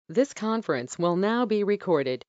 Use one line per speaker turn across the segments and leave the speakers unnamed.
This conference will now be recorded.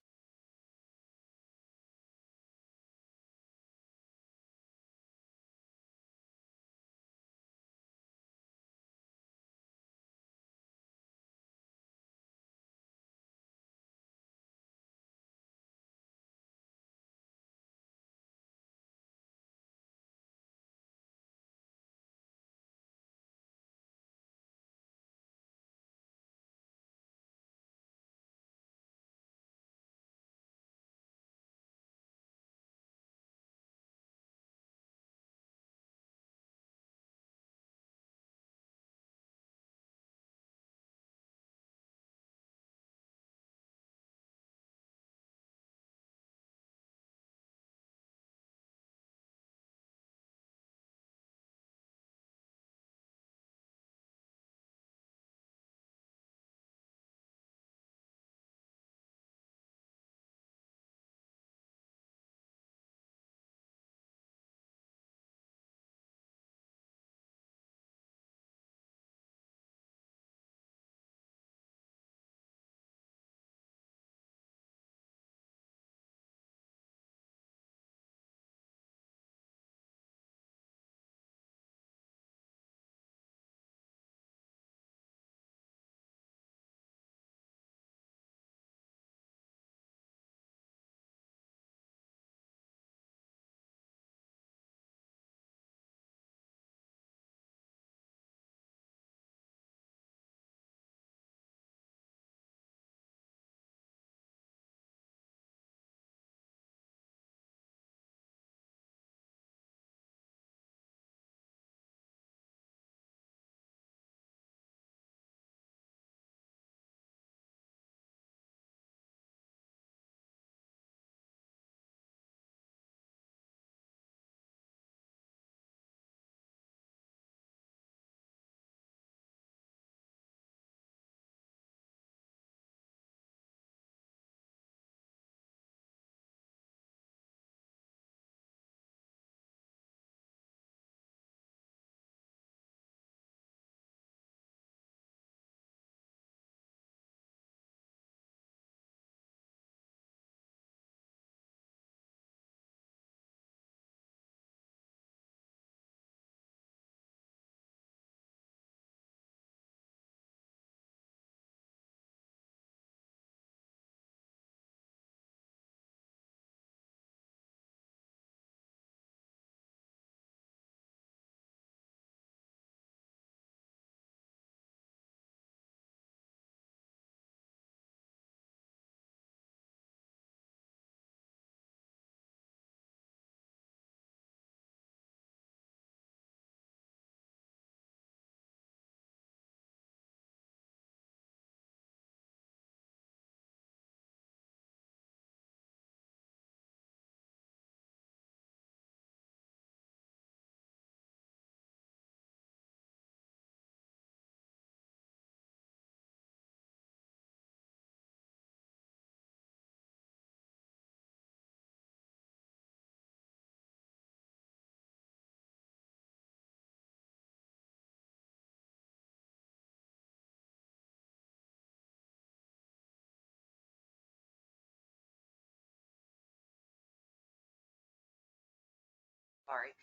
Sorry.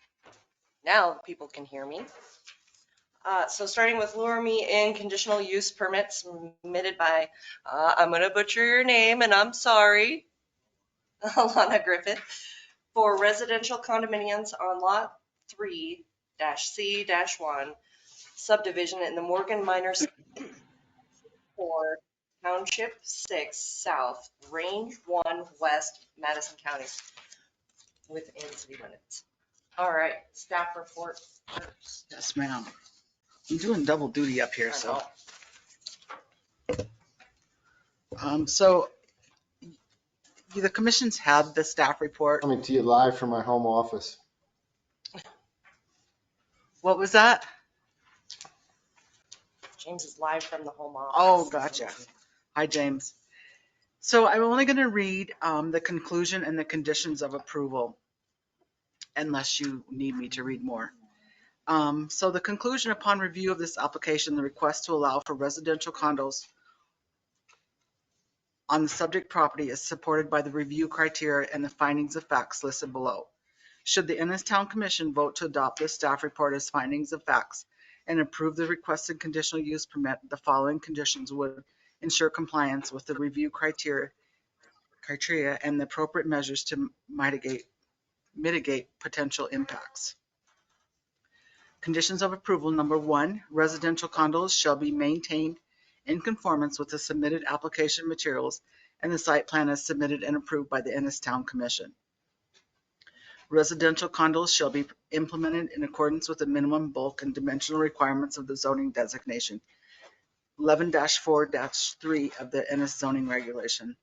Now people can hear me. So starting with lure me in conditional use permit submitted by, I'm going to butcher your name and I'm sorry, Alana Griffith, for residential condominiums on lot 3-C-1 subdivision in the Morgan Minor 4, Township 6 South, Range 1 West, Madison County, within city limits. All right, staff report first.
Yes, ma'am. I'm doing double duty up here, so. So the commission's had the staff report.
Coming to you live from my home office.
What was that?
James is live from the home office.
Oh, gotcha. Hi, James. So I'm only going to read the conclusion and the conditions of approval, unless you need me to read more. So the conclusion: upon review of this application, the request to allow for residential condos on the subject property is supported by the review criteria and the findings of facts listed below. Should the Ennis Town Commission vote to adopt this staff report as findings of facts and approve the requested conditional use permit, the following conditions would ensure compliance with the review criteria and the appropriate measures to mitigate potential impacts. Conditions of approval. Number 1, residential condos shall be maintained in conformance with the submitted application materials and the site plan as submitted and approved by the Ennis Town Commission. Residential condos shall be implemented in accordance with the minimum bulk and dimensional requirements of the zoning designation, 11-4-3 of the Ennis zoning regulation.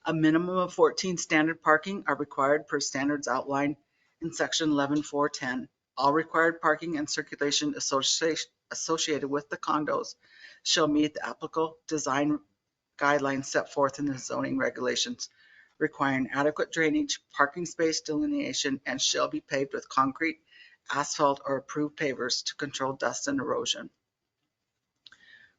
A minimum of 14 standard parking are required per standards outlined in section 11.4.10. All required parking and circulation associated with the condos shall meet the applicable design guidelines set forth in the zoning regulations, requiring adequate drainage, parking space delineation, and shall be paved with concrete, asphalt, or approved pavers to control dust and erosion.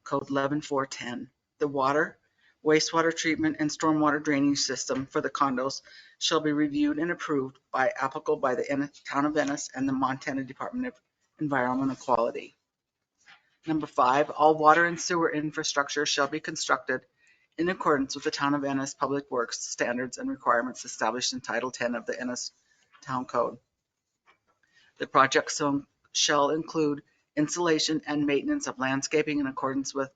Code 11.4.10. The water, wastewater treatment, and stormwater drainage system for the condos shall be reviewed and approved by applicable by the Town of Ennis and the Montana Department of Environmental Quality. Number 5, all water and sewer infrastructure shall be constructed in accordance with the Town of Ennis Public Works standards and requirements established in Title 10 of the Ennis Town Code. The project shall include installation and maintenance of landscaping in accordance with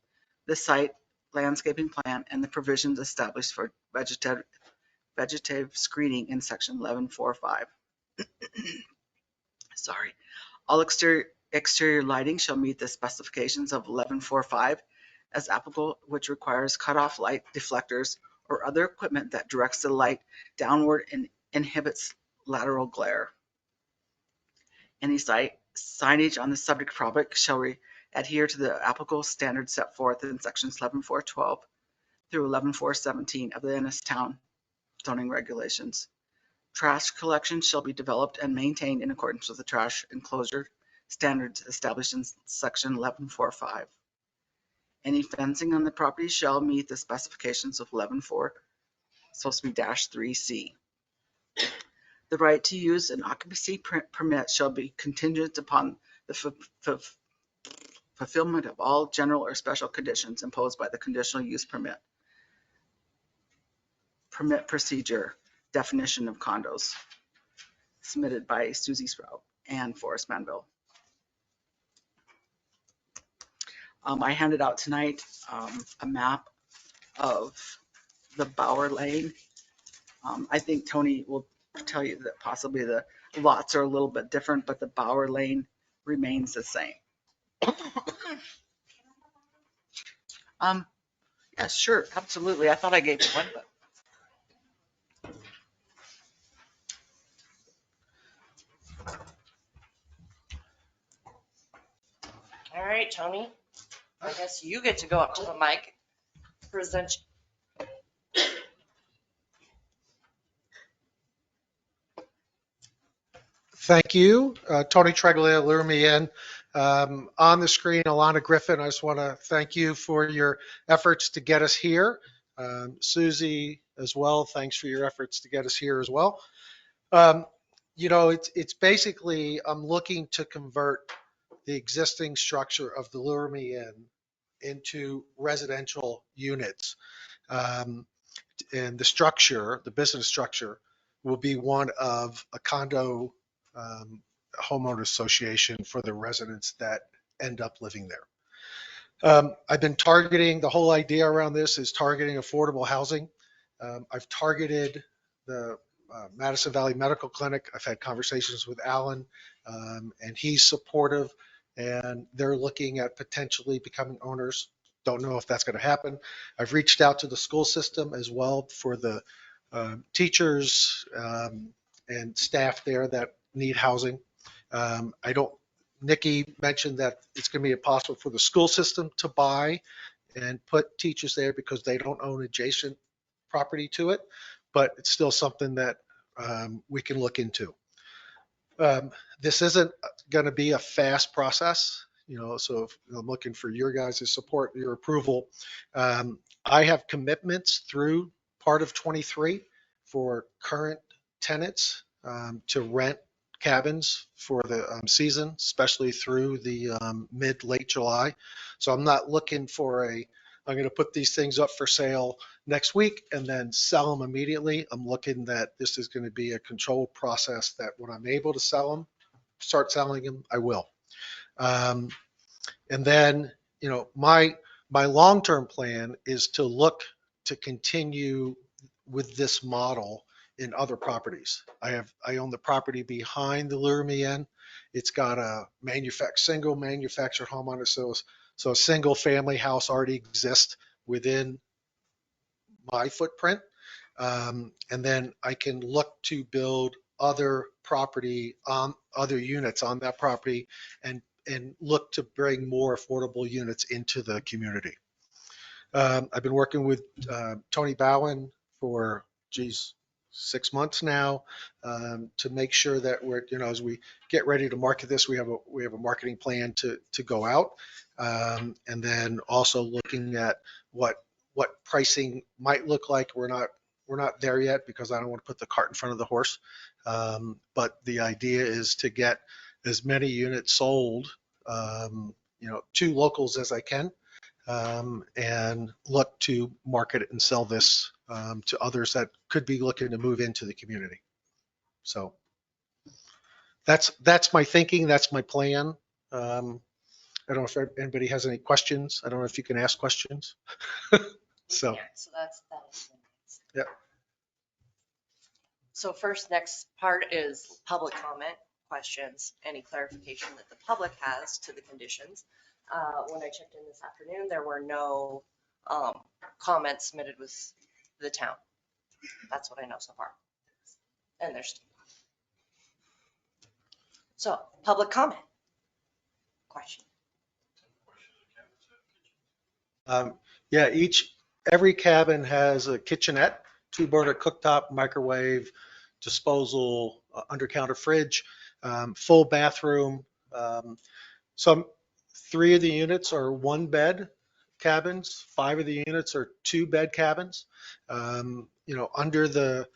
the site landscaping plan and the provisions established for vegetative screening in section 11.4.5. Sorry. All exterior lighting shall meet the specifications of 11.4.5 as applicable, which requires cutoff light deflectors or other equipment that directs the light downward and inhibits lateral glare. Any signage on the subject property shall adhere to the applicable standards set forth in sections 11.4.12 through 11.4.17 of the Ennis Town zoning regulations. Trash collection shall be developed and maintained in accordance with the trash enclosure standards established in section 11.4.5. Any fencing on the property shall meet the specifications of 11.4, supposed to be -3C. The right to use an occupancy permit shall be contingent upon the fulfillment of all general or special conditions imposed by the conditional use permit. Permit procedure, definition of condos, submitted by Susie Sprout and Forrest Manville. I handed out tonight a map of the Bower Lane. I think Tony will tell you that possibly the lots are a little bit different, but the Bower Lane remains the same. Yeah, sure, absolutely. I thought I gave you one, but.
All right, Tony, I guess you get to go up to the mic, present.
Thank you. Tony Treglia, lure me in. On the screen, Alana Griffin, I just want to thank you for your efforts to get us here. Susie as well, thanks for your efforts to get us here as well. It's basically, I'm looking to convert the existing structure of the Lure Me In into residential units. And the structure, the business structure, will be one of a condo homeowner association for the residents that end up living there. I've been targeting, the whole idea around this is targeting affordable housing. I've targeted the Madison Valley Medical Clinic. I've had conversations with Alan, and he's supportive, and they're looking at potentially becoming owners. Don't know if that's going to happen. I've reached out to the school system as well for the teachers and staff there that need housing. Nikki mentioned that it's going to be impossible for the school system to buy and put teachers there because they don't own adjacent property to it, but it's still something that we can look into. This isn't going to be a fast process. so if, I'm looking for your guys' support, your approval. I have commitments through part of 23 for current tenants to rent cabins for the season, especially through the late July. So I'm not looking for I'm going to put these things up for sale next week and then sell them immediately. I'm looking that this is going to be a controlled process that when I'm able to sell them, start selling them, I will. And then, my long-term plan is to look to continue with this model in other properties. I own the property behind the Lure Me Inn. It's got a single manufactured home on it. So a single family house already exists within my footprint. And then I can look to build other property on other units on that property and look to bring more affordable units into the community. I've been working with Tony Bowen for, 6 months now, to make sure that we're, as we get ready to market this, we have a marketing plan to go out. And then also looking at what pricing might look like. We're not there yet because I don't want to put the cart in front of the horse. But the idea is to get as many units sold, to locals as I can, and look to market it and sell this to others that could be looking to move into the community. So that's my thinking. That's my plan. I don't know if anybody has any questions. I don't know if you can ask questions. So,
So that's that.
yeah.
So first, next part is public comment, questions, any clarification that the public has to the conditions. When I checked in this afternoon, there were no comments submitted with the town. That's what I know so far. And there's so public comment. Question.
Yeah, every cabin has a kitchenette, 2-burner cooktop, microwave, disposal, under-counter fridge, full bathroom. Some 3 of the units are 1-bed cabins, 5 of the units are 2-bed cabins. Under the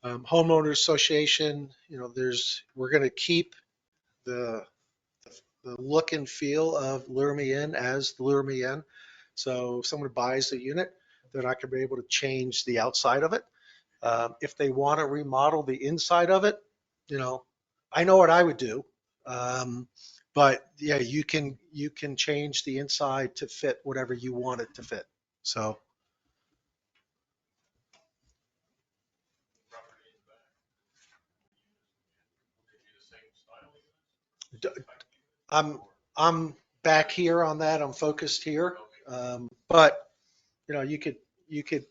homeowners association, we're going to keep the look and feel of Lure Me In as the Lure Me In. So if someone buys the unit, they're not going to be able to change the outside of it. If they want to remodel the inside of it, I know what I would do. But yeah, you can change the inside to fit whatever you want it to fit. So I'm back here on that. I'm focused here. But you could,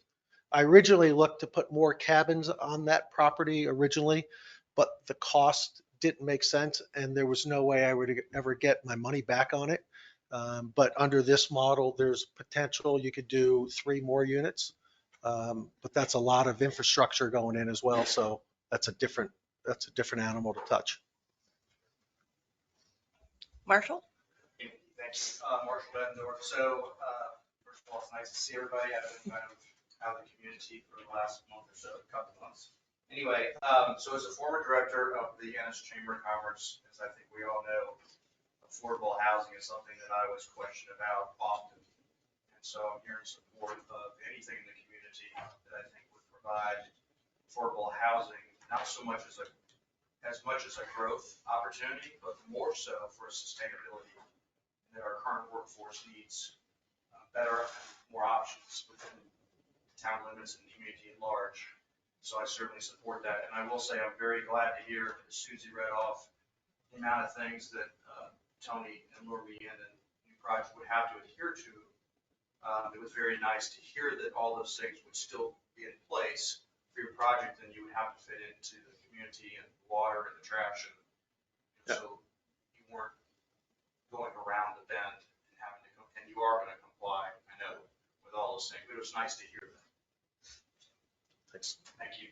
I originally looked to put more cabins on that property originally, but the cost didn't make sense and there was no way I would ever get my money back on it. But under this model, there's potential you could do 3 more units. But that's a lot of infrastructure going in as well. So that's a different animal to touch.
Marshall?
Thanks, Marshall Bettendorf. So, first of all, it's nice to see everybody. I've been kind of out of the community for the last month or so, a couple months. Anyway, so as a former director of the Ennis Chamber of Commerce, as I think we all know, affordable housing is something that I always question about often. And so I'm here in support of anything in the community that I think would provide affordable housing, not so much as a growth opportunity, but more so for sustainability. That our current workforce needs better, more options within the town limits and the community at large. So I certainly support that. And I will say I'm very glad to hear Susie read off the amount of things that Tony and Lure Me In and New Project would have to adhere to. It was very nice to hear that all those things would still be in place for your project, and you would have to fit into the community and water and the trash. And so you weren't going around the bend and having to and you are going to comply, I know, with all those things. But it was nice to hear that.
Thanks.
Thank you.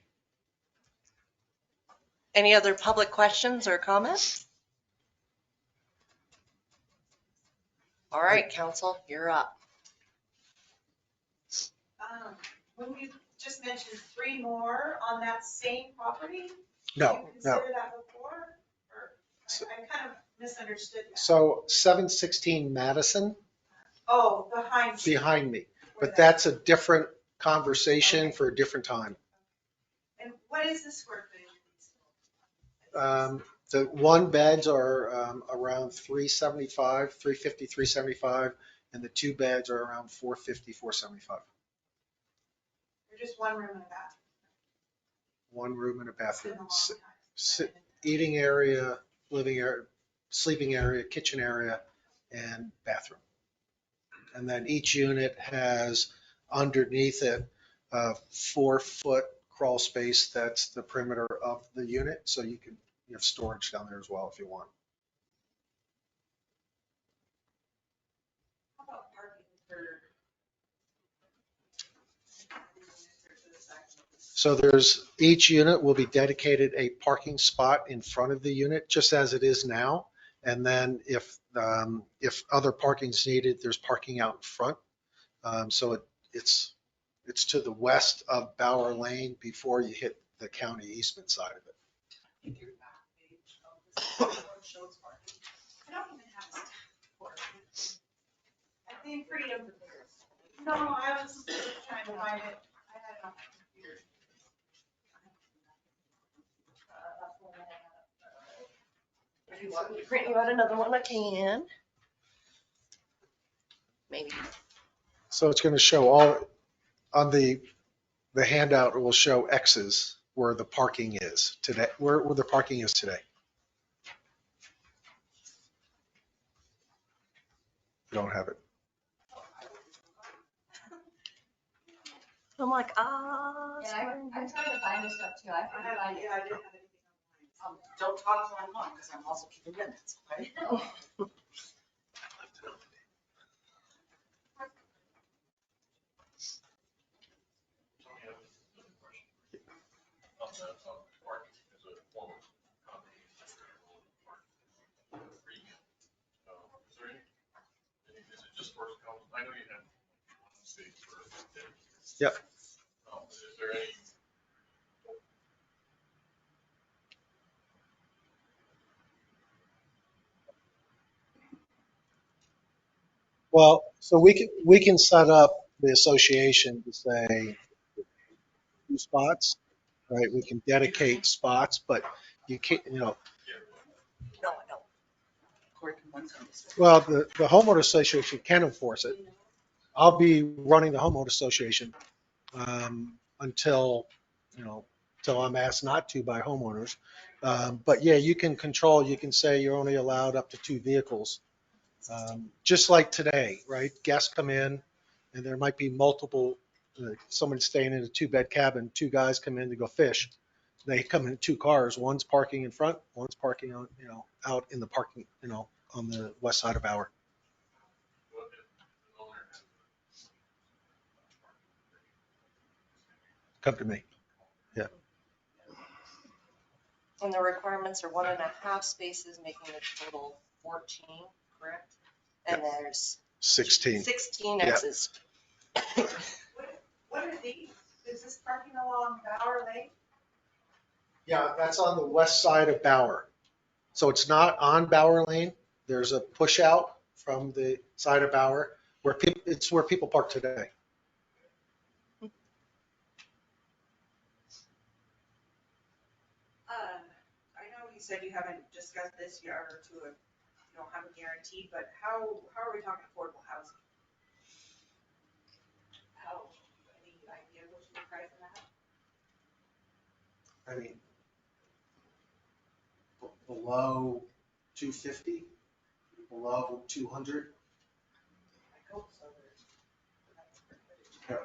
Any other public questions or comments? All right, council, you're up.
When you just mentioned 3 more on that same property?
No,
Did you
no.
consider that before? Or I kind of misunderstood that.
So 716 Madison
Oh, behind you.
behind me,
Where
but
that-
that's a different conversation
Okay.
for a different time.
And what is the square footage of these?
The one beds are around 375, 350, 375, and the two beds are around 450, 475.
They're just 1 room and a bath.
One room and a
It's been
bathroom,
a long time.
eating area, living area, sleeping area, kitchen area, and bathroom. And then each unit has underneath it a 4-foot crawl space that's the perimeter of the unit. So you have storage down there as well if you want.
How about parking for?
So each unit will be dedicated a parking spot in front of the unit, just as it is now. And then if other parking is needed, there's parking out in front. So it's to the west of Bower Lane before you hit the county easement side of it.
I think your back page of this shows parking. I don't even have a stamp for it. I think freedom. No, I was trying to find it. I had it on my computer.
If you want me to print you out another one, I can. Maybe.
So it's going to show all, on the handout, it will show X's where the parking is today, where the parking is today. You don't have it.
I'm like,
Yeah, I'm trying to find this stuff too. I couldn't find it.
Yeah, I didn't have anything online.
Don't talk till I'm on, because I'm also keeping minutes, okay?
Yep.
Is there any?
Well, so we can set up the association to say 2 spots, right? We can dedicate spots, but you can't,
No, I don't.
Corey can one time.
well, the homeowner association can enforce it. I'll be running the homeowner association until I'm asked not to by homeowners. But yeah, you can control, you can say you're only allowed up to 2 vehicles. Just like today, right? Guests come in and there might be multiple, someone staying in a 2-bed cabin, 2 guys come in to go fish. They come in 2 cars, one's parking in front, one's parking on, out in the parking, on the west side of Bauer. Come to me. Yeah.
And the requirements are 1.5 spaces, making the total 14, correct? And there's
16.
16
Yeah.
X's.
What are these? Is this parking along Bower Lane?
Yeah, that's on the west side of Bauer. So it's not on Bauer Lane. There's a push out from the side of Bauer it's where people park today.
I know you said you haven't discussed this yet, or you don't have a guarantee, but how are we talking affordable housing? How, any idea what you price on that?
I mean, below 250, below 200.
I hope so.
Yeah.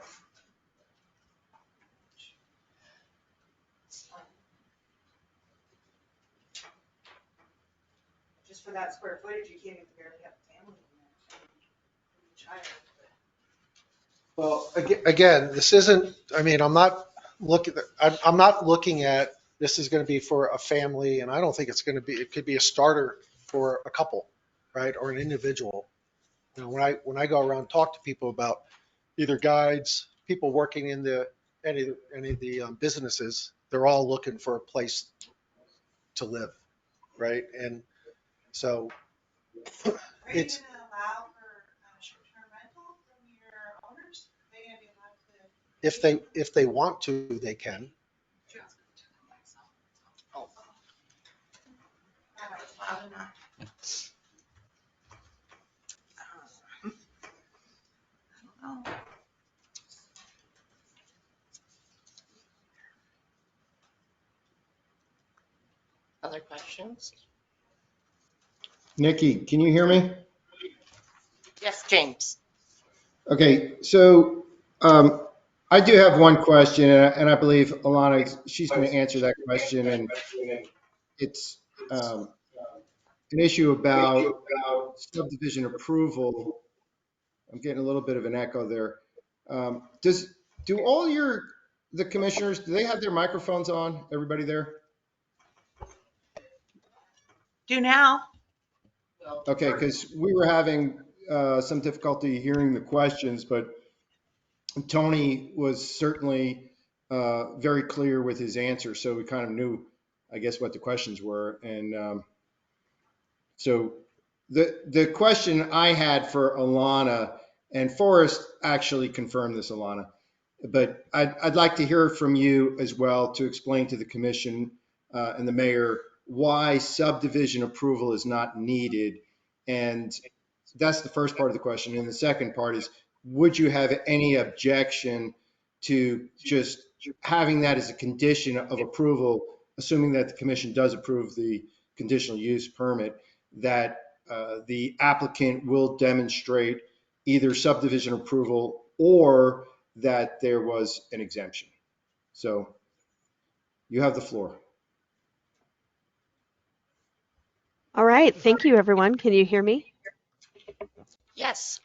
Just for that square footage, you can't even barely have a family in there. Child.
Well, again, this isn't, I mean, I'm not looking at, this is going to be for a family, and I don't think it's going to be, it could be a starter for a couple, right? Or an individual. You know, when I go around and talk to people about either guides, people working in any of the businesses, they're all looking for a place to live, right? And so
Are you
it's
gonna allow for short-term rental from your owners? Are they gonna be allowed to?
if they want to, they can.
Other questions?
Nikki, can you hear me?
Yes, James.
Okay, so I do have one question, and I believe Alana, she's going to answer that question, and it's an issue about subdivision approval. I'm getting a little bit of an echo there. Do all the commissioners, do they have their microphones on? Everybody there?
Do now.
Okay, because we were having some difficulty hearing the questions, but Tony was certainly very clear with his answer, so we kind of knew, I guess, what the questions were. And so the question I had for Alana, and Forrest actually confirmed this, Alana, but I'd like to hear from you as well to explain to the commission and the mayor why subdivision approval is not needed. And that's the first part of the question. And the second part is, would you have any objection to just having that as a condition of approval, assuming that the commission does approve the conditional use permit, that the applicant will demonstrate either subdivision approval or that there was an exemption? So you have the floor.
All right. Thank you, everyone. Can you hear me?
Yes.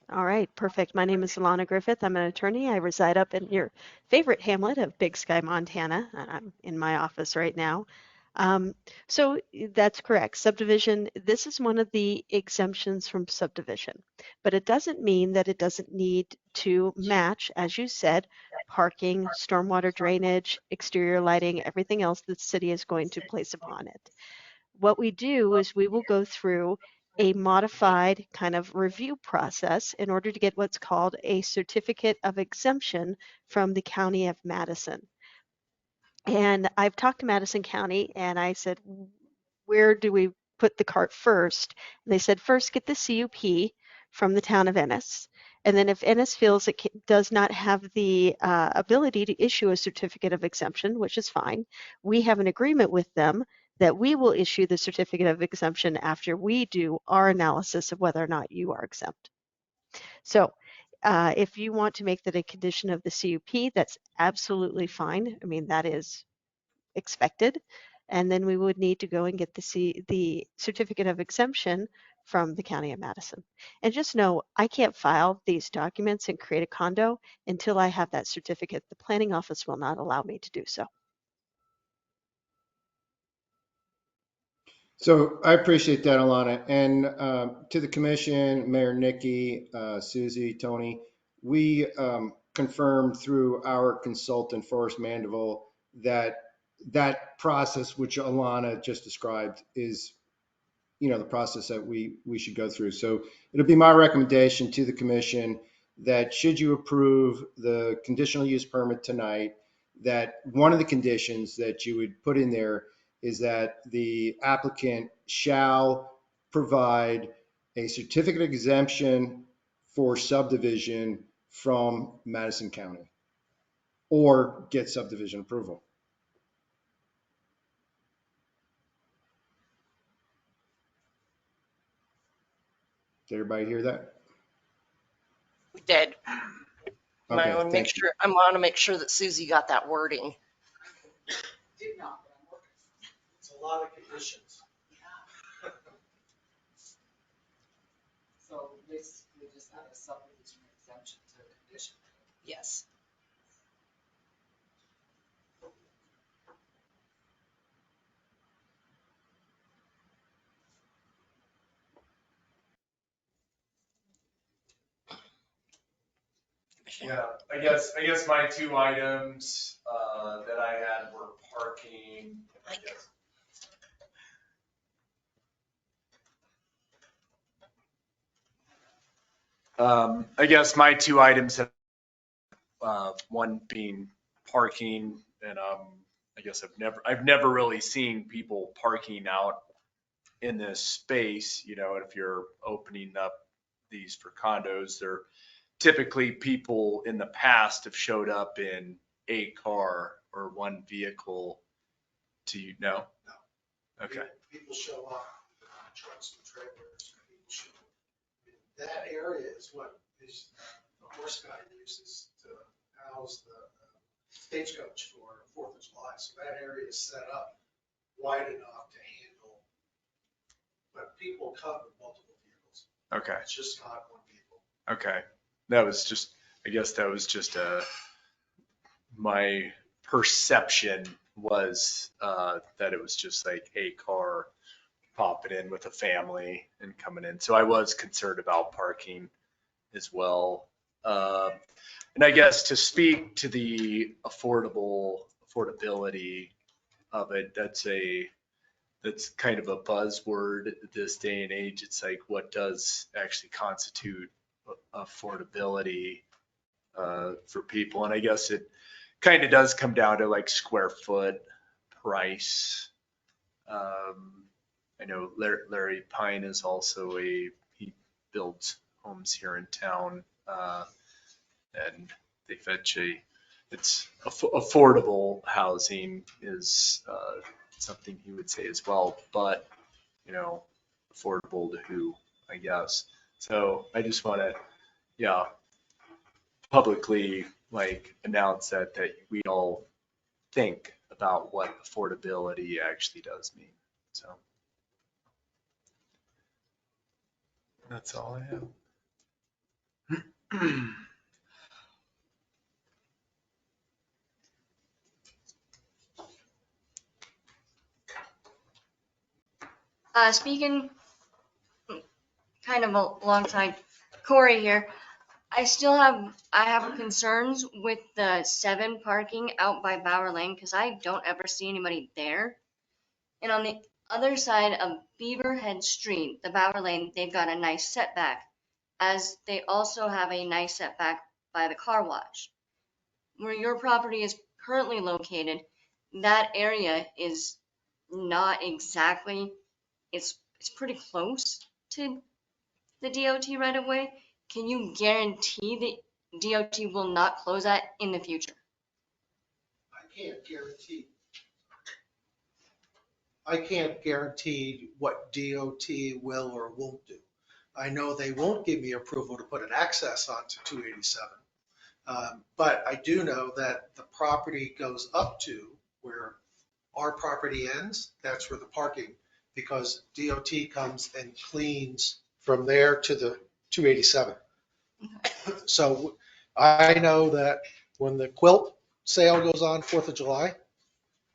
All right. Perfect. My name is Alana Griffith. I'm an attorney. I reside up in your favorite hamlet of Big Sky, Montana. And I'm in my office right now. So that's correct. Subdivision, this is one of the exemptions from subdivision, but it doesn't mean that it doesn't need to match, as you said, parking, stormwater drainage, exterior lighting, everything else that the city is going to place upon it. What we do is we will go through a modified kind of review process in order to get what's called a certificate of exemption from the County of Madison. And I've talked to Madison County and I said, where do we put the cart first? And they said, first get the CUP from the town of Ennis. And then if Ennis feels it does not have the ability to issue a certificate of exemption, which is fine, we have an agreement with them that we will issue the certificate of exemption after we do our analysis of whether or not you are exempt. So if you want to make that a condition of the CUP, that's absolutely fine. I mean, that is expected. And then we would need to go and get the certificate of exemption from the County of Madison. And just know, I can't file these documents and create a condo until I have that certificate. The planning office will not allow me to do so.
So I appreciate that, Alana. And to the commission, Mayor Nikki, Susie, Tony, we confirmed through our consultant, Forrest Mandeville, that that process, which Alana just described, is the process that we should go through. So it'll be my recommendation to the commission that should you approve the conditional use permit tonight, that one of the conditions that you would put in there is that the applicant shall provide a certificate of exemption for subdivision from Madison County or get subdivision approval. Did everybody hear that?
We did.
Okay, thank you.
I want to make sure that Susie got that wording.
Did not, but I'm working.
It's a lot of conditions.
So this, we just add a subdivision exemption to the condition.
Yes.
Yeah, I guess my two items, that I had were parking, I guess. I guess my two items have, one being parking, and, I guess I've never really seen people parking out in this space, you know, and if you're opening up these for condos, they're typically people in the past have showed up in a car or one vehicle. Do you know?
No.
Okay.
People show up, trucks and trailers, people show up. That area is what is the horse guy uses to house the stagecoach for 4th of July. So that area is set up wide enough to handle, but people come with multiple vehicles.
Okay.
It's just not one vehicle.
Okay. That was just, I guess that was just my perception was that it was just like a car popping in with a family and coming in. So I was concerned about parking as well. And I guess to speak to the affordability of it, that's kind of a buzzword this day and age. It's like, what does actually constitute affordability for people? And I guess it kind of does come down to like square foot price. I know Larry Pine is also he builds homes here in town, and they fetch it's affordable housing is something he would say as well, but you know, affordable to who, I guess. So I just want to, yeah, publicly like announce that we all think about what affordability actually does mean. So that's all I have.
Speaking kind of alongside Corey here, I have concerns with the 7 parking out by Bower Lane because I don't ever see anybody there. And on the other side of Beaverhead Street, the Bower Lane, they've got a nice setback, as they also have a nice setback by the car wash. Where your property is currently located, that area is not exactly, it's pretty close to the DOT right of way. Can you guarantee the DOT will not close that in the future?
I can't guarantee what DOT will or won't do. I know they won't give me approval to put an access onto 287. But I do know that the property goes up to where our property ends. That's where the parking, because DOT comes and cleans from there to the 287. So I know that when the quilt sale goes on 4th of July,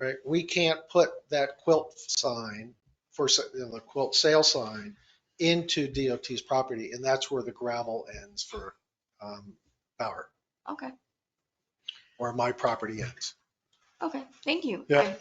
right, we can't put that quilt sign the quilt sale sign into DOT's property, and that's where the gravel ends for Bauer,
Okay,
or my property ends.
okay, thank you.
Yeah.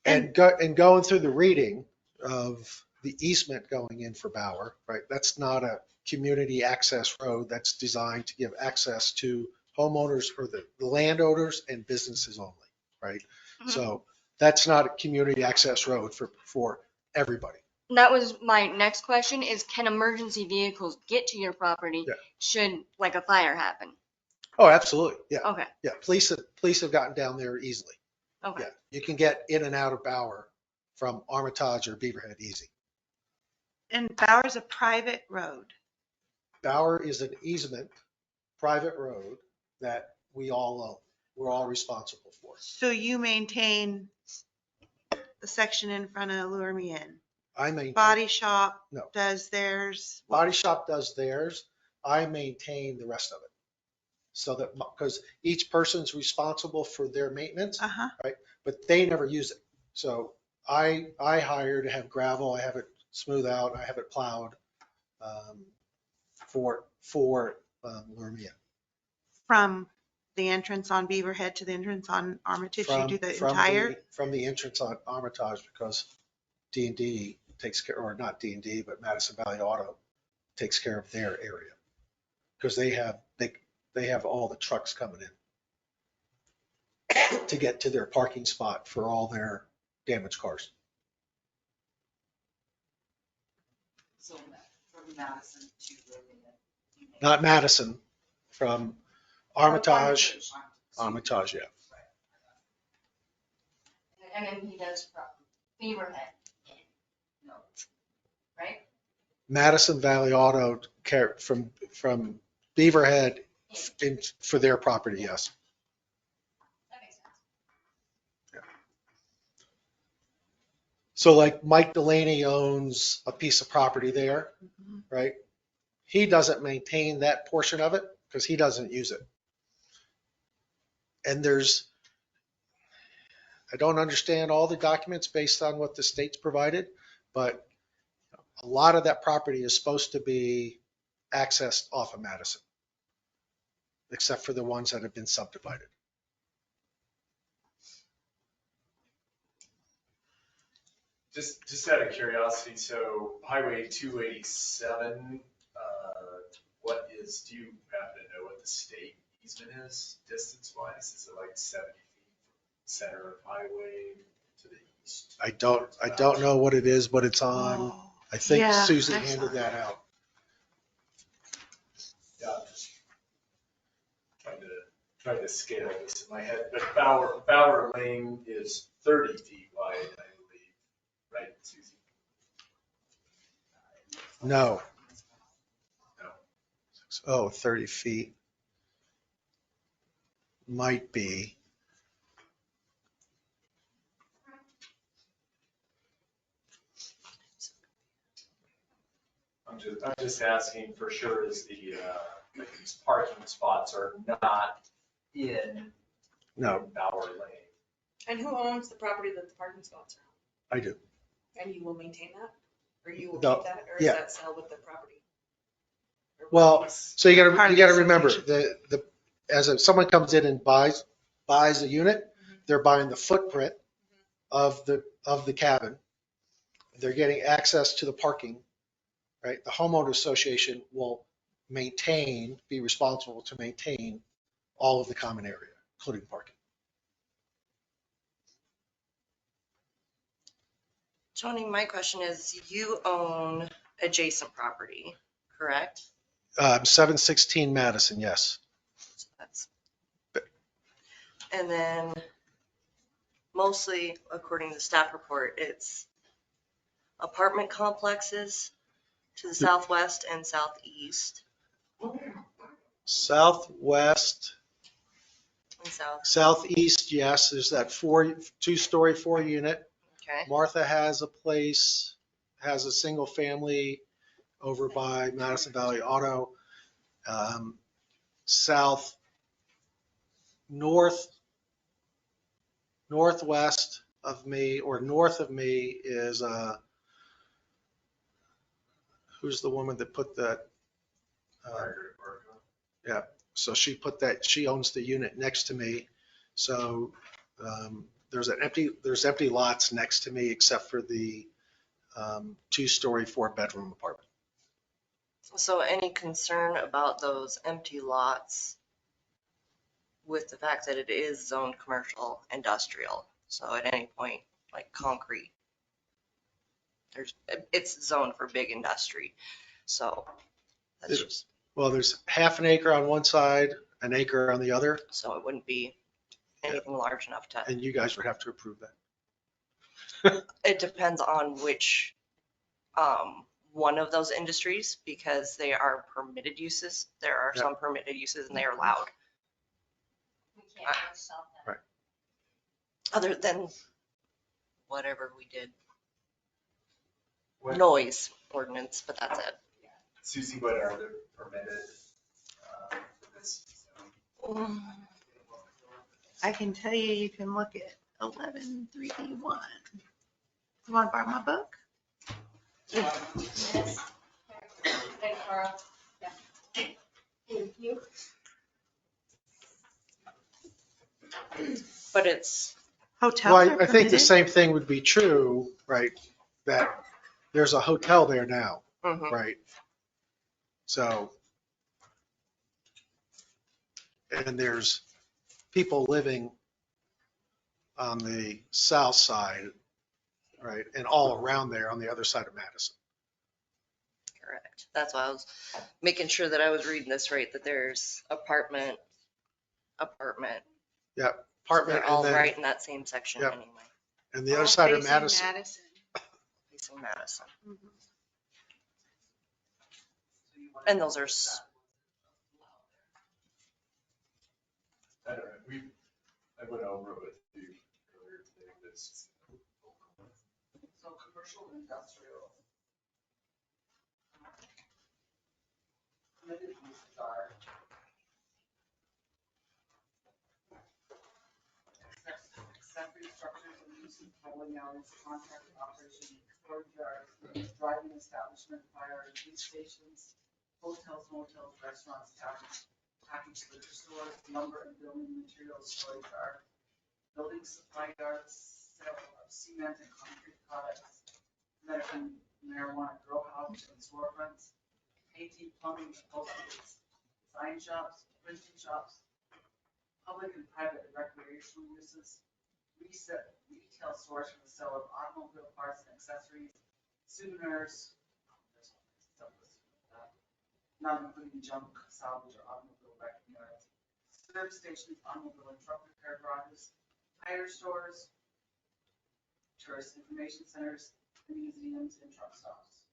And going through the reading of the easement going in for Bauer, right? That's not a community access road. That's designed to give access to homeowners or the landowners and businesses only, right? So that's not a community access road for everybody.
That was my next question is, can emergency vehicles get to your property
Yeah.
should like a fire happen?
Oh, absolutely. Yeah.
Okay,
Yeah. Police have gotten down there easily.
okay.
Yeah. You can get in and out of Bauer from Armitage or Beaverhead easy.
And Bower's a private road.
Bauer is an easement, private road that we all own. We're all responsible for.
So you maintain the section in front of Lure Me In.
I maintain.
Body Shop
No.
does theirs.
Body Shop does theirs. I maintain the rest of it. So that, because each person's responsible for their maintenance,
Uh-huh.
right? But they never use it. So I hire to have gravel. I have it smooth out. I have it plowed for Lure Me In.
From the entrance on Beaverhead to the entrance on Armitage, you do the entire?
From the entrance on Armitage, because D&D takes care, or not D&D, but Madison Valley Auto takes care of their area. Because they have all the trucks coming in to get to their parking spot for all their damaged cars.
So from Madison to
Not Madison, from Armitage, yeah.
And then he does from Beaverhead in, right?
Madison Valley Auto from Beaverhead for their property, yes.
That makes sense.
So like Mike Delaney owns a piece of property there, right? He doesn't maintain that portion of it because he doesn't use it. And I don't understand all the documents based on what the state's provided, but a lot of that property is supposed to be accessed off of Madison, except for the ones that have been subdivided.
Just out of curiosity, so Highway 287, do you happen to know what the state easement is distance wise? Is it like 70 feet from center of highway to the east?
I don't know what it is, but it's on, I think
Yeah,
Susie
I saw
handed that out.
Yeah, I'm just trying to scale this in my head, but Bower Lane is 30 feet wide, I believe, right, Susie?
No.
No.
Oh, 30 feet. Might be.
I'm just asking for sure is these parking spots are not in
No,
Bower Lane.
And who owns the property that the parking spots are
I do.
on? And you will maintain that? Or you will
No,
keep that, or is
yeah.
that sell with the property? Or
Well,
lease?
so you gotta
Part of the
remember,
association.
someone comes in and buys a unit, they're buying the footprint of the cabin. They're getting access to the parking, right? The homeowner association will be responsible to maintain all of the common area, including parking.
Tony, my question is, you own adjacent property, correct?
716 Madison, yes.
So that's. And then mostly, according to the staff report, it's apartment complexes to the southwest and southeast
Southwest,
and south.
southeast, yes, there's that 2-story, 4-unit.
Okay.
Martha has a single family over by Madison Valley Auto. Northwest of me, or north of me is, who's the woman that put that? Yeah, so she owns the unit next to me. So there's empty lots next to me except for the 2-story, 4-bedroom apartment.
So any concern about those empty lots with the fact that it is zoned commercial industrial? So at any point, like concrete, it's zoned for big industry. So that's just.
Well, there's half an acre on one side, an acre on the other.
So it wouldn't be anything large enough to.
And you guys would have to approve that.
It depends on which one of those industries, because they are permitted uses. There are some permitted uses and they are allowed.
We can't just sell that.
Right.
Other than whatever we did.
What-
Noise ordinance, but that's it.
Susie, what are the permitted for this?
I can tell you, you can look at 11.3D1. You want to borrow my book?
Yes. Thanks, Carl. Yeah. Thank you.
But it's,
Hotels
Well,
are
I think the
permitted?
same thing would be true, right? That there's a hotel there now,
mhm.
right? So, and there's people living on the south side, right? And all around there on the other side of Madison.
Correct. That's why I was making sure that I was reading this right, that there's apartment.
Yeah,
So
apartment
they're all
and then,
right in that same section
Yep.
anyway.
and the other
All
side of
facing
Madison.
Facing Madison.
Mhm.
And those are,
I don't know, I went over it with you earlier today, but it's.
So commercial and industrial. Permitted uses are accessory structures and uses, bowling alleys, contract operation, storage yards, driving establishment, fire, police stations, hotels, motels, restaurants, taverns, packaged liquor stores, lumber and building materials storage yard, building supply yards, sale of cement and concrete products, medical marijuana grow houses and storefronts, painting, plumbing, upholstery, design shops, printing shops, public and private recreational uses, retail stores for the sale of automobile parts and accessories, souvenirs, not including junk, salvage, or automobile wrecking yards, service stations, automobile and truck repair garages, tire stores, tourist information centers, museums, and truck stops.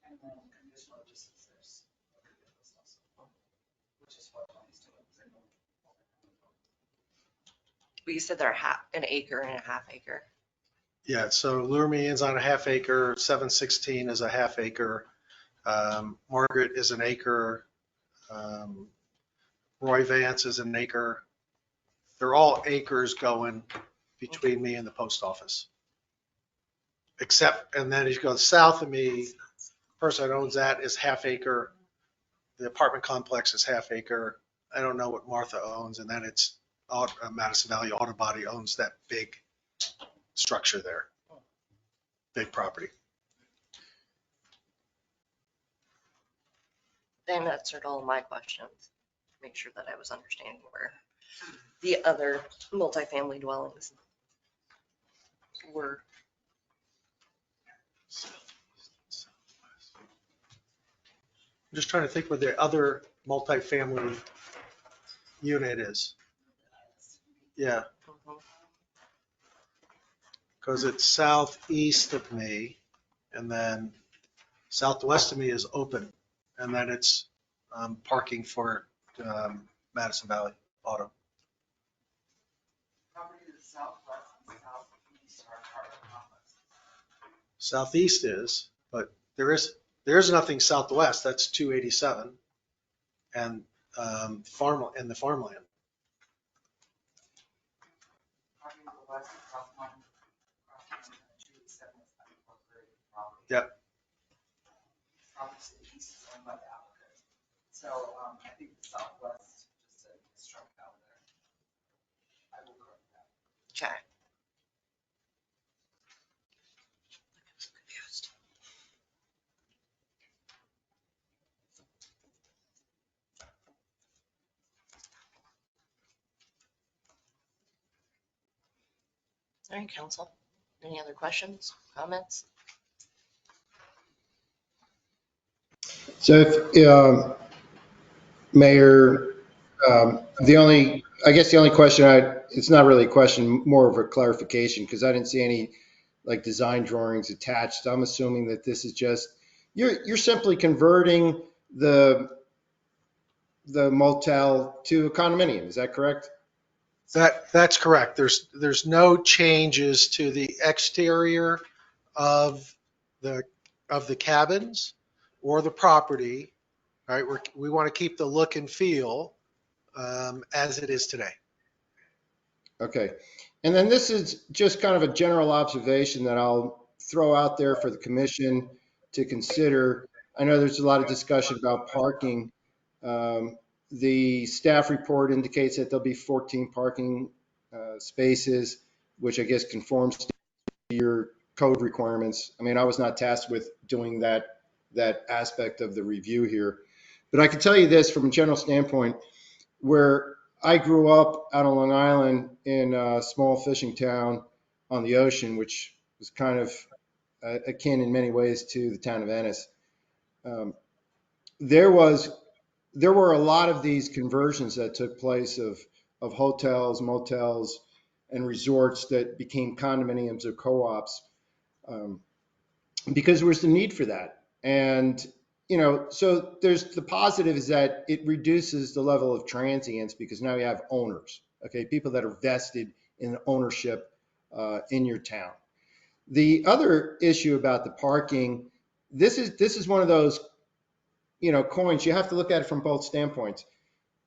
And then conditional uses, there's, which is what Tony's doing.
but you said they're an acre and a half acre.
Yeah, so Lure Me Inn's on a half acre, 716 is a half acre, Margaret is an acre, Roy Vance is an acre. They're all acres going between me and the post office. Except, and then as you go south of me, person that owns that is half acre. The apartment complex is half acre. I don't know what Martha owns, and then it's Madison Valley Auto Body owns that big structure there, big property.
That answered all my questions. Make sure that I was understanding where the other multifamily dwellings were.
I'm just trying to think where the other multifamily unit is. Yeah,
Mhm.
because it's southeast of me, and then southwest of me is open, and then it's parking for Madison Valley Auto.
Property to the southwest and southeast are apartment complexes.
Southeast is, but there is nothing southwest. That's 287 and the farmland.
Property to the west across mountain, across mountain, 287 is unincorporated property.
Yep.
Property to the east is owned by the applicant. So, I think the southwest just struck out there. I will correct that.
Okay. I'm so confused. All right, council. Any other questions, comments?
So if, Mayor, I guess the only question it's not really a question, more of a clarification, because I didn't see any like design drawings attached. I'm assuming that this is just, you're simply converting the motel to a condominium. Is that correct?
That's correct. There's no changes to the exterior of the cabins or the property. Right? We want to keep the look and feel as it is today.
Okay. And then this is just kind of a general observation that I'll throw out there for the commission to consider. I know there's a lot of discussion about parking. The staff report indicates that there'll be 14 parking spaces, which I guess conforms to your code requirements. I mean, I was not tasked with doing that aspect of the review here, but I can tell you this from a general standpoint, where I grew up out on Long Island in a small fishing town on the ocean, which was kind of akin in many ways to the town of Ennis. Um, there was there were a lot of these conversions that took place of hotels, motels, and resorts that became condominiums or co-ops, um, because there was the need for that. And so there's the positive is that it reduces the level of transience because now you have owners, okay, people that are vested in ownership in your town. The other issue about the parking, this is one of those coins. You have to look at it from both standpoints.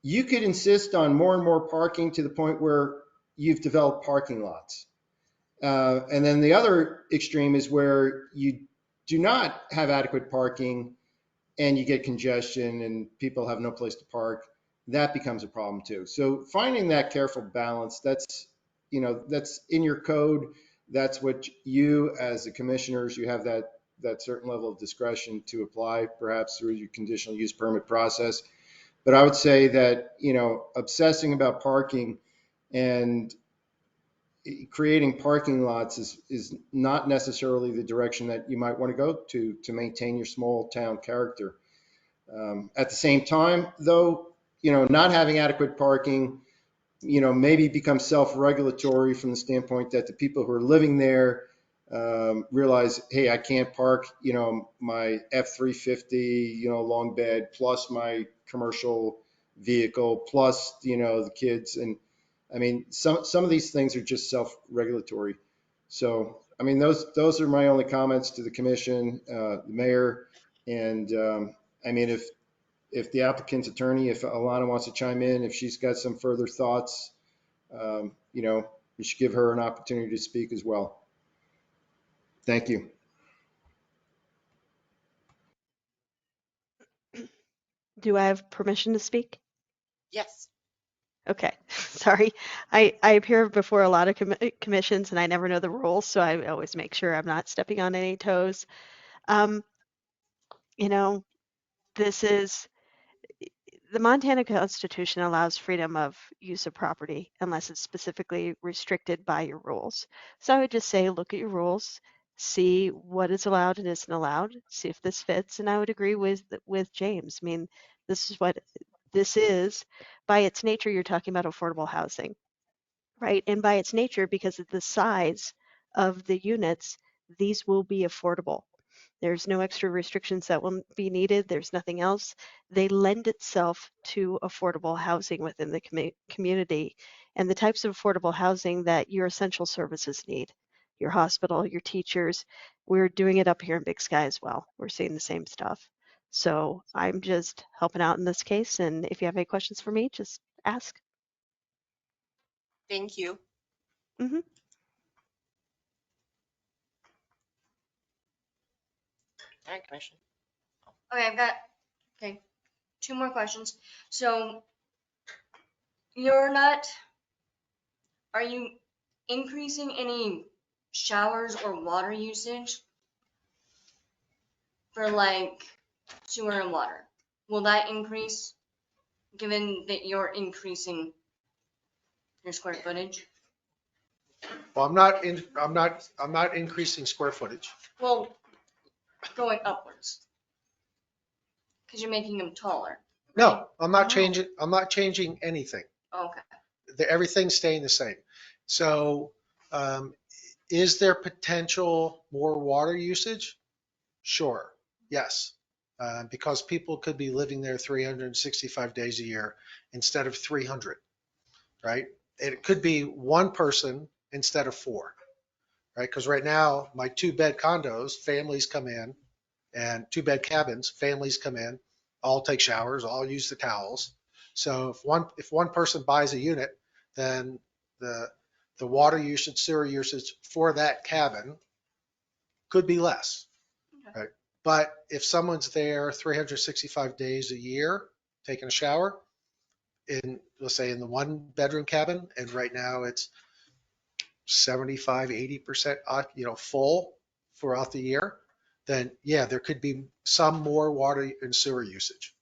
You could insist on more and more parking to the point where you've developed parking lots. And then the other extreme is where you do not have adequate parking and you get congestion and people have no place to park. That becomes a problem too. So finding that careful balance, that's in your code. That's what you, as the commissioners, you have that certain level of discretion to apply, perhaps through your conditional use permit process. But I would say that, obsessing about parking and creating parking lots is not necessarily the direction that you might want to go to maintain your small town character. At the same time, though, not having adequate parking, maybe become self-regulatory from the standpoint that the people who are living there realize, hey, I can't park, my F-350, long bed, plus my commercial vehicle, plus, the kids. And I mean, some of these things are just self-regulatory. So, I mean, those are my only comments to the commission, the mayor. And I mean, if the applicant's attorney, if Alana wants to chime in, if she's got some further thoughts, we should give her an opportunity to speak as well. Thank you.
Do I have permission to speak?
Yes.
Okay, sorry. I appear before a lot of commissions and I never know the rules, so I always make sure I'm not stepping on any toes. Um, you know, this is the Montana Constitution allows freedom of use of property unless it's specifically restricted by your rules. So I would just say, look at your rules, see what is allowed and isn't allowed, see if this fits. And I would agree with James. I mean, this is what this is. By its nature, you're talking about affordable housing, right? And by its nature, because of the size of the units, these will be affordable. There's no extra restrictions that will be needed. There's nothing else. They lend itself to affordable housing within the community and the types of affordable housing that your essential services need, your hospital, your teachers. We're doing it up here in Big Sky as well. We're seeing the same stuff. So I'm just helping out in this case. And if you have any questions for me, just ask.
Thank you.
Mm-hmm.
All right, Commissioner.
Okay, I've got, okay, 2 more questions. So you're not, are you increasing any showers or water usage for like sewer and water? Will that increase given that you're increasing your square footage?
Well, I'm not increasing square footage.
Well, going upwards. Because you're making them taller.
No, I'm not
No.
changing, I'm not changing anything.
Okay.
Everything's staying the same. So, is there potential more water usage? Sure, yes. Because people could be living there 365 days a year instead of 300, right? It could be one person instead of 4, right? Because right now, my 2-bed condos, families come in, and 2-bed cabins, families come in, all take showers, all use the towels. So if one person buys a unit, then the water usage, sewer usage for that cabin could be less,
Okay.
right? But if someone's there 365 days a year taking a shower in, let's say, in the 1-bedroom cabin, and right now it's 75, 80% full throughout the year, then yeah, there could be some more water and sewer usage.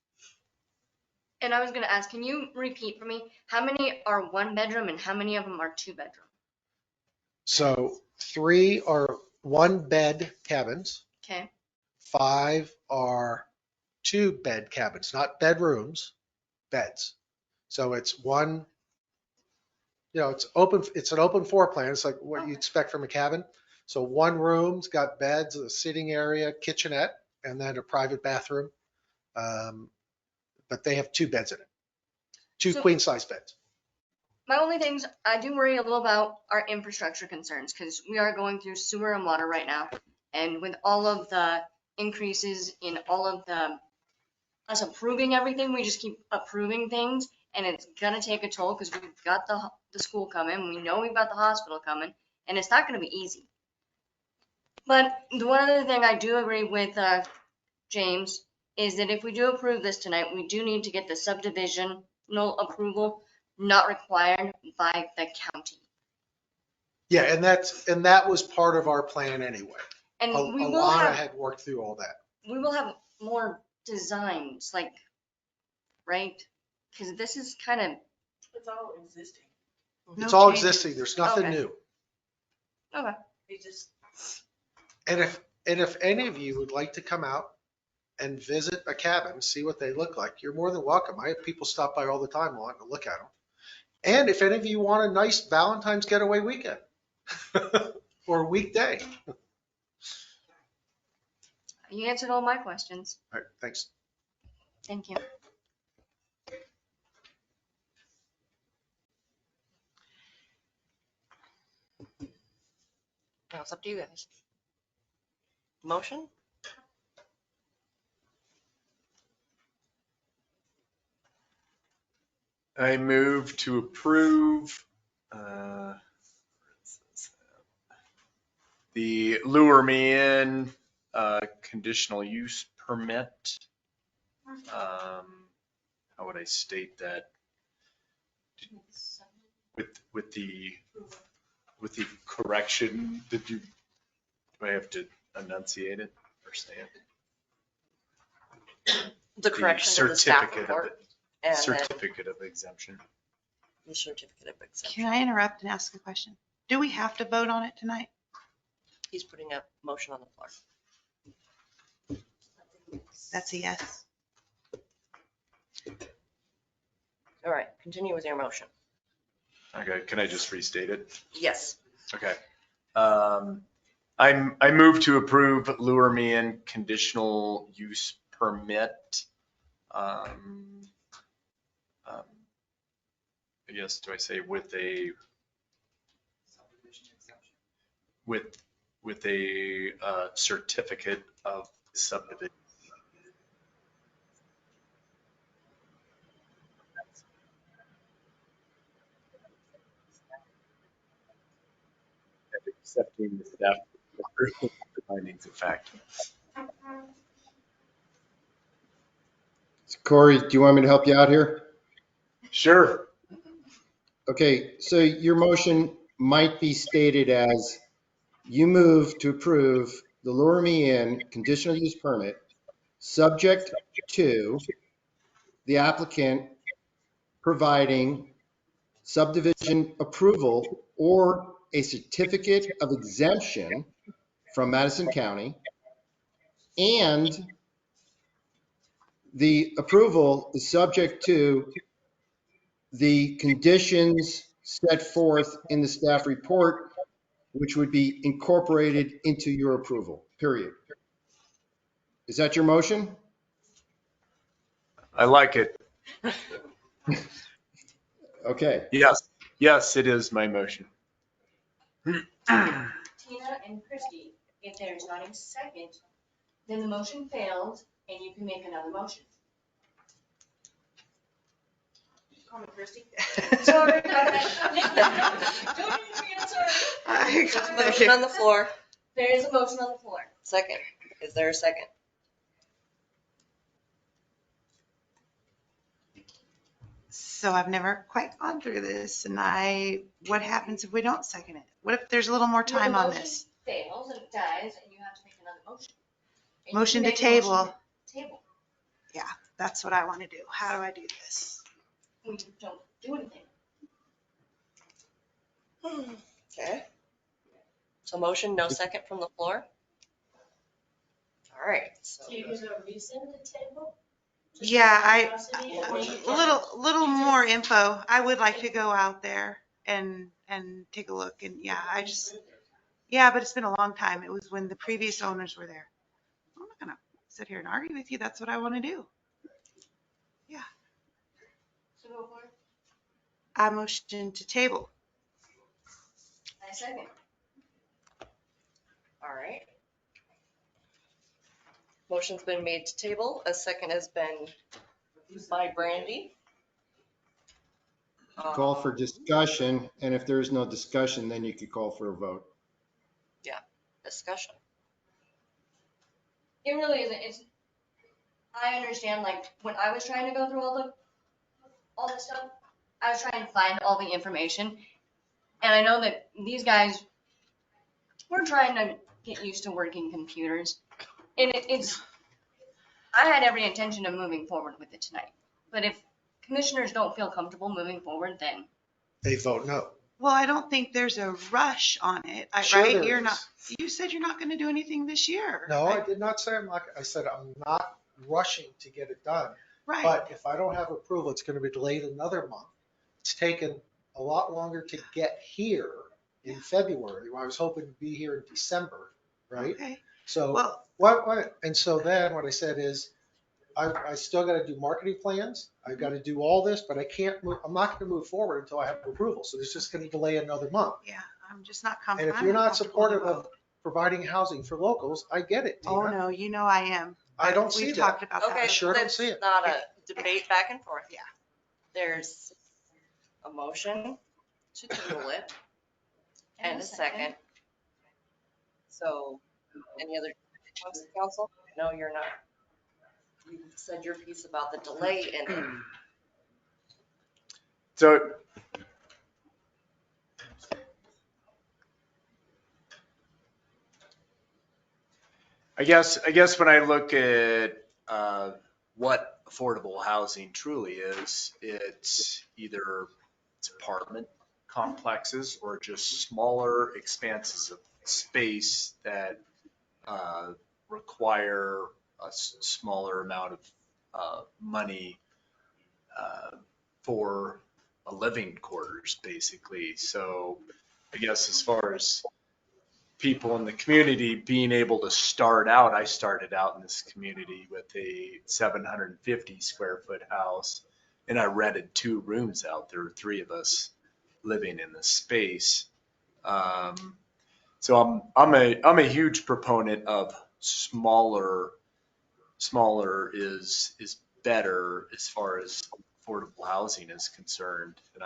And I was gonna ask, can you repeat for me, how many are 1 bedroom and how many of them are 2 bedroom?
So 3 are 1-bed cabins,
Okay,
5 are 2-bed cabins, not bedrooms, beds. So it's one, it's open, it's an open floor plan. It's like what you expect from a cabin. So 1 room's got beds, a sitting area, kitchenette, and then a private bathroom. But they have 2 beds in it, 2
So-
queen size beds.
my only things, I do worry a little about our infrastructure concerns, because we are going through sewer and water right now. And with all of the increases in all of us approving everything, we just keep approving things, and it's gonna take a toll, because we've got the school coming, we know we've got the hospital coming, and it's not gonna be easy. But the one other thing I do agree with James is that if we do approve this tonight, we do need to get the subdivisional approval not required by the county.
Yeah, and that was part of our plan anyway.
And
Alana had worked through all that.
we will have more designs, like, right? Because this is kind of,
It's all existing.
It's all existing. There's nothing
Okay.
new.
okay.
They just,
And if any of you would like to come out and visit a cabin, see what they look like, you're more than welcome. I have people stop by all the time wanting to look at them. And if any of you want a nice Valentine's getaway weekend or weekday.
You answered all my questions.
All right, thanks.
Thank you.
Now it's up to you guys. Motion?
I move to approve the Lure Me In conditional use permit. How would I state that? With the correction, do I have to enunciate it or say it?
The correction to the staff
certificate of
report. And then
Certificate of exemption.
the certificate of exemption.
Can I interrupt and ask a question? Do we have to vote on it tonight?
He's putting a motion on the floor.
That's a yes.
All right, continue with your motion.
Okay, can I just restate it?
Yes.
Okay. I move to approve Lure Me In conditional use permit. I guess, do I say with a certificate of subdivision? And accepting the staff findings of fact.
Corey, do you want me to help you out here?
Sure.
Okay, so your motion might be stated as you move to approve the Lure Me In conditional use permit, subject to the applicant providing subdivision approval or a certificate of exemption from Madison County, and the approval is subject to the conditions set forth in the staff report, which would be incorporated into your approval, period. Is that your motion?
I like it.
Okay.
Yes, it is my motion.
Tina and Christie, if there's not a second, then the motion fails and you can make another motion.
Call me Christy.
Sorry.
There's a motion on the floor.
There is a motion on the floor.
Second. Is there a second?
So I've never quite gone through this, and what happens if we don't second it? What if there's a little more time on this?
Fails and it dies, and you have to make another motion. And you
Motion to
make a motion
table.
to Table.
Yeah, that's what I want to do. How do I do this?
We don't do anything.
Okay. So motion, no second from the floor? All right, so.
Do you give a reason to table? Just
Yeah,
curiosity?
a little more info. I would like to go out there and take a look, and yeah, but it's been a long time. It was when the previous owners were there. I'm not gonna sit here and argue with you. That's what I want to do.
So go for it.
I motion to table.
I second.
All right. Motion's been made to table. A second has been by Brandy.
Call for discussion, and if there is no discussion, then you could call for a vote.
Discussion.
It really isn't. I understand, like, when I was trying to go through all this stuff, I was trying to find all the information. And I know that these guys were trying to get used to working computers. And I had every intention of moving forward with it tonight. But if commissioners don't feel comfortable moving forward, then
They vote no.
Well, I don't think there's a rush on it,
Sure
right?
there
You're
is.
not. You said you're not going to do anything this year.
No, I did not say I said I'm not rushing to get it done.
Right.
But if I don't have approval, it's going to be delayed another month. It's taken a lot longer to get here in February. I was hoping to be here in December, right?
Okay.
So
Well,
and so then what I said is, I still got to do marketing plans. I've got to do all this, but I can't move. I'm not going to move forward until I have approval. So it's just going to delay another month.
yeah, I'm just not
And
comfortable.
if you're not supportive of providing housing for locals, I get it, Tina.
Oh, no, you know I am.
I don't see
We've
that.
talked about
Okay,
that.
sure don't
let's
see it.
not a debate back and forth.
Yeah.
There's a motion to table it and a second. So any other questions, council? No, you're not. You said your piece about the delay in it.
So I guess when I look at what affordable housing truly is, it's either it's apartment complexes or just smaller expanses of space that require a smaller amount of money for a living quarters, basically. So I guess as far as people in the community being able to start out, I started out in this community with a 750 square foot house, and I rented 2 rooms out. There were 3 of us living in the space. So I'm a huge proponent of smaller is better as far as affordable housing is concerned. And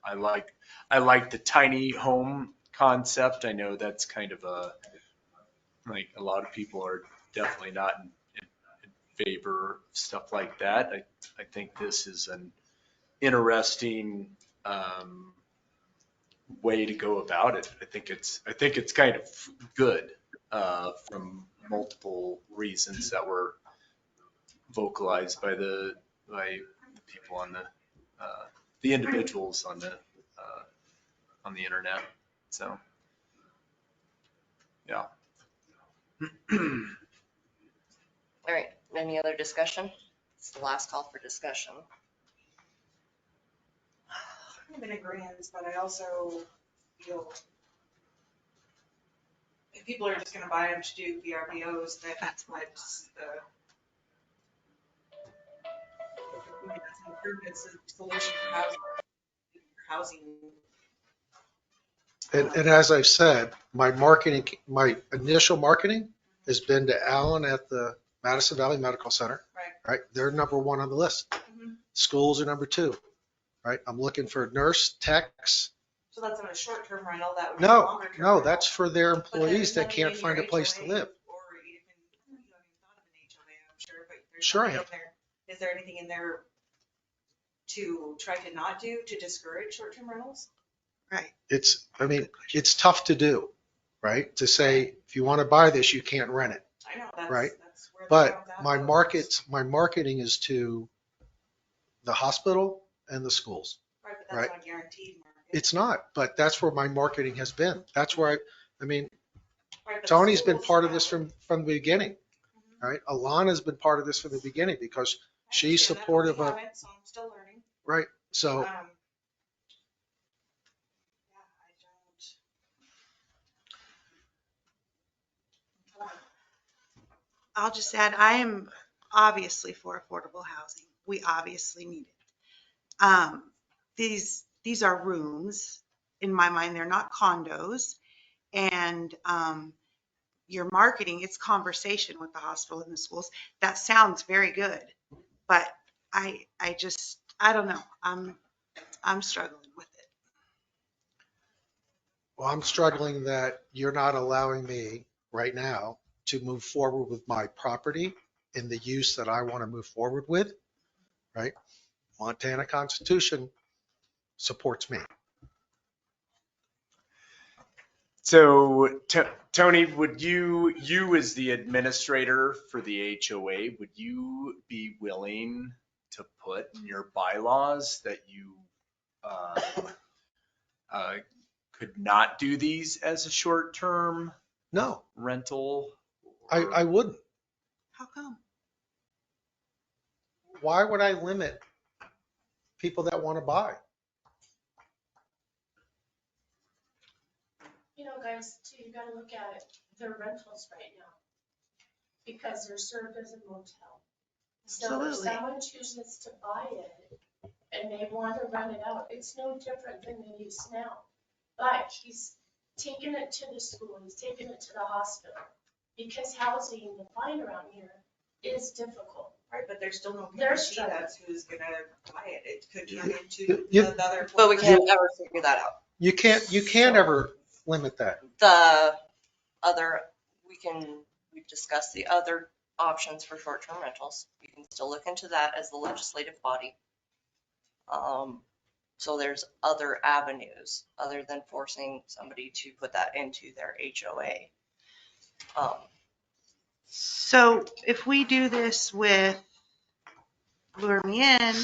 I like the tiny home concept. I know that's kind of like a lot of people are definitely not in favor of stuff like that. I think this is an interesting way to go about it. I think it's kind of good from multiple reasons that were vocalized by the people on the individuals on the internet. So yeah.
All right, any other discussion? It's the last call for discussion.
I'm in agreement, but I also feel if people are just gonna buy them to do VRBOs, that's what the improvements and solution for housing.
And as I've said, my initial marketing has been to Alan at the Madison Valley Medical Center. Right. They're number 1 on the list.
Mm-hmm.
Schools are number 2. Right. I'm looking for nurse, techs.
So that's on a short-term rental. That would be a longer term.
No, that's for their employees that can't find a place to live.
Or even, you haven't thought of an HOA, I'm sure, but there's
Sure I
nothing
have.
in there. Is there anything in there to try to not do, to discourage short-term rentals?
Right.
I mean, it's tough to do, right? To say, if you want to buy this, you can't rent it.
I know,
Right.
that's where the
But
crowd's at,
my
though.
marketing is to the hospital and the schools.
Right, but
right.
that's not guaranteed market.
It's not, but that's where my marketing has been. That's where I mean,
Right, but the
Tony's been
schools
part of
have
this
it.
from the beginning,
Mhm.
right? Alana's been part of this from the beginning because
I
she's
understand that, but we
supportive of,
haven't, so I'm still learning.
right? So
Yeah, I don't. I'll just add, I am obviously for affordable housing. We obviously need it. These are rooms. In my mind, they're not condos. And your marketing, it's conversation with the hospital and the schools. That sounds very good, but I don't know. I'm struggling with it.
well, I'm struggling that you're not allowing me right now to move forward with my property in the use that I want to move forward with, right? Montana Constitution supports me.
So, Tony, would you as the administrator for the HOA, would you be willing to put in your bylaws that you uh, uh, could not do these as a short-term
No,
rental?
I wouldn't.
How come?
Why would I limit people that want to buy?
You know, guys, too, you gotta look at it, they're rentals right now, because they're served as a motel. So if
Absolutely.
someone chooses to buy it and they want to rent it out, it's no different than the use now. But he's taking it to the school, he's taking it to the hospital, because housing, the find around here is difficult.
Right, but there's still no
They're
guarantee
struggling.
that's who's gonna buy it. It could turn into
You-
another.
But we can't ever figure that out.
You can't ever limit that.
The other, we've discussed the other options for short-term rentals. You can still look into that as the legislative body. So there's other avenues other than forcing somebody to put that into their HOA.
So if we do this with Lure Me In,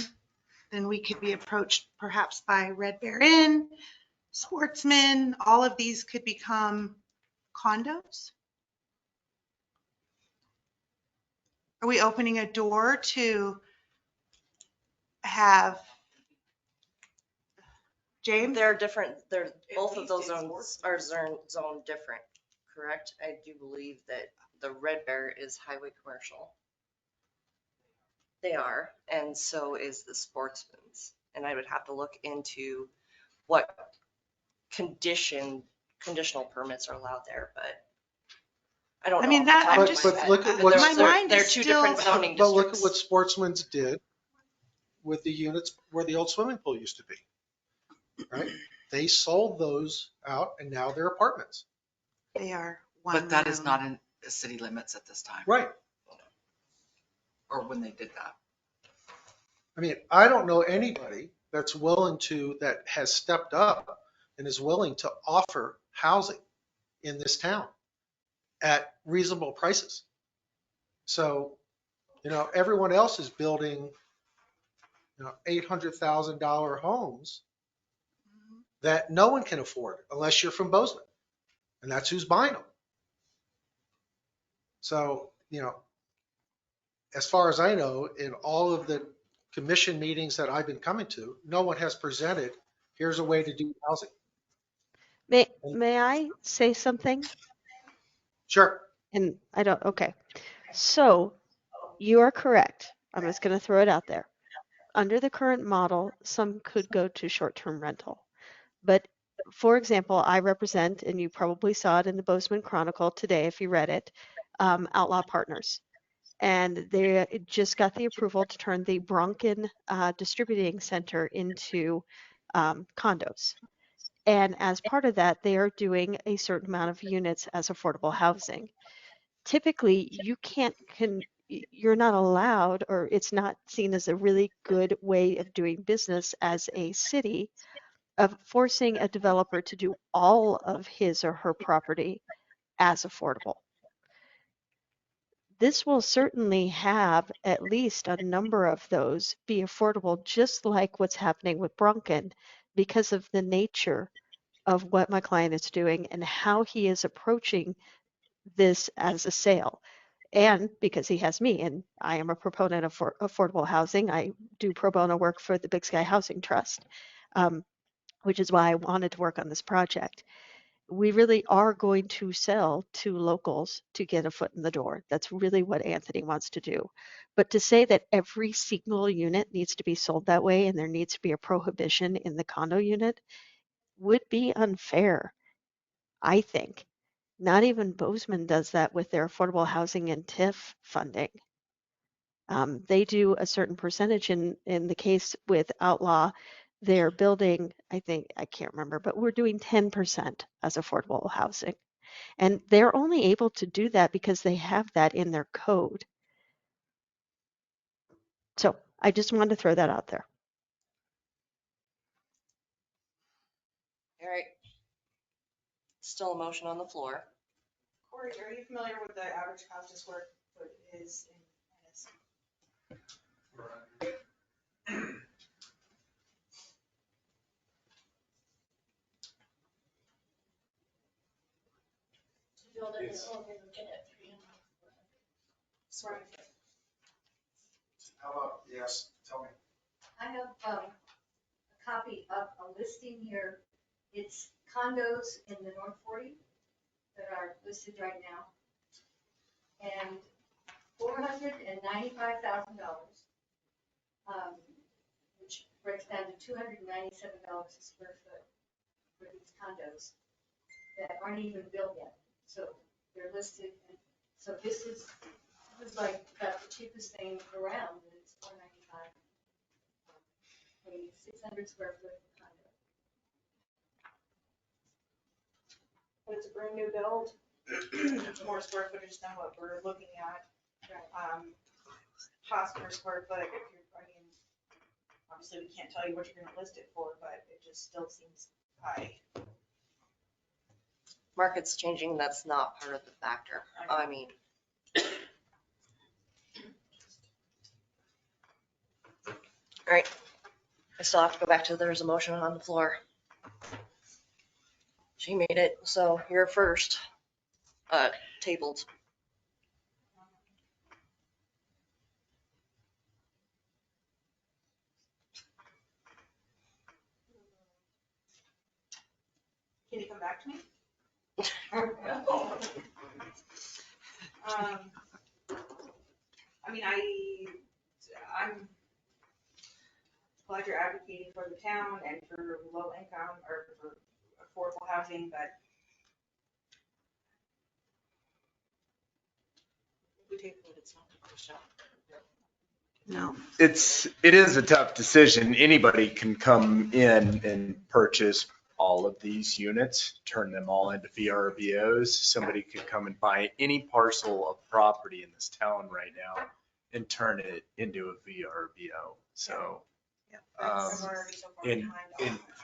then we could be approached perhaps by Red Bear Inn, Sportsman, all of these could become condos? Are we opening a door to have James?
They're different, both of those zones are zoned different, correct? I do believe that the Red Bear is highway commercial. They are, and so is the Sportsman's. And I would have to look into what conditional permits are allowed there, but I don't know.
I mean,
off the
that,
top
I'm
of
just,
my
But
head.
look at
But
what's-
my mind
they're
is
two
still,
different zoning
But look at
districts.
what Sportsman's did with the units where the old swimming pool used to be, right? They sold those out and now they're apartments.
they are one
But that is
room.
not in the city limits at this time,
Right.
or when they did that.
I mean, I don't know anybody that has stepped up and is willing to offer housing in this town at reasonable prices. So, everyone else is building, $800,000 homes that no one can afford unless you're from Bozeman. And that's who's buying them. So, as far as I know, in all of the commission meetings that I've been coming to, no one has presented, here's a way to do housing.
May I say something?
Sure.
And I don't, okay. So you are correct. I'm just going to throw it out there. Under the current model, some could go to short-term rental. But for example, I represent, and you probably saw it in the Bozeman Chronicle today if you read it, Outlaw Partners. And they just got the approval to turn the Bronkin Distributing Center into condos. And as part of that, they are doing a certain amount of units as affordable housing. Typically, you can't you're not allowed, or it's not seen as a really good way of doing business as a city, of forcing a developer to do all of his or her property as affordable. This will certainly have at least a number of those be affordable, just like what's happening with Brunken, because of the nature of what my client is doing and how he is approaching this as a sale. And because he has me, and I am a proponent of affordable housing, I do pro bono work for the Big Sky Housing Trust, which is why I wanted to work on this project. We really are going to sell to locals to get a foot in the door. That's really what Anthony wants to do. But to say that every single unit needs to be sold that way and there needs to be a prohibition in the condo unit would be unfair, I think. Not even Bozeman does that with their affordable housing and TIF funding. They do a certain percentage. In the case with Outlaw, they're building, I think, I can't remember, but we're doing 10% as affordable housing. And they're only able to do that because they have that in their code. So I just wanted to throw that out there.
All right. Still a motion on the floor.
Corey, are you familiar with the average cost of square foot is in Ennis?
To build it, they're only looking at 300.
Square foot.
How about, yes, tell me.
I have a copy of a listing here. It's condos in the North 40 that are listed right now. And $495,000, which breaks down to $297 a square foot for these condos that aren't even built yet. So they're listed. And so this is like about the cheapest thing around. And it's $495. A 600 square foot condo.
But it's a brand new build, more square footage than what we're looking at. Cost per square foot, if you're, I mean, obviously we can't tell you what you're gonna list it for, but it just still seems high.
Market's changing, that's not part of the factor. I mean. All right, I still have to go back to there's a motion on the floor. She made it, so you're first. Tabled.
Can you come back to me? I mean, I'm glad you're advocating for the town and for low income or for affordable housing, but we take it, it's not a question. No.
It is a tough decision. Anybody can come in and purchase all of these units, turn them all into VRBOs. Somebody could come and buy any parcel of property in this town right now and turn it into a VRBO. So, and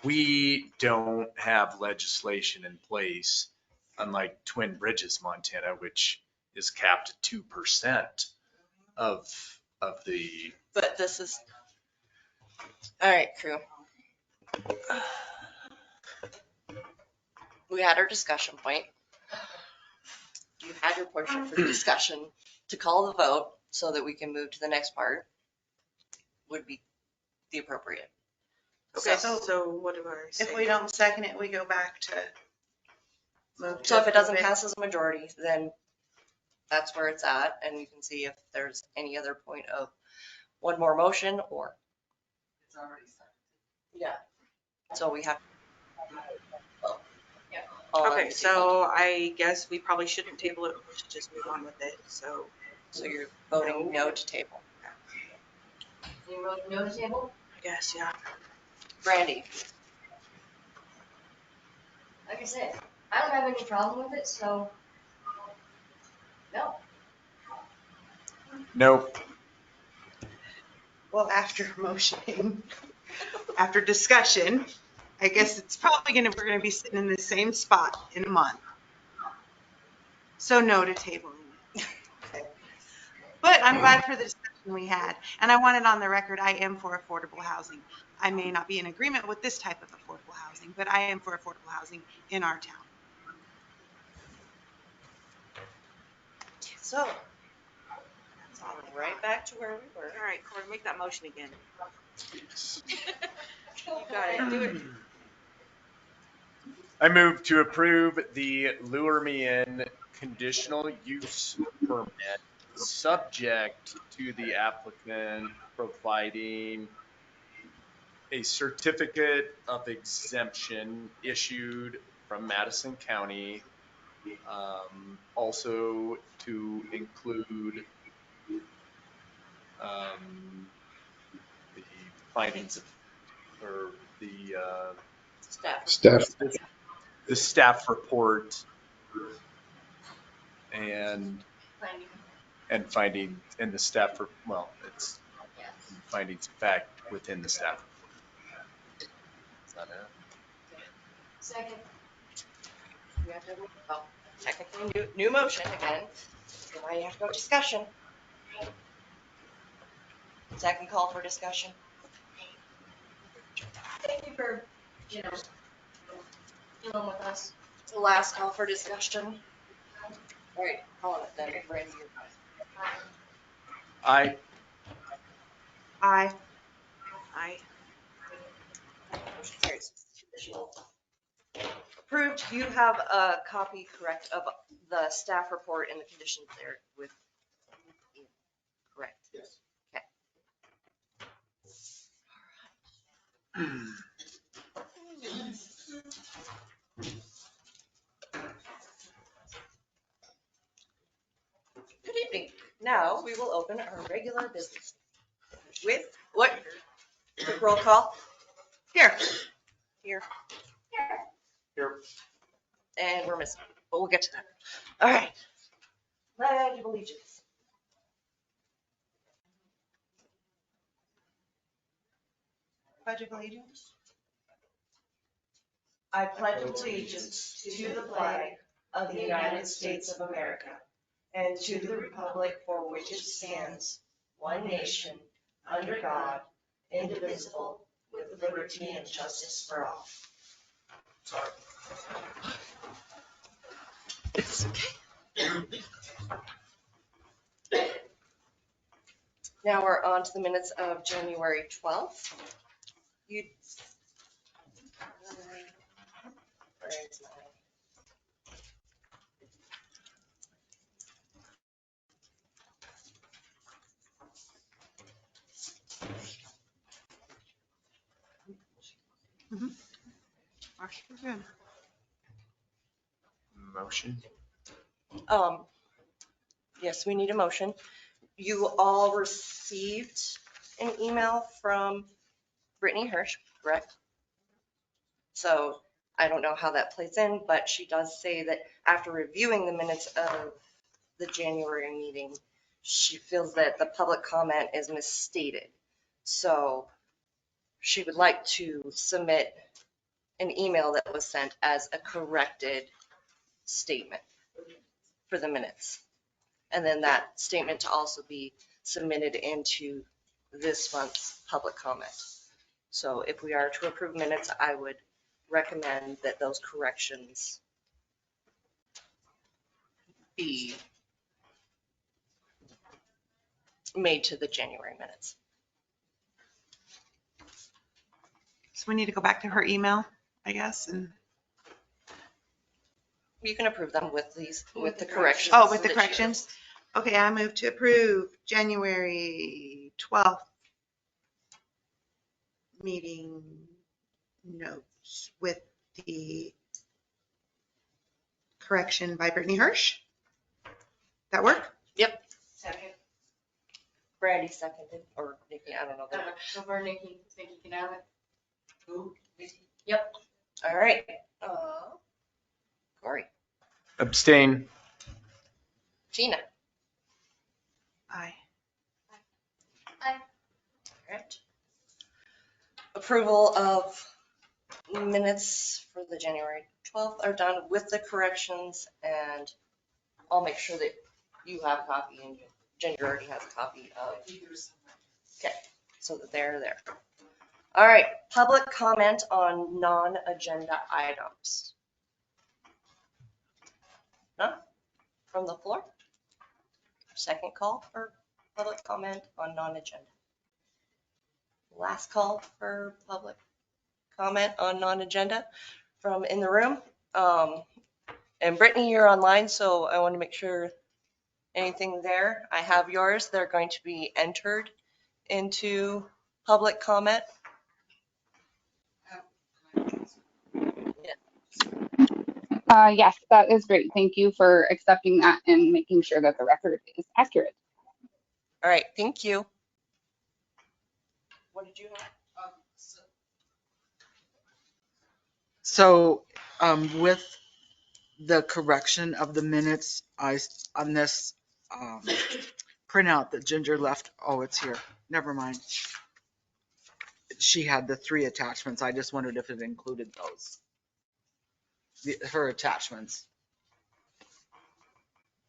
we don't have legislation in place, unlike Twin Bridges, Montana, which is capped at 2% of the.
But this is, all right, crew. We had our discussion point. You had your portion for the discussion. To call the vote so that we can move to the next part would be the appropriate.
Okay, so what do I say? If we don't second it, we go back to move.
So if it doesn't pass as a majority, then that's where it's at, and you can see if there's any other point of one more motion or.
It's already seconded.
Yeah. So we have.
Okay, so I guess we probably shouldn't table it, we should just move on with it, so.
So you're voting no to table.
You wrote no to table?
I guess, yeah.
Brandy.
Like I said, I don't have any problem with it, so no.
Nope.
Well, after motioning, after discussion, I guess it's probably we're gonna be sitting in the same spot in a month. So no to tabling it. But I'm glad for the discussion we had. And I want it on the record, I am for affordable housing. I may not be in agreement with this type of affordable housing, but I am for affordable housing in our town.
So, that's all right back to where we were.
All right, Corey, make that motion again.
You got it, do it.
I move to approve the Lure Me In conditional use permit, subject to the applicant providing a certificate of exemption issued from Madison County, also to include the findings of, or
Staff.
the staff report and finding in the staff, well, it's findings of fact within the staff. Is that it?
Second.
We have to, well, technically new motion again. So now you have to go discussion. Second call for discussion.
Thank you for, dealing with us.
It's the last call for discussion. All right, call it then. Randy, you're
Aye.
Aye. Aye.
motion carries. Approved. You have a copy, correct, of the staff report and the conditions there with, correct? Yes. Okay. Good evening. Now we will open our regular business with what? Quick roll call. Here. Here.
Here.
And we're missing, but we'll get to that. All right. Pledge of allegiance.
Pledge of allegiance.
I pledge allegiance to the flag of the United States of America and to the republic for which it stands, one nation, under God, indivisible, with liberty and justice for all. Sorry. It's okay. Now we're on to the minutes of January 12th. Where is my?
Motion.
Yes, we need a motion. You all received an email from Brittany Hirsch, correct? So I don't know how that plays in, but she does say that after reviewing the minutes of the January meeting, she feels that the public comment is misstated. So she would like to submit an email that was sent as a corrected statement for the minutes. And then that statement to also be submitted into this month's public comment. So if we are to approve minutes, I would recommend that those corrections be made to the January minutes.
So we need to go back to her email, I guess, and.
You can approve them with these, with the corrections.
Oh, with the corrections? Okay, I move to approve January 12th meeting notes with the correction by Brittany Hirsch. That work?
Yep.
Second.
Brandy seconded, or Nikki, I don't know.
So far, Nikki can have it.
Who?
Yep.
All right. Corey.
Abstain.
Gina.
Aye.
right. Approval of minutes for the January 12th are done with the corrections, and I'll make sure that you have a copy and Ginger already has a copy of. Okay, so that they're there. All right, public comment on non-agenda items. None from the floor? Second call for public comment on non-agenda. Last call for public comment on non-agenda from in the room. And Brittany, you're online, so I want to make sure anything there. I have yours. They're going to be entered into public comment.
Yes, that is great. Thank you for accepting that and making sure that the record is accurate.
All right, thank you. What did you have?
So with the correction of the minutes, on this printout that Ginger left, oh, it's here. Never mind. She had the 3 attachments. I just wondered if it included those. Her attachments,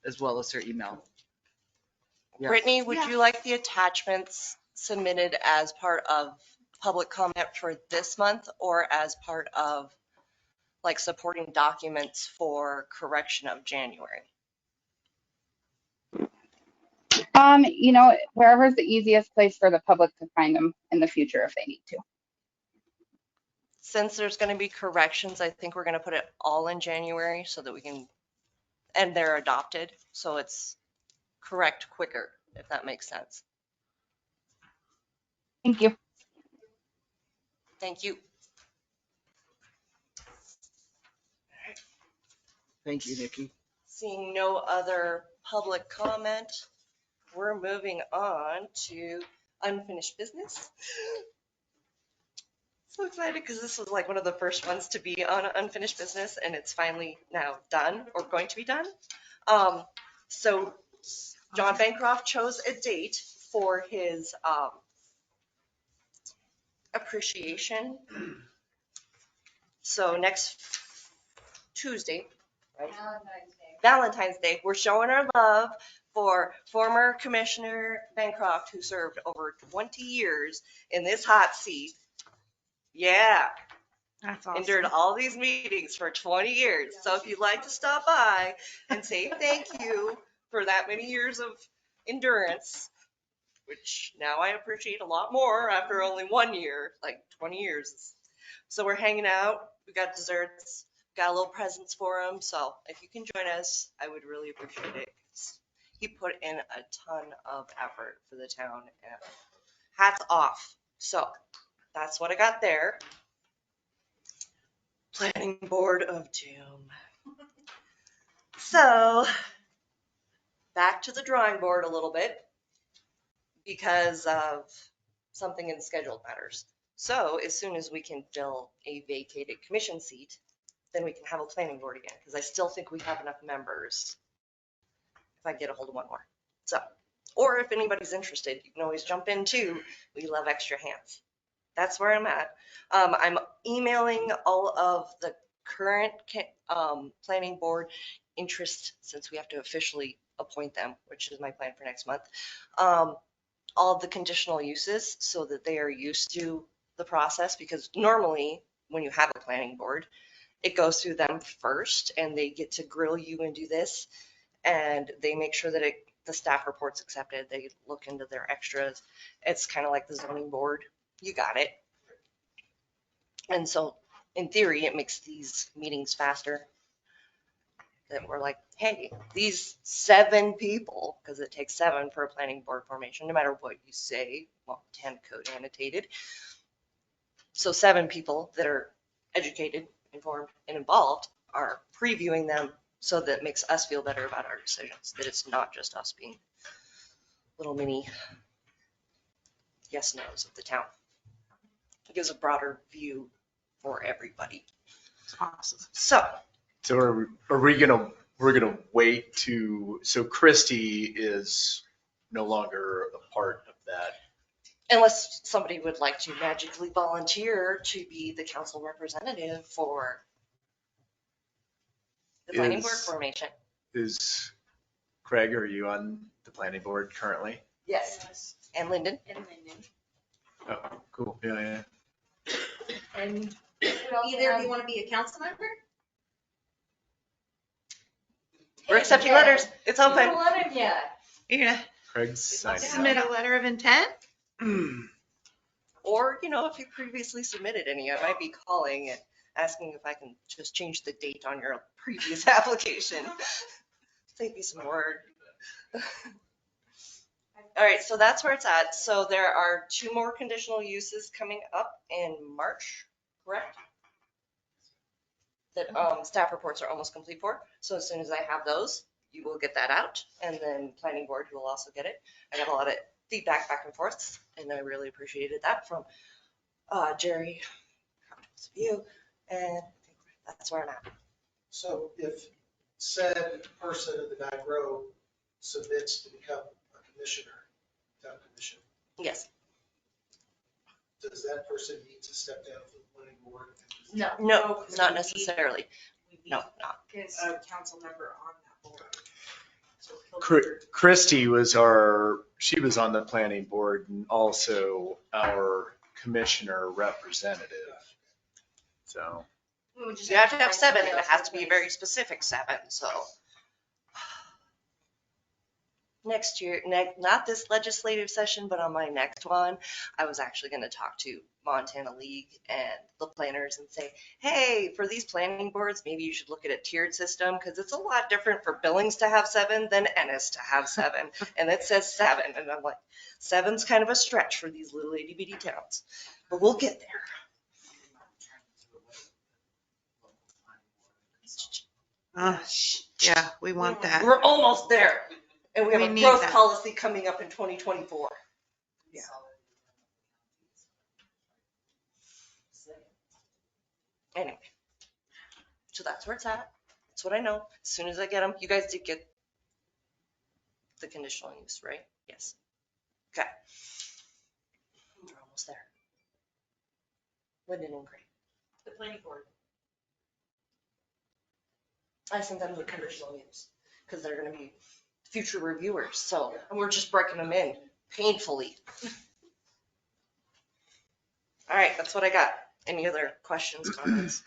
as well as her email. Yes.
Brittany, would you like the attachments submitted as part of public comment for this month or as part of like supporting documents for correction of January?
Wherever's the easiest place for the public to find them in the future if they need to.
Since there's going to be corrections, I think we're going to put it all in January so that we can, and they're adopted, so it's correct quicker, if that makes sense.
Thank you.
Thank you.
Thank you, Nikki.
Seeing no other public comment, we're moving on to unfinished business. So excited because this was like one of the first ones to be on unfinished business, and it's finally now done or going to be done. So John Bancroft chose a date for his appreciation. So next Tuesday, right? Valentine's Day. We're showing our love for former Commissioner Bancroft, who served over 20 years in this hot seat. Yeah.
That's awesome.
Endured all these meetings for 20 years. So if you'd like to stop by and say thank you for that many years of endurance, which now I appreciate a lot more after only 1 year, like 20 years. So we're hanging out. We got desserts, got a little presents for him. So if you can join us, I would really appreciate it. He put in a ton of effort for the town, and hats off. So that's what I got there. Planning Board of Doom. So back to the drawing board a little bit because of something in scheduled matters. So as soon as we can fill a vacated commission seat, then we can have a planning board again, because I still think we have enough members if I get a hold of one more. So, or if anybody's interested, you can always jump in too. We love extra hands. That's where I'm at. I'm emailing all of the current planning board interest, since we have to officially appoint them, which is my plan for next month. All of the conditional uses so that they are used to the process, because normally when you have a planning board, it goes through them first and they get to grill you and do this, and they make sure that the staff report's accepted. They look into their extras. It's kind of like the zoning board. You got it. And so in theory, it makes these meetings faster. That we're like, hey, these 7 people, because it takes 7 for a planning board formation, no matter what you say, well, 10 code annotated. So 7 people that are educated, informed, and involved are previewing them, so that makes us feel better about our decisions, that it's not just us being little mini yes no's of the town. It gives a broader view for everybody.
Awesome.
So
we're gonna wait to, so Christy is no longer a part of that
Unless somebody would like to magically volunteer to be the council representative for the planning board formation.
Is Craig, are you on the planning board currently?
Yes. And Lyndon.
Oh, cool. Yeah.
And
Either of you want to be a council member?
We're accepting letters. It's open.
Neither one of ya.
You're gonna
Craig's signing
submit a letter of intent?
up.
Or, if you previously submitted any, I might be calling and asking if I can just change the date on your previous application. Save you some work. All right, so that's where it's at. So there are 2 more conditional uses coming up in March, correct? That staff reports are almost complete for. So as soon as I have those, you will get that out, and then planning board will also get it. I got a lot of feedback back and forth, and I really appreciated that from Jerry, you, and that's where I'm at.
So if said person in the back row submits to become a commissioner, town commissioner,
Yes.
does that person need to step down from the planning board?
No.
No, not necessarily.
We need
No, not.
a council member on that board. So he'll
Christy she was on the planning board and also our commissioner representative. So.
We would just
You have to have
find
7,
somebody
and it
else
has
to
to be
replace.
very specific 7, so. Next year, not this legislative session, but on my next one, I was actually going to talk to Montana League and the planners and say, hey, for these planning boards, maybe you should look at a tiered system, because it's a lot different for Billings to have 7 than Ennis to have 7. And it says 7, and I'm like, 7's kind of a stretch for these little itty bitty towns, but we'll get there.
Yeah, we want that.
We're almost there. And we have
We
a
need
growth
that.
policy coming up in 2024.
Yeah.
Anyway, so that's where it's at. That's what I know. As soon as I get them, you guys did get the conditional use, right? Yes. Okay. We're almost there. Lyndon and Craig.
The planning board.
I sent them the conditional use because they're going to be future reviewers. So, and we're just breaking them in painfully. All right, that's what I got. Any other questions, comments?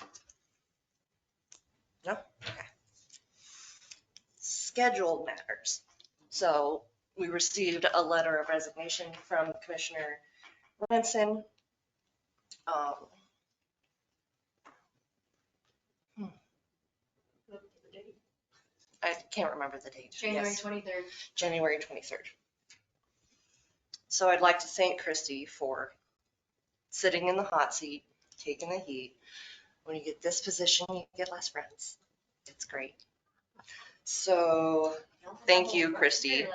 No? Okay. Scheduled matters. So we received a letter of resignation from Commissioner Ranson. I can't remember the date.
January
Yes.
23rd.
January 23rd. So I'd like to thank Christy for sitting in the hot seat, taking the heat. When you get this position, you get less friends. It's great. So thank you, Christy,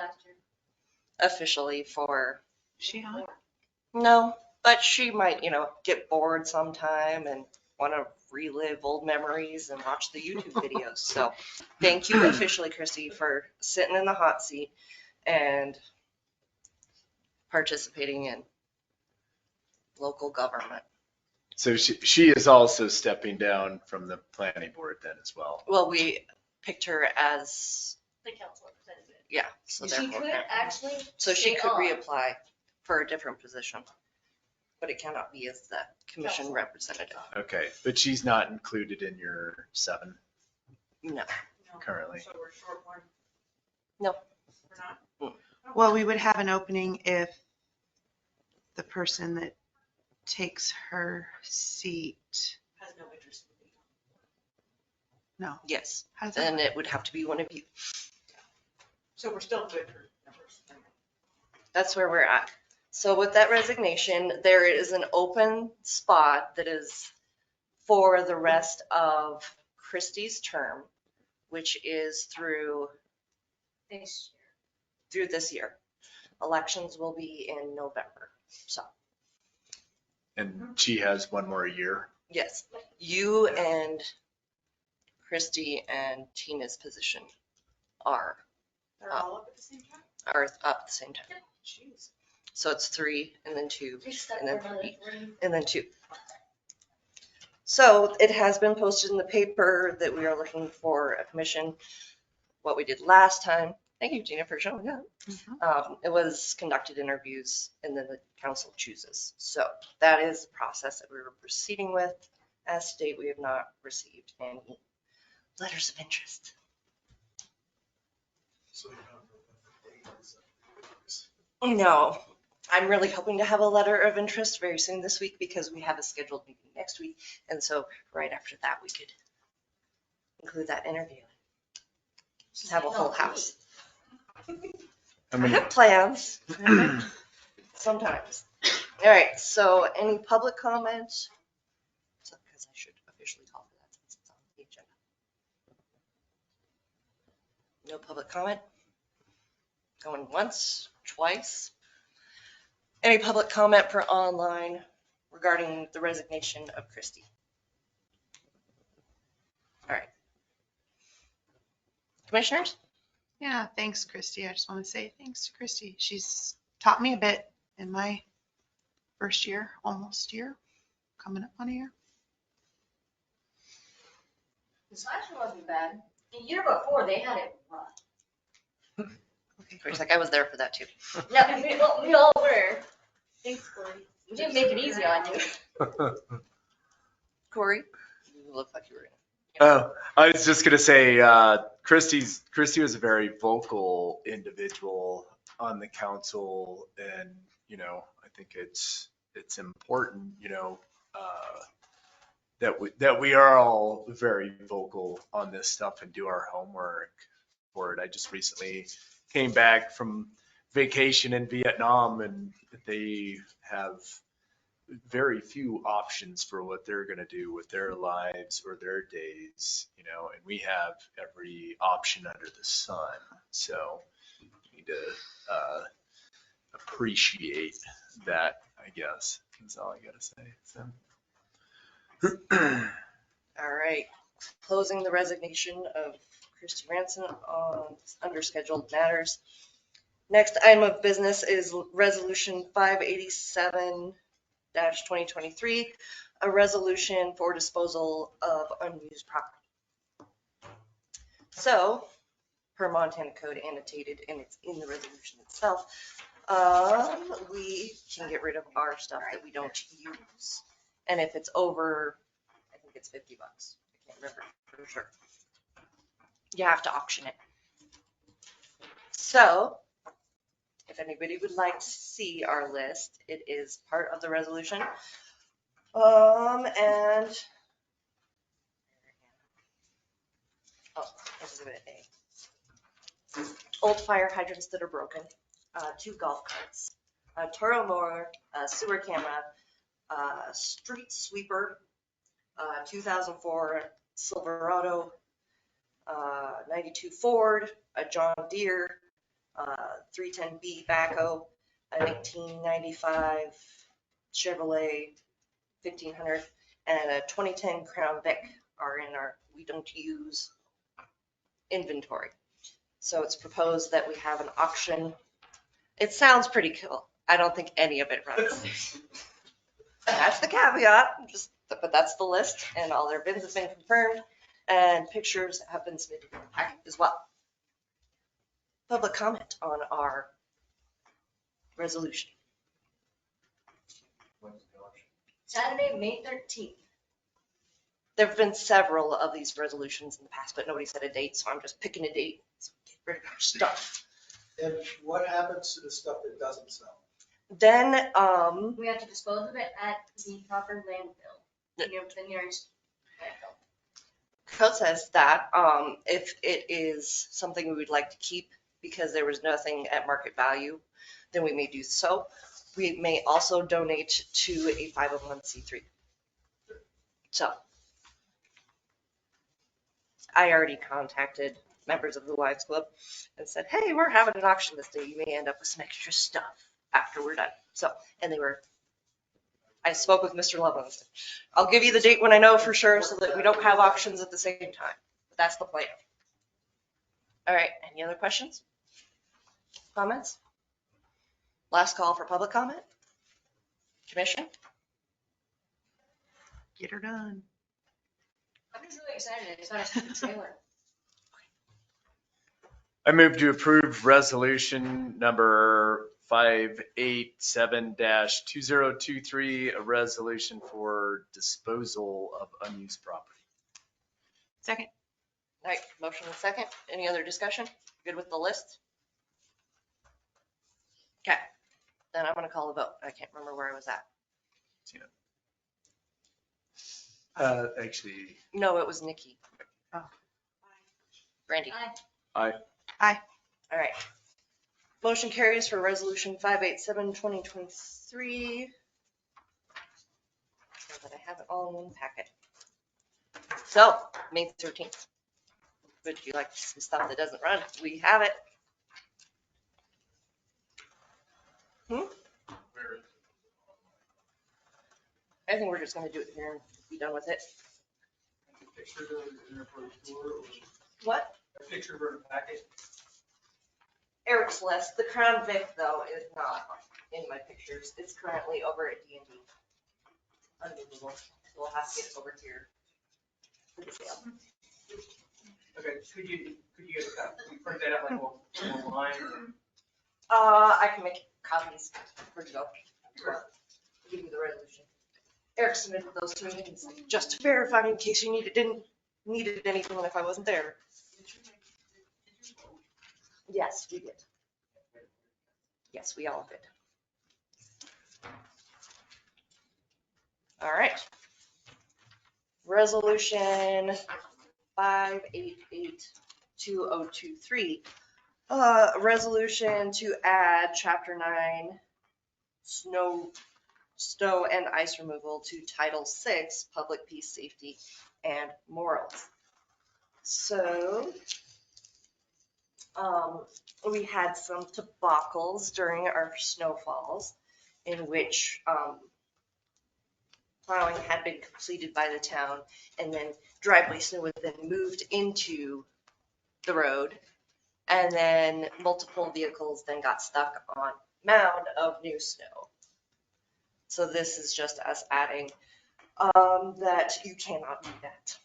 officially for,
She on?
no, but she might, get bored sometime and want to relive old memories and watch the YouTube videos. So thank you officially, Christy, for sitting in the hot seat and participating in local government.
So she is also stepping down from the planning board then as well.
Well, we picked her as,
The council representative.
yeah, so
She
therefore.
could actually.
So she
stay
could
on.
reapply for a different position, but it cannot be as the commission representative.
Okay, but she's not included in your 7
No.
currently.
So we're short one.
No.
We're not? Well, we would have an opening if the person that takes her seat has no interest in being on. No.
Yes,
How does that
then
work?
it would have to be one of you.
So we're still good for numbers.
That's where we're at. So with that resignation, there is an open spot that is for the rest of Christie's term, which is through this year. Elections will be in November. So,
And she has 1 more year.
yes, you and Christy and Tina's position are
They're all up at the same time?
up at the same time.
Jeez.
So it's 3 and then 2
You're stuck
and then
for another
3
3.
and then 2. So it has been posted in the paper that we are looking for a commission. What we did last time, thank you, Gina, for showing up. It was conducted interviews and then the council chooses. So that is the process that we were proceeding with. As stated, we have not received any letters of interest.
So you don't know what the date is.
No, I'm really hoping to have a letter of interest very soon this week because we have a scheduled meeting next week. And so right after that, we could include that interview. Just have a full house.
I
I
mean,
have plans. Sometimes. All right, so any public comment? Because I should officially call for that since it's on the agenda. No public comment? Going once, twice? Any public comment for online regarding the resignation of Christy? All right. Commissioners?
Yeah, thanks, Christy. I just want to say thanks to Christy. She's taught me a bit in my first year, almost year, coming up on a year.
This last one wasn't bad. The year before, they had it rough.
Of course, like I was there for that too.
Yeah, we all were. Thanks, Corey. You didn't make it easy on you.
Corey, you look like you were in.
oh, I was just gonna say, Christy was a very vocal individual on the council, and I think it's important, that we are all very vocal on this stuff and do our homework for it. I just recently came back from vacation in Vietnam, and they have very few options for what they're going to do with their lives or their days, and we have every option under the sun. So we need to appreciate that, I guess, is all I got to say. So.
All right, closing the resignation of Christy Ranson on under scheduled matters. Next item of business is resolution 587-2023, a resolution for disposal of unused property. So, per Montana code annotated, and it's in the resolution itself, we can get rid of our stuff that we don't use. And if it's over, I think it's $50. I can't remember for sure. You have to auction it. So, if anybody would like to see our list, it is part of the resolution. And Exhibit A. Old fire hydrants that are broken, 2 golf carts, a Toro mower, a sewer camera, a street sweeper, 2004 Silverado, 92 Ford, a John Deere, 310B backhoe, a 1995 Chevrolet 1500, and a 2010 Crown Vic are in our we don't use inventory. So it's proposed that we have an auction. It sounds pretty cool. I don't think any of it runs. That's the caveat, but that's the list, and all their bids have been confirmed, and pictures have been submitted in the packet as well. Public comment on our resolution.
Saturday, May 13th.
There have been several of these resolutions in the past, but nobody set a date, so I'm just picking a date. So get rid of our stuff.
And what happens to the stuff that doesn't sell?
Then,
We have to dispose of it at the proper landfill. The nearest landfill.
code says that if it is something we would like to keep because there was nothing at market value, then we may do so. We may also donate to a 501c3. So I already contacted members of the Lions Club and said, hey, we're having an auction this day. You may end up with some extra stuff after we're done. So, and I spoke with Mr. Lovelace. I'll give you the date when I know for sure so that we don't have auctions at the same time. But that's the plan. All right, any other questions? Comments? Last call for public comment. Commission?
Get her done.
I'm just really excited. I just got a trailer.
I move to approve resolution number 587-2023, a resolution for disposal of unused property.
Second.
All right, motion and second. Any other discussion? Good with the list? Okay, then I'm gonna call a vote. I can't remember where I was at.
Actually,
No, it was Nikki.
Oh.
Brandy.
Aye.
aye.
All right. Motion carries for resolution 587-2023. So that I have it all in one packet. So, May 13th. Would you like some stuff that doesn't run? We have it. I think we're just gonna do it here and be done with it. What?
A picture for the packet.
Eric's list. The Crown Vic though is not in my pictures. It's currently over at D&D. Unmovable. We'll have to get it over here. For the sale.
Okay, could you print that out like online?
I can make copies. Where'd you go? Give you the resolution. Eric submitted those to me. He's like, just to verify in case you needed anything if I wasn't there. Yes, we did. Yes, we all did. All right. Resolution 588-2023. A resolution to add Chapter 9 snow and ice removal to Title 6 Public Peace, Safety, and Morals. So we had some debacles during our snowfalls in which plowing had been completed by the town and then driveway snow was then moved into the road, and then multiple vehicles then got stuck on mound of new snow. So this is just us adding that you cannot do that.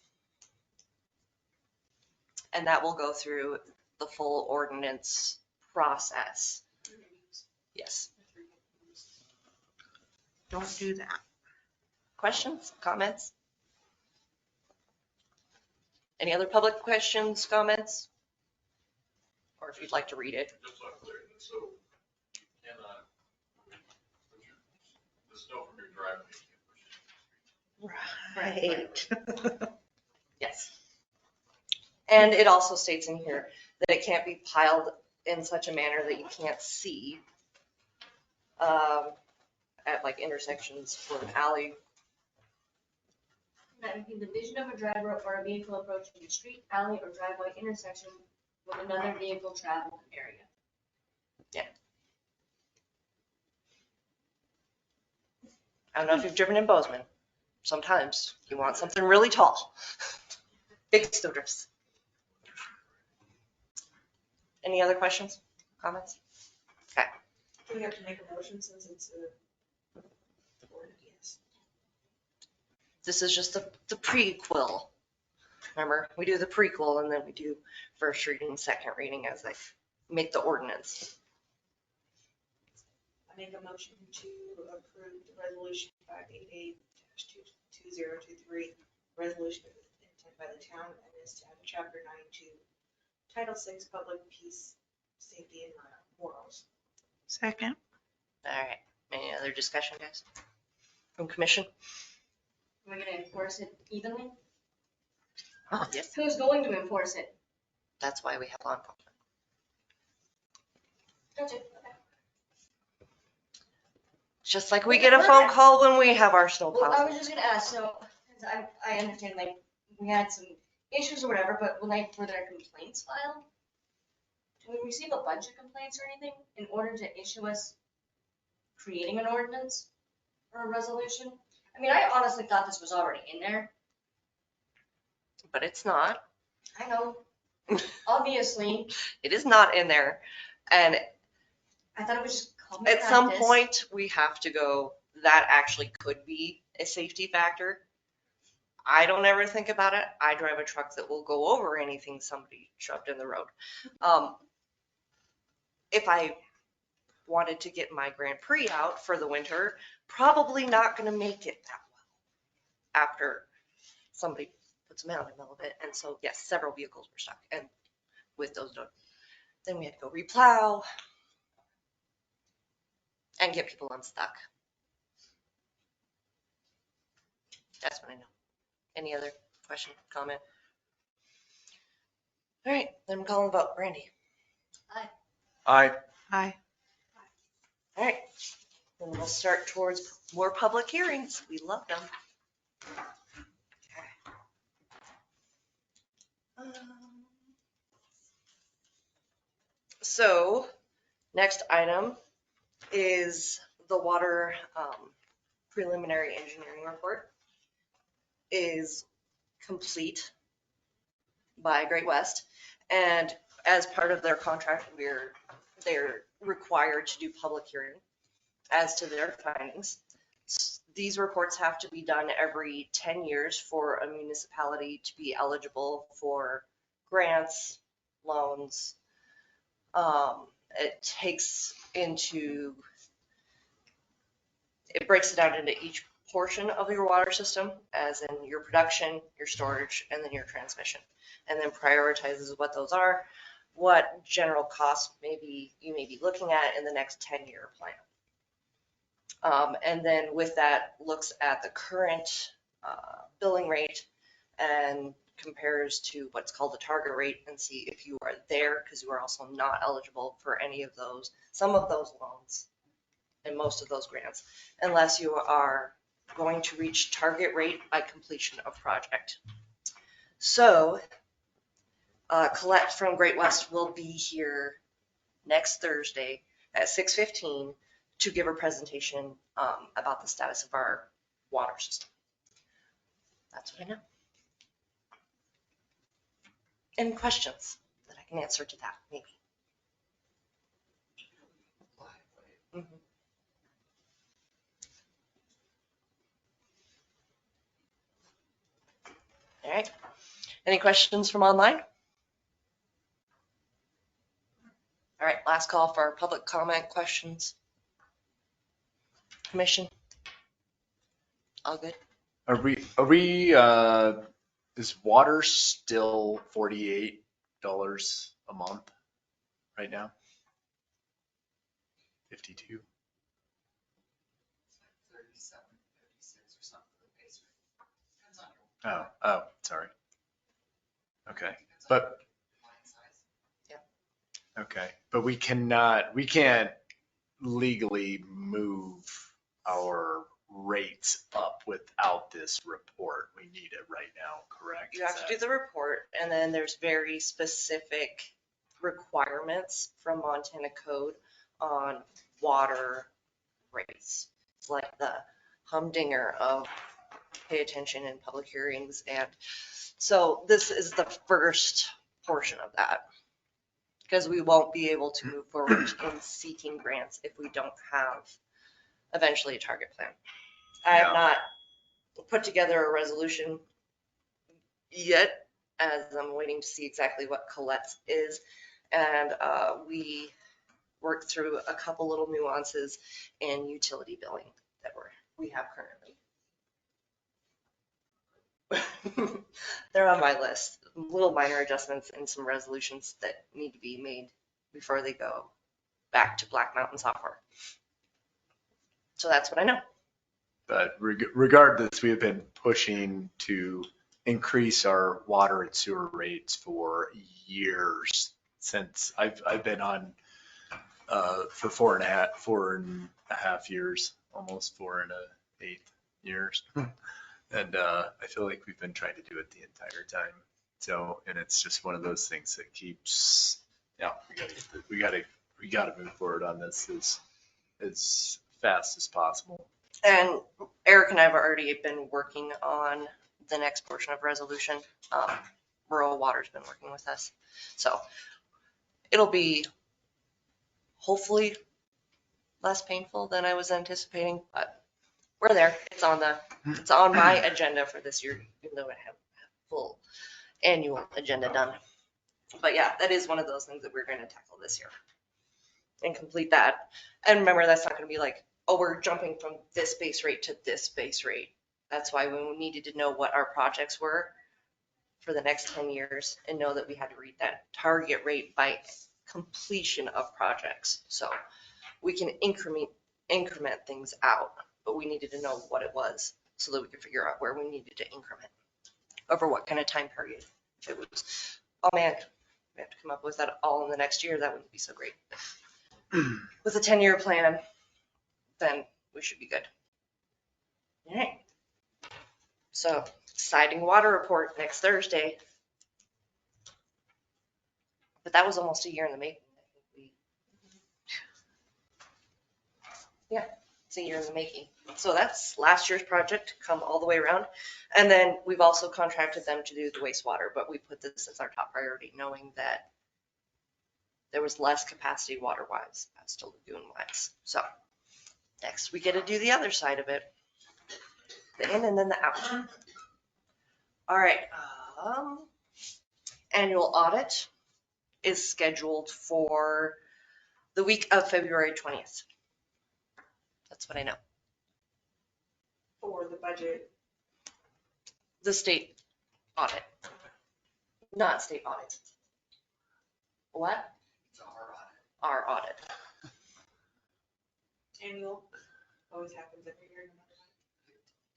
And that will go through the full ordinance process. Yes.
Don't do that.
Questions, comments? Any other public questions, comments? Or if you'd like to read it.
Just so I'm clear, so the snow from your driveway.
Right. Yes. And it also states in here that it can't be piled in such a manner that you can't see at like intersections or an alley.
That would be the vision of a driver or a vehicle approaching a street, alley, or driveway intersection with another vehicle travel area.
Yeah. I don't know if you've driven in Bozeman. Sometimes you want something really tall. Big snow drifts. Any other questions, comments? Okay.
Do we have to make a motion since it's a board? Yes.
This is just the prequel. Remember, we do the prequel and then we do first reading, second reading as they make the ordinance.
I make a motion to approve the resolution 588-2023, resolution intent by the town of Ennis to add Chapter 9 to Title 6 Public Peace, Safety, and Morals.
Second.
All right. Any other discussion, guys? From commission?
Are we gonna enforce it evenly?
Yes.
Who's going to enforce it?
That's why we have law enforcement.
Gotcha. Okay.
Just like we get a phone call when we have our snow
Well, I
plows.
was just gonna ask, so, 'cause I understand, like, we had some issues or whatever, but when were there complaints filed? Do we receive a bunch of complaints or anything in order to issue us creating an ordinance or a resolution? I mean, I honestly thought this was already in there.
But it's not.
I know, obviously.
It is not in there. And
I thought it was just Call me
At some
practice.
point, we have to go, that actually could be a safety factor. I don't ever think about it. I drive a truck that will go over anything somebody shoved in the road. If I wanted to get my Grand Prix out for the winter, probably not going to make it that well after somebody puts them out in the middle of it. And so, yes, several vehicles were stuck. And with those, then we had to go replow and get people unstuck. That's what I know. Any other question, comment? All right, then I'm calling the vote. Brandy.
Aye.
Aye.
All right, then we'll start towards more public hearings. We love them. So next item is the water preliminary engineering report is complete by Great West. And as part of their contract, they're required to do public hearing as to their findings. These reports have to be done every 10 years for a municipality to be eligible for grants, loans. It breaks it down into each portion of your water system, as in your production, your storage, and then your transmission, and then prioritizes what those are, what general costs you may be looking at in the next 10-year plan. And then with that, looks at the current billing rate and compares to what's called the target rate and see if you are there, because you are also not eligible for any of those, some of those loans and most of those grants, unless you are going to reach target rate by completion of project. So Colette from Great West will be here next Thursday at 6:15 to give a presentation about the status of our water system. That's what I know. Any questions that I can answer to that, maybe? Mm-hmm. All right. Any questions from online? All right, last call for public comment, questions. Commission? All good?
Is water still $48 a month right now? 52?
37, 56 or something for the base rate. Depends on your
Oh, sorry. Okay, but,
line size.
okay, but we can't legally move our rates up without this report. We need it right now, correct?
You have to do the report, and then there's very specific requirements from Montana code on water rates. It's like the humdinger of pay attention in public hearings. And so this is the first portion of that, because we won't be able to move forward in seeking grants if we don't have eventually a target plan. I have not put together a resolution yet, as I'm waiting to see exactly what Colette's is. And we worked through a couple little nuances in utility billing that we have currently. They're on my list. Little minor adjustments and some resolutions that need to be made before they go back to Black Mountain software. So that's what I know.
But regardless, we have been pushing to increase our water and sewer rates for years, since I've been on for 4.5 years, almost 4.8 years. And I feel like we've been trying to do it the entire time. So, and it's just one of those things that keeps, we gotta move forward on this as fast as possible.
And Eric and I have already been working on the next portion of resolution. Rural Water's been working with us. So it'll be hopefully less painful than I was anticipating, but we're there. It's on my agenda for this year, even though I have a full annual agenda done. But yeah, that is one of those things that we're going to tackle this year and complete that. And remember, that's not going to be like, oh, we're jumping from this base rate to this base rate. That's why we needed to know what our projects were for the next 10 years and know that we had to read that target rate by completion of projects. So we can increment things out, but we needed to know what it was so that we could figure out where we needed to increment over what kind of time period. If it was, oh man, we have to come up with that all in the next year, that wouldn't be so great. With a 10-year plan, then we should be good. All right. So, siding water report next Thursday. But that was almost a year in the making. Yeah, it's a year in the making. So that's last year's project, come all the way around. And then we've also contracted them to do the wastewater, but we put this as our top priority, knowing that there was less capacity water-wise as to lagoon-wise. So next we get to do the other side of it, the in and then the out. All right, annual audit is scheduled for the week of February 20th. That's what I know.
For the budget.
The state audit, not state audit. What?
It's our audit.
Our audit.
Annual, always happens every year.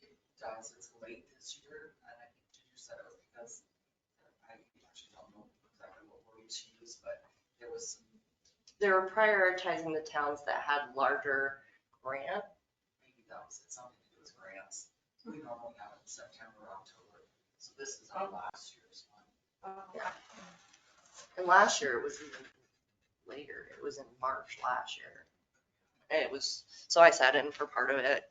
It does, it's late this year, and I think you said it was because, I actually don't know exactly what word to use, but there was some,
They were prioritizing the towns that had larger grant.
maybe that was it, something to do with grants. We normally have it in September, October, so this is our last year's one.
Yeah. And last year it was even later. It was in March last year. And it was, so I sat in for part of it.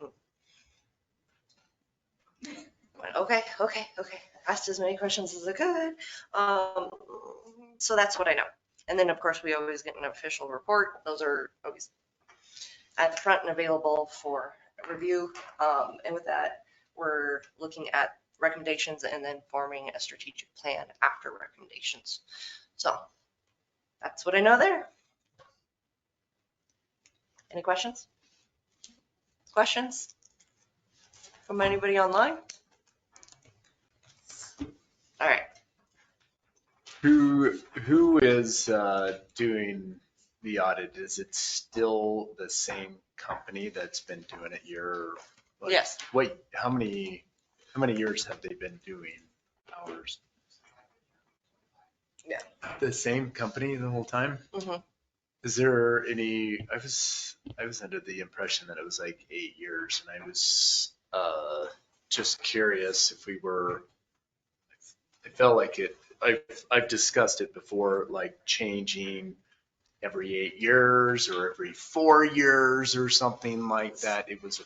Went, okay. Asked as many questions as I could. So that's what I know. And then of course we always get an official report. Those are always at the front and available for review. And with that, we're looking at recommendations and then forming a strategic plan after recommendations. So that's what I know there. Any questions? Questions from anybody online? All right.
Who is doing the audit? Is it still the same company that's been doing it
Yes.
Wait, how many years have they been doing ours?
Yeah.
The same company the whole time?
Mm-hmm.
Is there any, I was under the impression that it was like 8 years, and I was just curious if we were, I felt like it, I've discussed it before, like changing every 8 years or every 4 years or something like that. It was,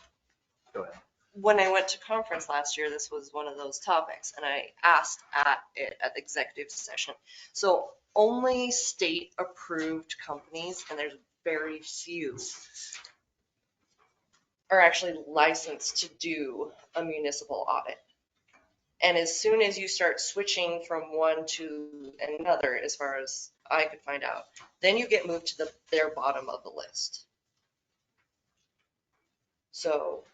go ahead.
When I went to conference last year, this was one of those topics, and I asked at the executive session. So only state approved companies, and there's very few, are actually licensed to do a municipal audit. And as soon as you start switching from one to another, as far as I could find out, then you get moved to their bottom of the list. So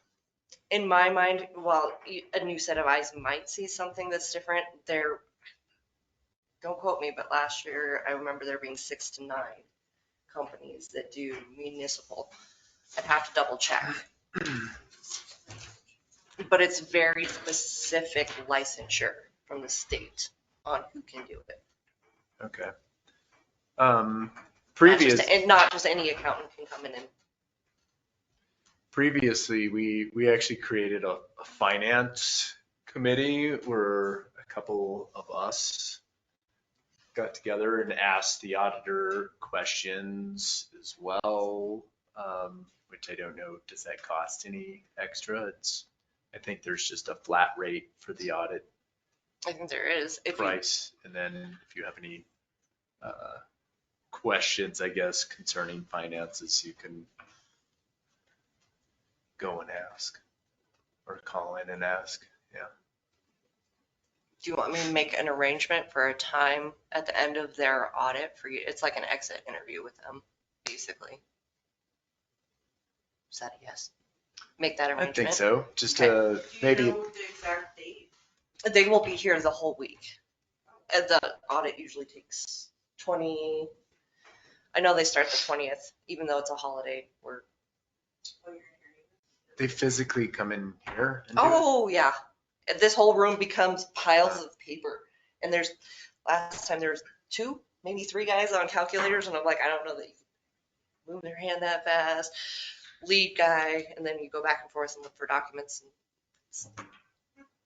in my mind, while a new set of eyes might see something that's different, don't quote me, but last year I remember there being 6 to 9 companies that do municipal. I'd have to double check. But it's very specific licensure from the state on who can do it.
Okay.
Not just any accountant can come in and.
Previously, we actually created a finance committee where a couple of us got together and asked the auditor questions as well, which I don't know, does that cost any extra? I think there's just a flat rate for the audit
I think there is.
price. And then if you have any questions, I guess, concerning finances, you can go and ask or call in and ask. Yeah.
Do you want me to make an arrangement for a time at the end of their audit for you? It's like an exit interview with them, basically. Is that a yes? Make that
I
arrangement?
think so. Just
Okay.
to maybe.
Do you know the exact date?
They will be here the whole week. The audit usually takes 20, I know they start the 20th, even though it's a holiday.
They physically come in here and do it?
Oh, yeah. This whole room becomes piles of paper. And last time there was 2, maybe 3 guys on calculators, and I'm like, I don't know that you can move their hand that fast. Lead guy, and then you go back and forth and look for documents. And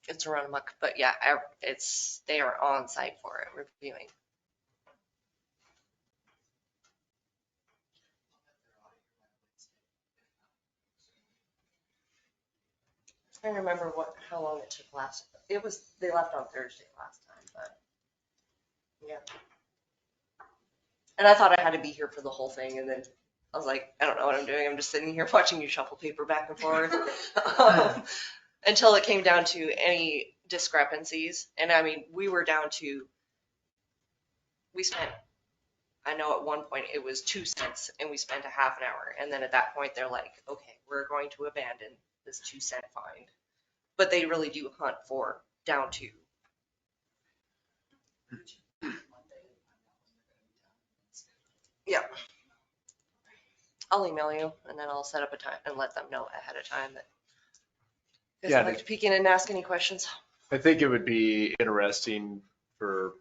it's a run amok. But yeah, they are on site for it, reviewing. I don't remember how long it took last. They left on Thursday last time, but yeah. And I thought I had to be here for the whole thing, and then I was like, I don't know what I'm doing. I'm just sitting here watching you shuffle paper back and forth until it came down to any discrepancies. And I mean, we spent, I know at one point it was 2 cents, and we spent a half an hour. And then at that point, they're like, okay, we're going to abandon this 2-cent fine. But they really do hunt for down to. Yeah. I'll email you, and then I'll set up a time and let them know ahead of time that if
Yeah,
I'd like to peek in and ask any questions.
I think it would be interesting for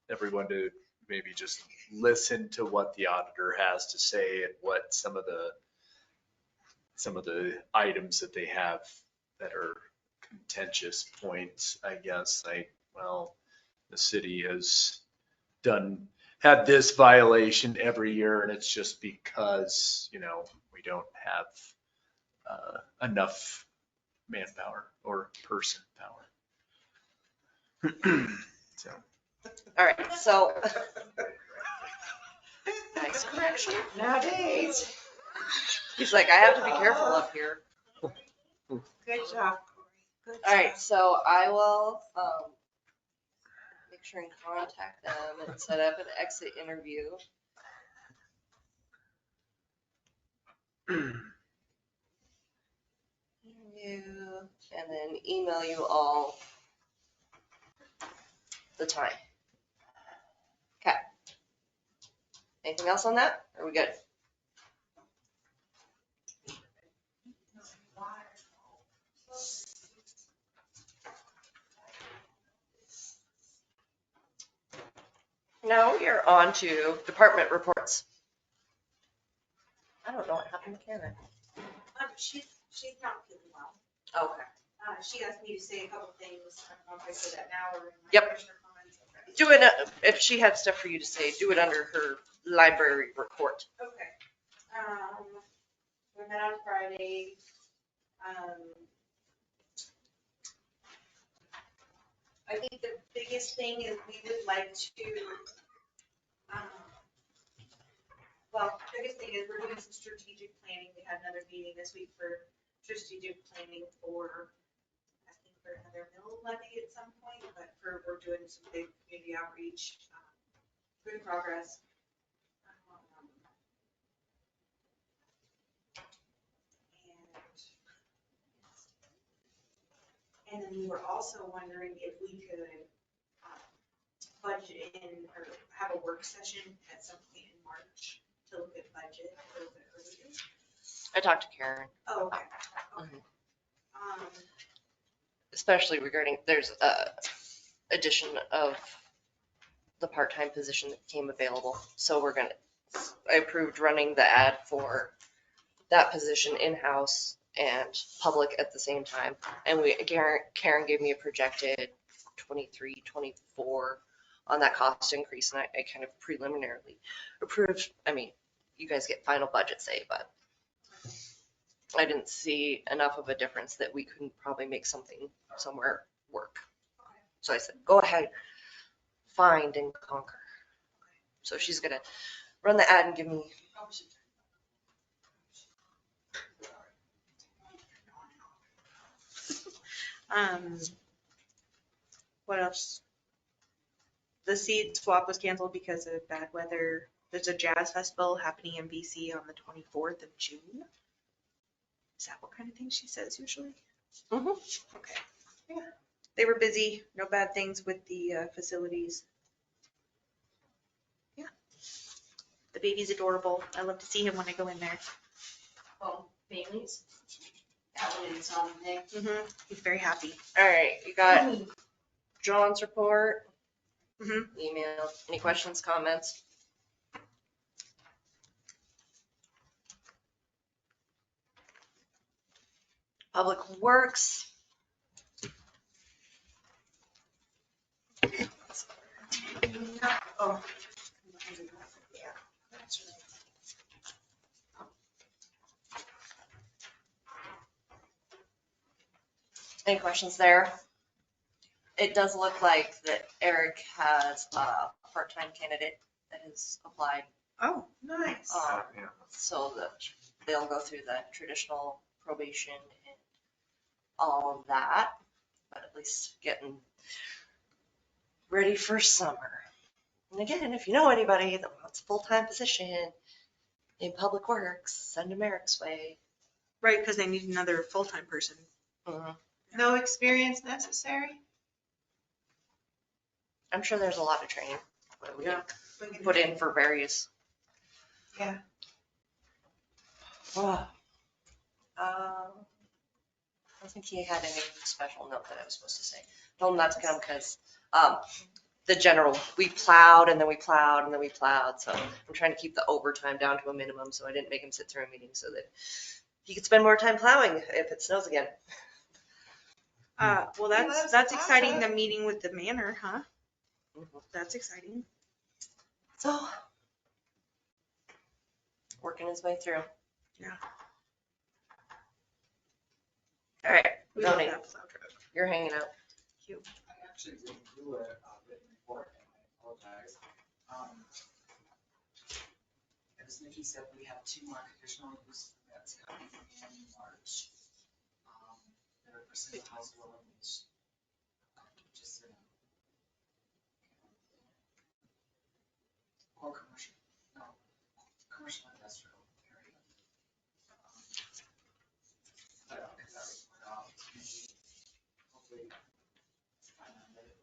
everyone to maybe just listen to what the auditor has to say and what some of the items that they have that are contentious points, I guess. Like, well, the city has had this violation every year, and it's just because, we don't have enough manpower or person power. So.
All right, so. Nice correction. Nowadays. He's like, I have to be careful up here.
Good job. Good
All right, so I will make sure and contact them and set up an exit interview. And then email you all the time. Okay. Anything else on that? Are we good? Now we are on to department reports. I don't know what happened to Karen.
She's not feeling well.
Okay.
She asked me to say a couple things. I don't know if I say that now or in my
Yep.
commissioner comments. Okay.
Do it, if she had stuff for you to say, do it under her library report.
Okay. We met on Friday. I think the biggest thing is we would like to, biggest thing is we're doing some strategic planning. We had another meeting this week for strategic planning for, I think for another mill levy at some point, but we're doing some big community outreach, good progress. And then we were also wondering if we could budget in or have a work session at some point in March to look at budget a little bit earlier.
I talked to Karen.
Oh, okay.
Especially regarding, there's a addition of the part-time position that became available. So I approved running the ad for that position in-house and public at the same time. And Karen gave me a projected 23, 24 on that cost increase. And I kind of preliminarily approved. I mean, you guys get final budget say, but I didn't see enough of a difference that we couldn't probably make something somewhere work. So I said, go ahead, find and conquer. So she's gonna run the ad and give me.
What else? The seed swap was canceled because of bad weather. There's a jazz festival happening in BC on the 24th of June. Is that what kind of thing she says usually?
Mhm.
Okay. Yeah. They were busy. No bad things with the facilities. Yeah. The baby's adorable. I love to see him when I go in there.
Oh, Bailey's. That one is on there.
Mm-hmm. He's very happy.
All right, you got John's report,
Mm-hmm.
email. Any questions, comments? Public Works.
Oh.
Yeah, that's right. Any questions there? It does look like that Eric has a part-time candidate that has applied.
Oh, nice.
Yeah.
So that they'll go through the traditional probation and all of that, but at least getting ready for summer. And again, if you know anybody that wants a full-time position in Public Works, send them Eric's way.
Right, because they need another full-time person.
No experience necessary?
I'm sure there's a lot of training that we can
We can
put in for various.
Yeah.
I don't think he had any special note that I was supposed to say. Told him not to come because the general, we plowed and then we plowed and then we plowed. So I'm trying to keep the overtime down to a minimum. So I didn't make him sit through a meeting so that he could spend more time plowing if it snows again.
Well, that's exciting. The meeting with the manor, huh? That's exciting.
So working his way through.
Yeah.
All right,
We love
Tony,
that plow truck.
you're hanging out.
Cute.
I actually didn't do a written report, and I apologize. As Nikki said, we have 2 more conditional use permits coming in March. That are for single house dwellings, just in or commercial, no, commercial industrial area. I don't get that report out, maybe, hopefully, find out later.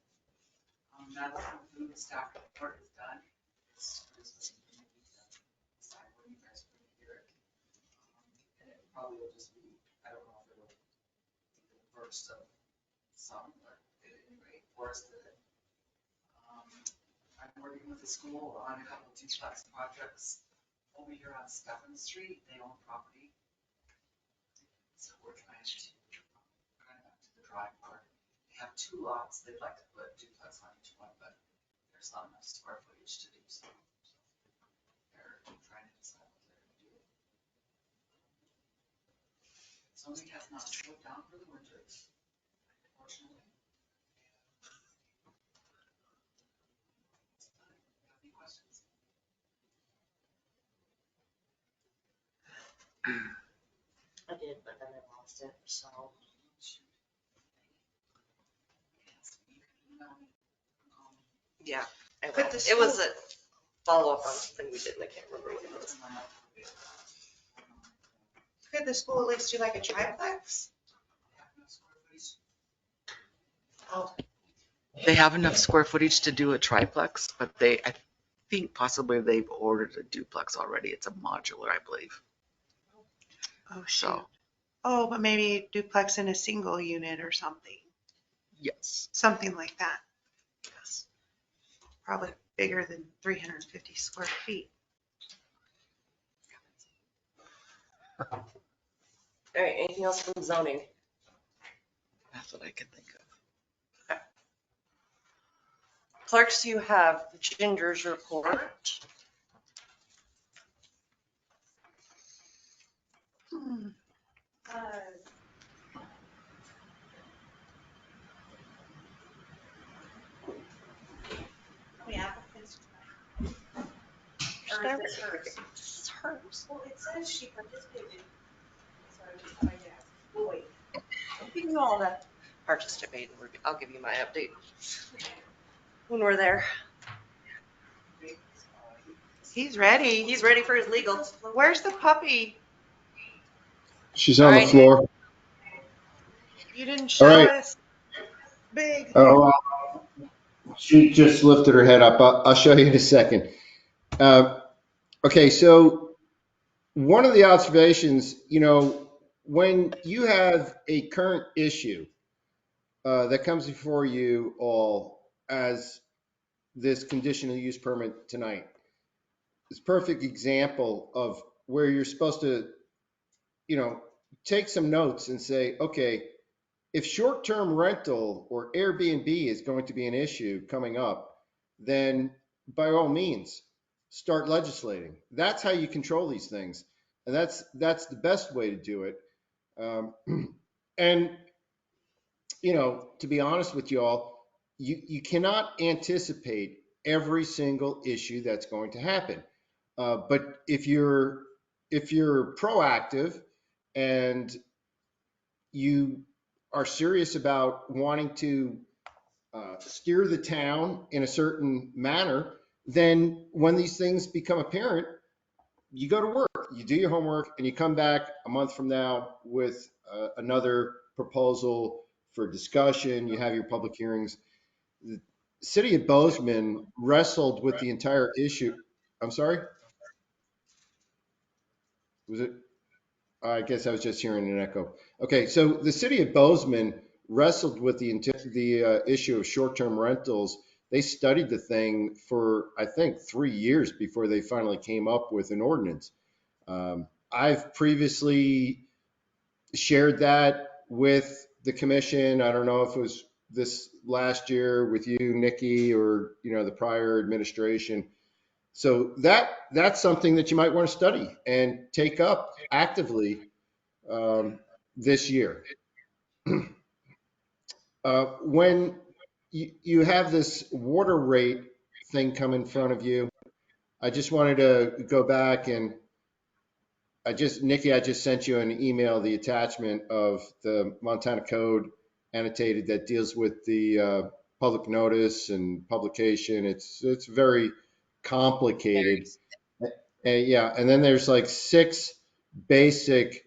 Now that the food staff report is done, it's just waiting for me to decide when you guys are gonna hear it. And it probably will just be, I don't know if it'll be the first of some, but at any rate, for us to, I'm working with the school on a couple of duplex projects over here on Stephen Street. They own property. So we're trying to kind of back to the drawing board. They have 2 lots. They'd like to put duplex on each one, but there's not enough square footage to do so. They're trying to decide what they're gonna do. Zoning has not slowed down for the winter, unfortunately. Any questions?
I did, but then I lost it, so. Yeah, I will. It was a follow-up on something we did, and I can't remember what it was.
Could the school at least do like a triplex?
Oh,
They have enough square footage to do a triplex, but I think possibly they've ordered a duplex already. It's a modular, I believe.
Oh,
So,
Oh, but maybe duplex in a single unit or something,
yes.
something like that. Yes. Probably bigger than 350 square feet.
all right, anything else from zoning?
That's what I can think of.
Clerks, you have Ginger's report.
The applicants.
Or is this hers? It's hers.
Well, it says she participated. So I would ask. We'll wait.
You can do all that. participate in review. I'll give you my update when we're there. He's ready. He's ready for his legal. Where's the puppy?
She's
All
on the
right.
floor.
You didn't
All
show
right.
us. Big.
Oh, she just lifted her head up. I'll show you in a second. Okay, so one of the observations, when you have a current issue that comes before you all as this conditional use permit tonight, it's a perfect example of where you're supposed to, take some notes and say, okay, if short-term rental or Airbnb is going to be an issue coming up, then by all means, start legislating. That's how you control these things. And that's the best way to do it. Um, and, to be honest with you all, you cannot anticipate every single issue that's going to happen. But if you're proactive and you are serious about wanting to steer the town in a certain manner, then when these things become apparent, you go to work, you do your homework, and you come back a month from now with another proposal for discussion. You have your public hearings. The city of Bozeman wrestled with the entire issue. I'm sorry? Was it? I guess I was just hearing an echo. Okay, so the city of Bozeman wrestled with the issue of short-term rentals. They studied the thing for, I think, 3 years before they finally came up with an ordinance. I've previously shared that with the commission. I don't know if it was this last year with you, Nikki, or the prior administration. So that's something that you might want to study and take up actively this year. When you have this water rate thing come in front of you, I just wanted to go back and Nikki, I just sent you an email, the attachment of the Montana Code annotated that deals with the public notice and publication. It's very complicated. Yeah, and then there's like basic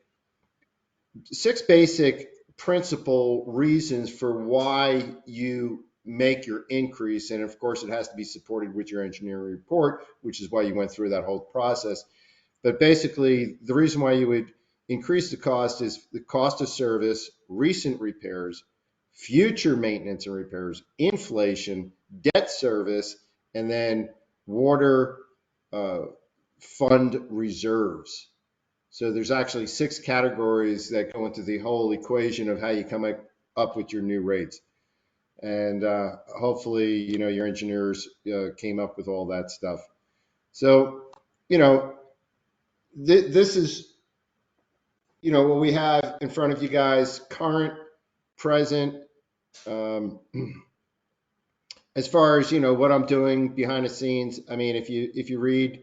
six basic principal reasons for why you make your increase. And of course, it has to be supported with your engineering report, which is why you went through that whole process. But basically, the reason why you would increase the cost is the cost of service, recent repairs, future maintenance and repairs, inflation, debt service, and then water fund reserves. So there's actually 6 categories that go into the whole equation of how you come up with your new rates. And hopefully, your engineers came up with all that stuff. So, this is, what we have in front of you guys, current, present. Um, as far as, what I'm doing behind the scenes, I mean, if you read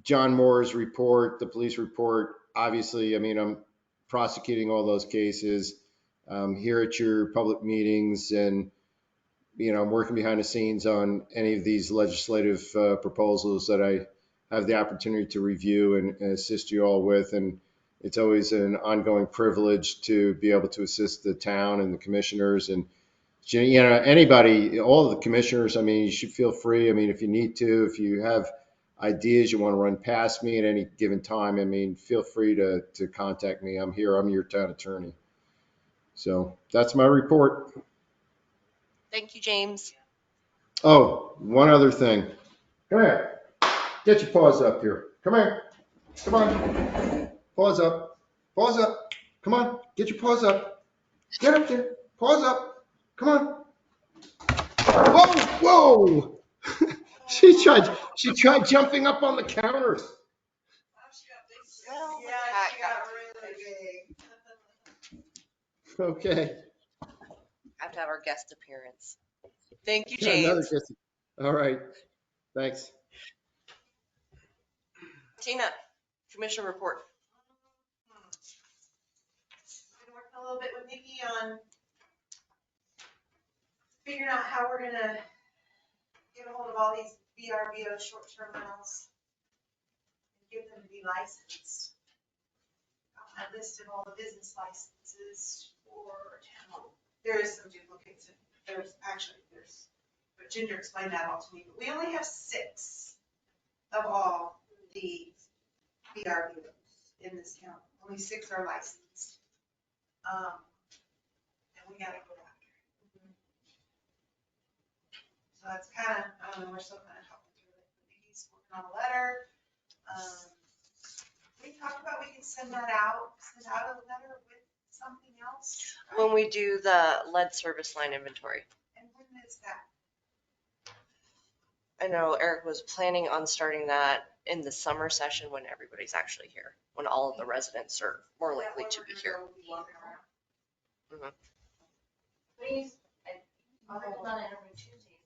John Moore's report, the police report, obviously, I mean, I'm prosecuting all those cases here at your public meetings, and I'm working behind the scenes on any of these legislative proposals that I have the opportunity to review and assist you all with. And it's always an ongoing privilege to be able to assist the town and the commissioners and anybody, all of the commissioners. I mean, you should feel free. I mean, if you need to, if you have ideas you want to run past me at any given time, I mean, feel free to contact me. I'm here. I'm your town attorney. So that's my report.
Thank you, James.
Oh, one other thing. Come here. Get your paws up here. Come here. Come on. Paws up. Paws up. Come on. Get your paws up. Get up there. Paws up. Come on. Whoa, whoa. She tried jumping up on the counter.
Well,
Yeah, she got really big.
Okay.
have to have our guest appearance. Thank you,
Another
James.
guess. All right. Thanks.
Tina, commission report.
Been working a little bit with Nikki on figuring out how we're gonna get a hold of all these VRBO short-term rentals and get them to be licensed. I listed all the business licenses for town. There is some duplicates. But Ginger explained that all to me. But we only have 6 of all the VRBOs in this county. Only 6 are licensed. And we gotta go after it. So that's kind of, I don't know, we're still kind of helping through it. He's working on a letter. We talked about we can send out a letter with something else.
When we do the lead service line inventory.
And when is that?
I know Eric was planning on starting that in the summer session when everybody's actually here, when all of the residents are more likely to be here. Mhm.
Please, I'm working on it every Tuesday,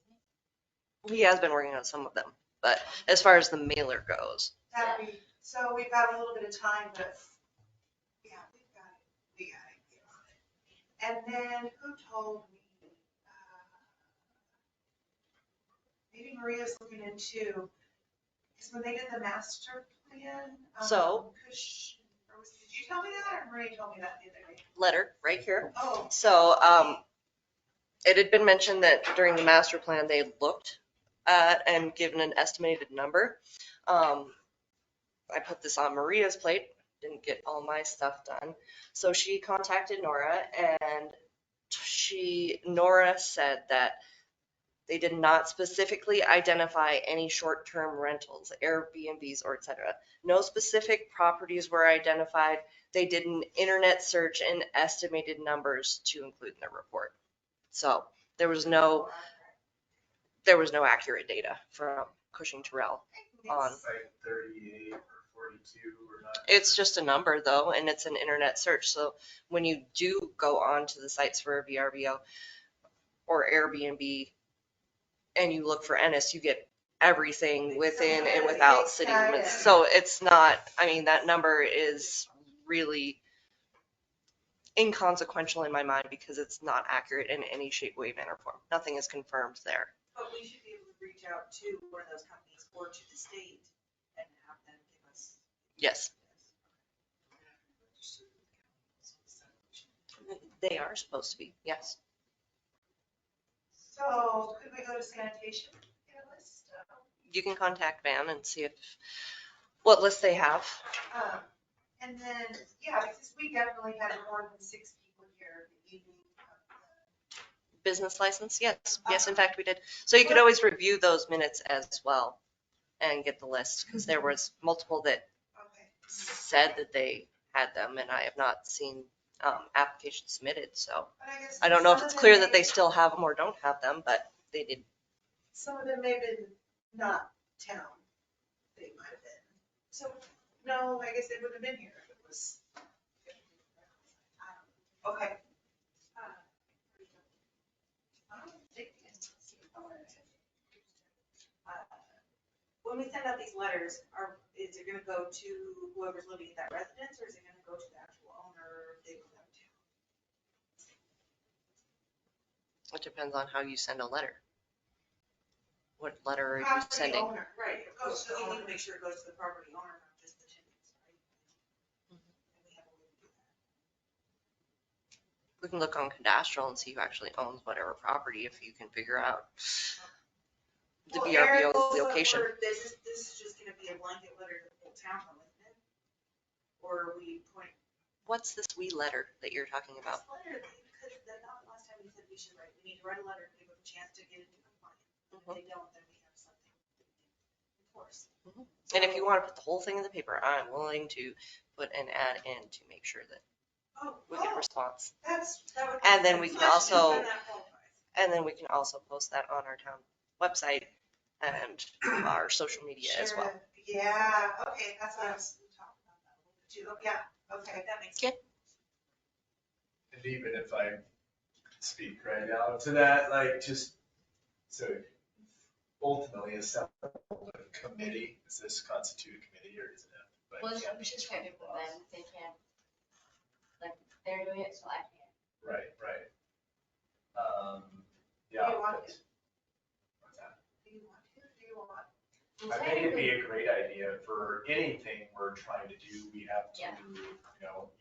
isn't
He has been working on some of them, but as far as the mailer goes,
So we've got a little bit of time, but yeah, we got it, get on it. And then who told me? Maybe Maria's looking into, because when they did the master plan.
So-
Did you tell me that or Maria told me that the other day?
letter right here.
Oh.
So it had been mentioned that during the master plan, they had looked at and given an estimated number. I put this on Maria's plate, didn't get all my stuff done. So she contacted Nora and Nora said that they did not specifically identify any short-term rentals, Airbnbs or etc. No specific properties were identified. They did an internet search and estimated numbers to include in their report. So there was no accurate data from Cushing Terrell on.
Like 38 or 42 or not.
It's just a number though, and it's an internet search. So when you do go on to the sites for a VRBO or Airbnb and you look for Ennis, you get everything within and without city limits. So it's not, I mean, that number is really inconsequential in my mind because it's not accurate in any shape, way, manner, form. Nothing is confirmed there.
But we should be able to reach out to one of those companies or to the state and have them give us.
Yes. They are supposed to be, yes.
So could we go to sanitation, get a list?
You can contact Van and see what list they have.
And then, yeah, because we definitely had more than 6 people here the evening.
Business license, yes. Yes, in fact, we did. So you could always review those minutes as well and get the list because there was multiple that said that they had them and I have not seen applications submitted. So I don't know if it's clear that they still have them or don't have them, but they did.
Some of them may have been not town. They might have been. So, no, I guess they would have been here if it was. Okay. When we send out these letters, is it gonna go to whoever's living at that residence, or is it gonna go to the actual owner if they live out of town?
It depends on how you send a letter. What letter are you
Property
sending?
owner, right, it goes to, you need to make sure it goes to the property owner, not just the tenants, right? And we have a way to do that.
We can look on cadastral and see who actually owns whatever property if you can figure out the
Well, Eric,
VRBO location.
This is just gonna be a blanket letter to the whole town, isn't it? Or are we point?
What's this wee letter that you're talking about?
This letter, because last time we said we should write, we need to write a letter, give them a chance to get into compliance. If they don't, then we have something to enforce.
And if you want to put the whole thing in the paper, I'm willing to put an ad in to make sure that we get a response. And then we can also post that on our town website and our social media as well.
Yeah, okay, that's what I was talking about that a little bit too. Oh, yeah, okay, that makes sense.
And even if I speak right now to that, like just, so ultimately a separate committee, does this constitute a committee or does it have?
Well, we should check it with them, they can't, like, they're doing it, so I can't.
Right.
Do
Yeah.
you want to?
What's that?
Do you want to? Do you want?
I think it'd be a great idea for anything we're trying to do. We have to,
Yeah.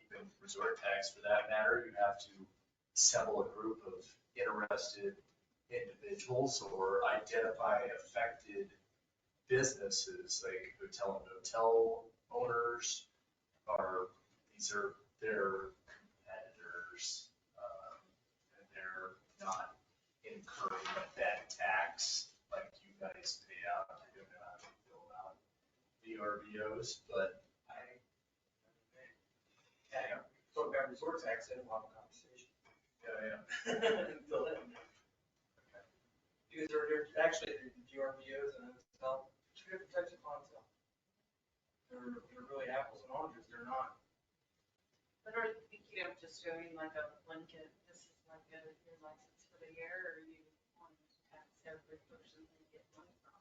even resort tax for that matter, you have to assemble a group of interested individuals or identify affected businesses like hotel and motel owners, or these are their competitors, and they're not incurring that tax like you guys pay out. I don't know how you feel about VRBOs, but
Yeah, so got resort tax in, we'll have a conversation.
yeah.
Until then. Because they're actually, GRBOs and hotel, two different types of clientele. They're really apples and oranges, they're not.
But are you thinking of just doing like a blanket, this is like your license for the year, or you want to tax every person you get money from?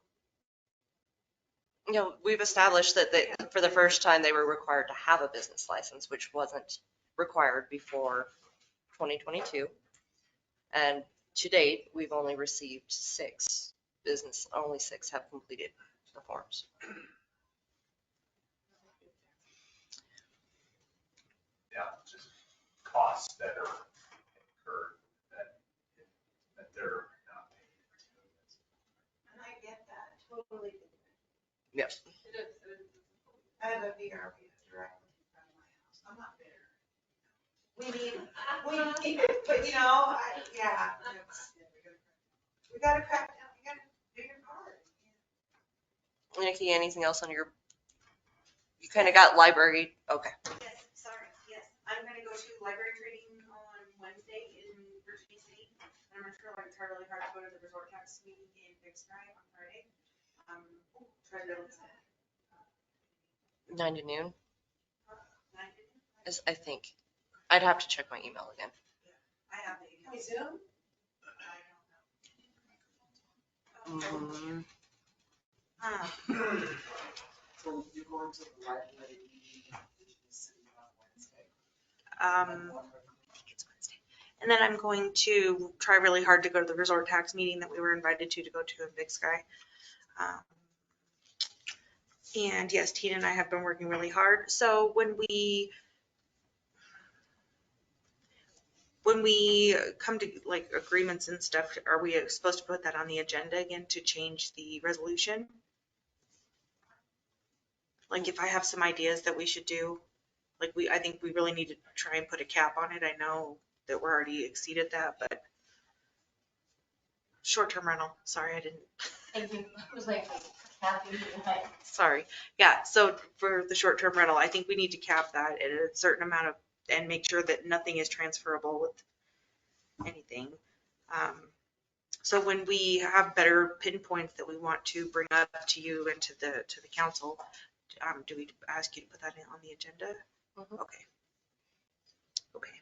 We've established that for the first time, they were required to have a business license, which wasn't required before 2022. And to date, we've only received 6 only 6 have completed the forms.
Yeah, just costs that are incurred that they're not paying.
And I get that, totally.
Yes.
It is. I have a VRBO directly in front of my house. I'm not bitter. We need, but yeah. We gotta crack down, you gotta do your part.
Nikki, anything else on your, you kind of got library, okay.
Yes, sorry, yes. I'm gonna go to library training on Wednesday in Virginia City. And I'm gonna try really hard to go to the resort tax meeting in Big Sky on Friday. Try to go to that.
9 to noon
9 to noon.
is, I think. I'd have to check my email again.
I have the email. Can we Zoom?
So you're going to the library meeting in Virginia City on Wednesday.
I think it's Wednesday. And then I'm going to try really hard to go to the resort tax meeting that we were invited to go to in Big Sky. And yes, Tina and I have been working really hard. So when we come to like agreements and stuff, are we supposed to put that on the agenda again to change the resolution? Like if I have some ideas that we should do, like I think we really need to try and put a cap on it. I know that we're already exceeded that, but short-term rental, sorry, I didn't.
Thank you. I was like, happy.
Sorry. Yeah, so for the short-term rental, I think we need to cap that at a certain amount of, and make sure that nothing is transferable with anything. So when we have better pinpoints that we want to bring up to you and to the council, do we ask you to put that on the agenda?
Mhm.
Okay. Okay.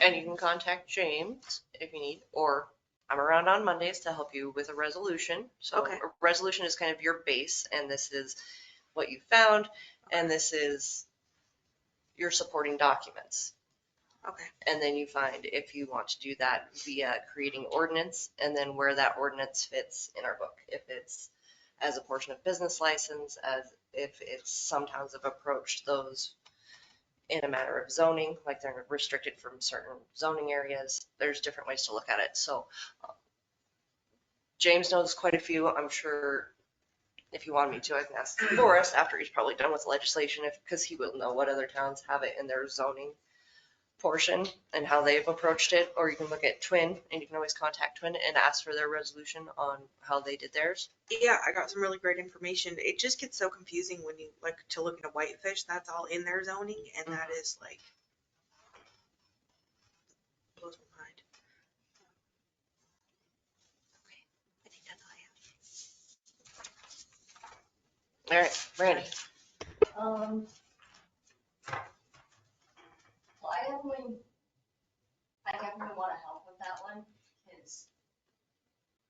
And you can contact James if you need, or I'm around on Mondays to help you with a resolution. So
Okay.
a resolution is kind of your base, and this is what you found, and this is your supporting documents.
Okay.
And then you find if you want to do that via creating ordinance, and then where that ordinance fits in our book. If it's as a portion of business license, as if it's, some towns have approached those in a matter of zoning, like they're restricted from certain zoning areas. There's different ways to look at it. So James knows quite a few. I'm sure if you wanted me to, I can ask Forrest after he's probably done with legislation, because he will know what other towns have it in their zoning portion and how they've approached it. Or you can look at Twin, and you can always contact Twin and ask for their resolution on how they did theirs.
Yeah, I got some really great information. It just gets so confusing when you like to look at a whitefish. That's all in their zoning, and that is like blows my mind. Okay, I think that's all I have.
All right, Randy.
Well, I definitely want to help with that one, because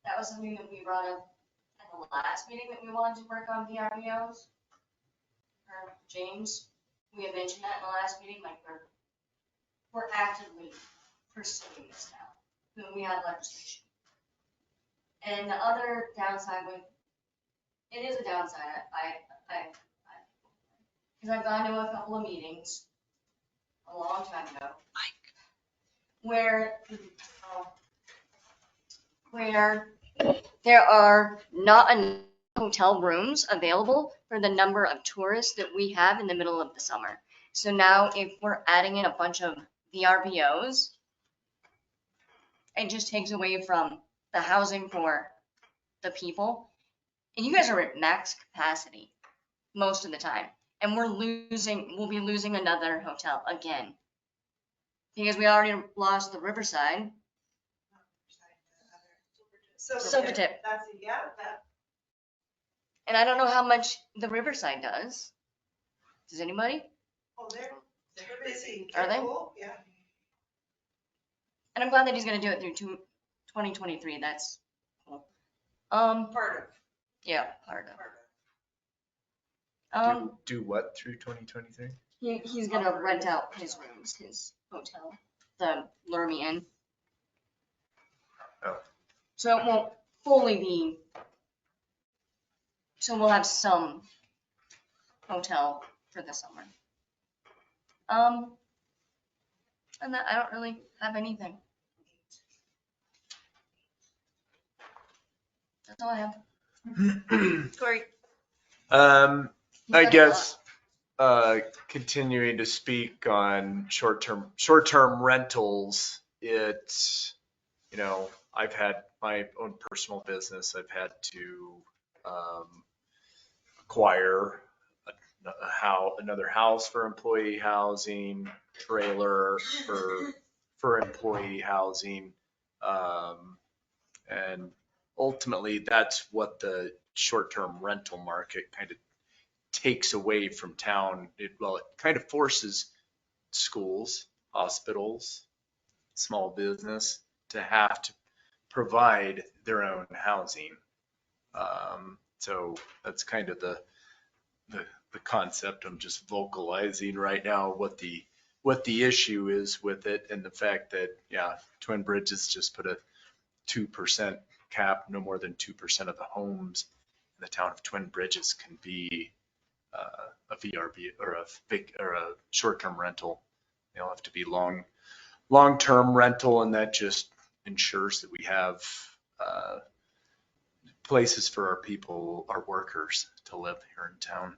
that was something that we brought up at the last meeting, that we wanted to work on VRBOs. Or James, we had mentioned that in the last meeting, like we're actively pursuing this now. when we had legislation. And the other downside with, it is a downside, because I've gone to a couple of meetings a long time ago, where there are not enough hotel rooms available for the number of tourists that we have in the middle of the summer. So now if we're adding in a bunch of VRBOs, it just takes away from the housing for the people. And you guys are at max capacity most of the time. And we'll be losing another hotel again. Because we already lost the Riverside. Silvertip.
That's, yeah, that.
And I don't know how much the Riverside does. Does anybody?
Oh, they're busy.
Are they?
Cool. Yeah.
And I'm glad that he's gonna do it through 2023. That's cool.
Part of.
Yeah, part
Part
of.
Do what through 2023?
He's gonna rent out his rooms, his hotel, the Lurmy Inn.
Oh.
So it won't fully be. So we'll have some hotel for the summer. And that I don't really have anything. That's all I have. Corey.
I guess continuing to speak on short-term rentals, it's, I've had my own personal business. I've had to acquire another house for employee housing, trailer for employee housing, and ultimately that's what the short-term rental market kind of takes away from town. It kind of forces schools, hospitals, small business to have to provide their own housing. So that's kind of the concept. I'm just vocalizing right now what the issue is with it, and the fact that, Twin Bridges just put a 2% cap. No more than 2% of the homes in the town of Twin Bridges can be a VRB or a short-term rental. They all have to be long-term rental, and that just ensures that we have places for our people, our workers, to live here in town.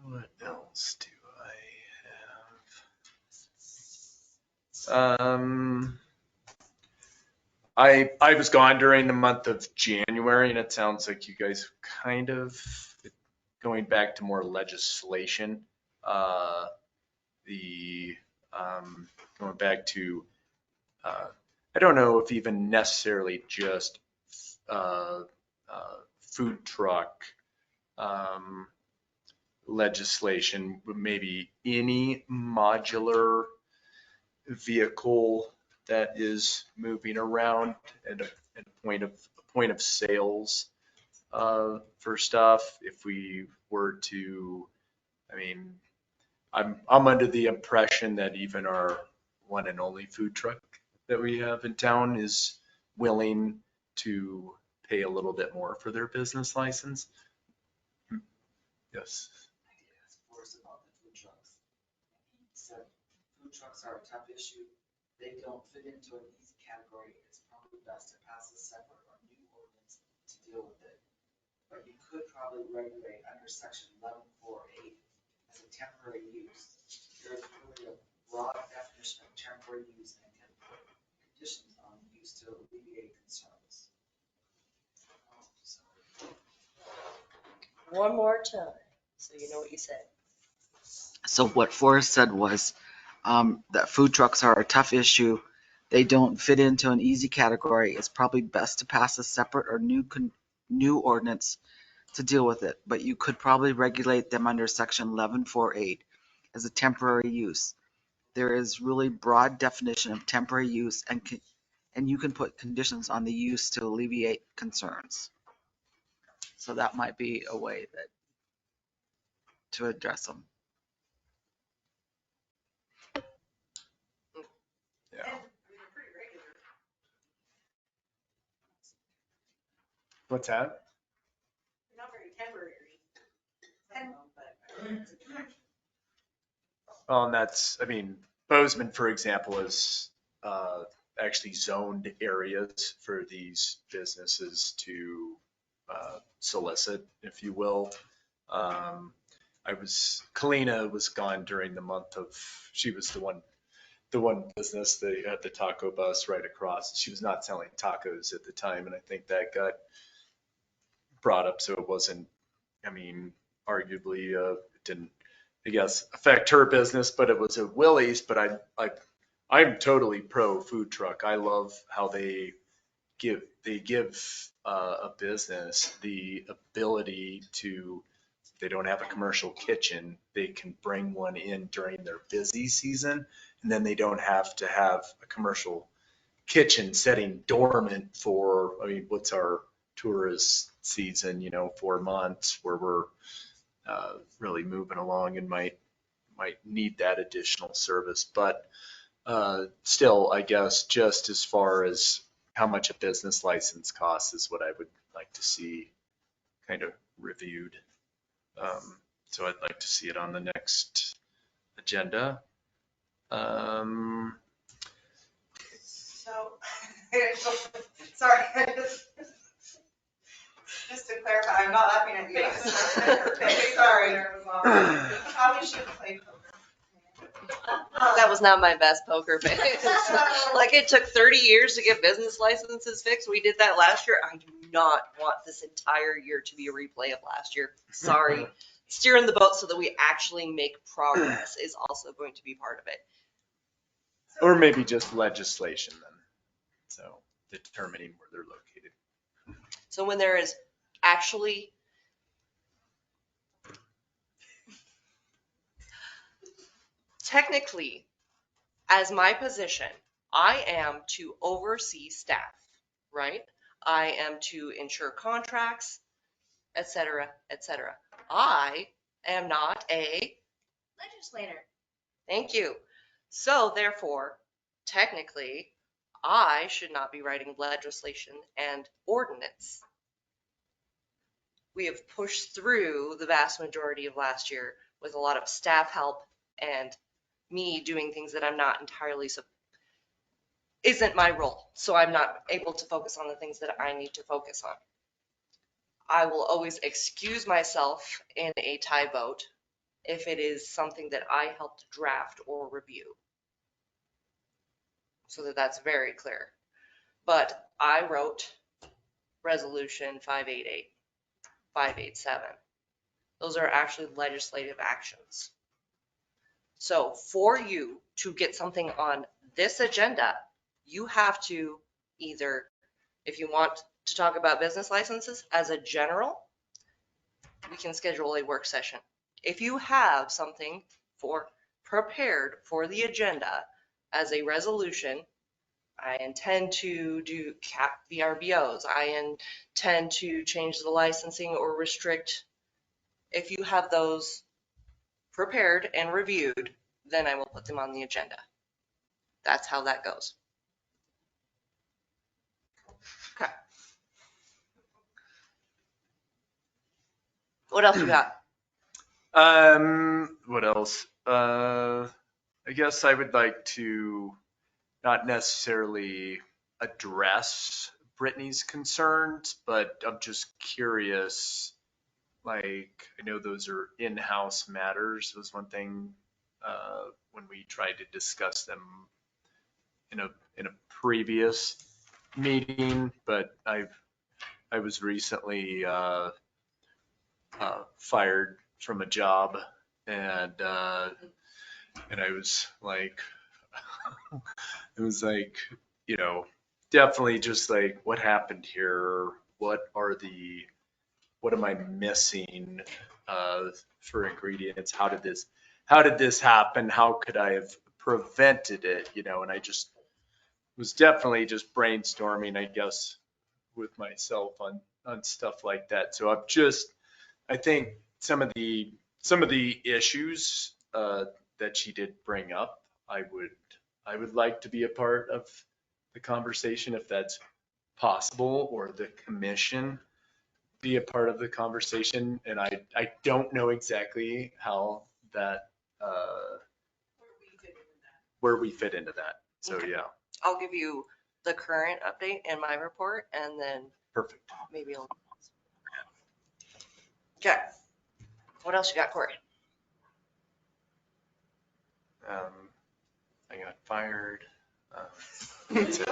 What else do I have? I was gone during the month of January, and it sounds like you guys kind of going back to more legislation. Going back to, I don't know if even necessarily just food truck legislation, but maybe any modular vehicle that is moving around at a point of sales for stuff. If we were to, I'm under the impression that even our one and only food truck that we have in town is willing to pay a little bit more for their business license. Yes.
About the food trucks. So food trucks are a tough issue. They don't fit into an easy category. It's probably best to pass a separate or new ordinance to deal with it. But you could probably regulate under section 1148 as a temporary use. There's really a broad definition of temporary use and can put conditions on use to alleviate concerns.
One more time, so you know what you said.
So what Forrest said was that food trucks are a tough issue. They don't fit into an easy category. It's probably best to pass a separate or new ordinance to deal with it. But you could probably regulate them under section 1148 as a temporary use. There is really broad definition of temporary use, and you can put conditions on the use to alleviate concerns. So that might be a way to address them.
Yeah.
And they're pretty regular.
What's that?
They're not very temporary. And,
Well, and that's, I mean, Bozeman, for example, is actually zoned areas for these businesses to solicit, if you will. Kalina was gone during the month of, she was the one business that had the taco bus right across. She was not selling tacos at the time, and I think that got brought up, so it wasn't, I mean, arguably, it didn't, I guess, affect her business, but it was a Willie's. But I'm totally pro food truck. I love how they give a business the ability to, if they don't have a commercial kitchen, they can bring one in during their busy season, and then they don't have to have a commercial kitchen setting dormant for, I mean, what's our tourist season, 4 months where we're really moving along and might need that additional service. But still, I guess, just as far as how much a business license costs is what I would like to see kind of reviewed. So I'd like to see it on the next agenda.
so, sorry, just to clarify, I'm not laughing at you. Sorry. Probably should play poker.
That was not my best poker face. Like, it took 30 years to get business licenses fixed. We did that last year. I do not want this entire year to be a replay of last year. Sorry. Steering the boat so that we actually make progress is also going to be part of it.
Or maybe just legislation then. So determining where they're located.
So when there is actually technically, as my position, I am to oversee staff, right? I am to ensure contracts, etc., etc. I am not a
Legislator.
Thank you. So therefore, technically, I should not be writing legislation and ordinance. We have pushed through the vast majority of last year with a lot of staff help and me doing things that I'm not entirely, isn't my role. So I'm not able to focus on the things that I need to focus on. I will always excuse myself in a tie vote if it is something that I helped draft or review, so that that's very clear. But I wrote resolution 588, 587. Those are actually legislative actions. So for you to get something on this agenda, you have to either, if you want to talk about business licenses as a general, we can schedule a work session. If you have something prepared for the agenda as a resolution, I intend to do cap VRBOs. I intend to change the licensing or restrict. If you have those prepared and reviewed, then I will put them on the agenda. That's how that goes. Okay. What else you got?
What else? I guess I would like to not necessarily address Brittany's concerns, but I'm just curious. Like, I know those are in-house matters. Was one thing when we tried to discuss them in a previous meeting, but I was recently fired from a job, and I was like, it was like, definitely just like, what happened here? What am I missing for ingredients? How did this happen? How could I have prevented it? And I just was definitely just brainstorming, I guess, with myself on stuff like that. So I think some of the issues that she did bring up, I would I would like to be a part of the conversation if that's possible, or the commission be a part of the conversation. And I don't know exactly how that, where we fit into that. So
Okay.
yeah,
I'll give you the current update in my report and then
perfect.
maybe I'll. Okay. What else you got, Corey?
I got fired.
Listen,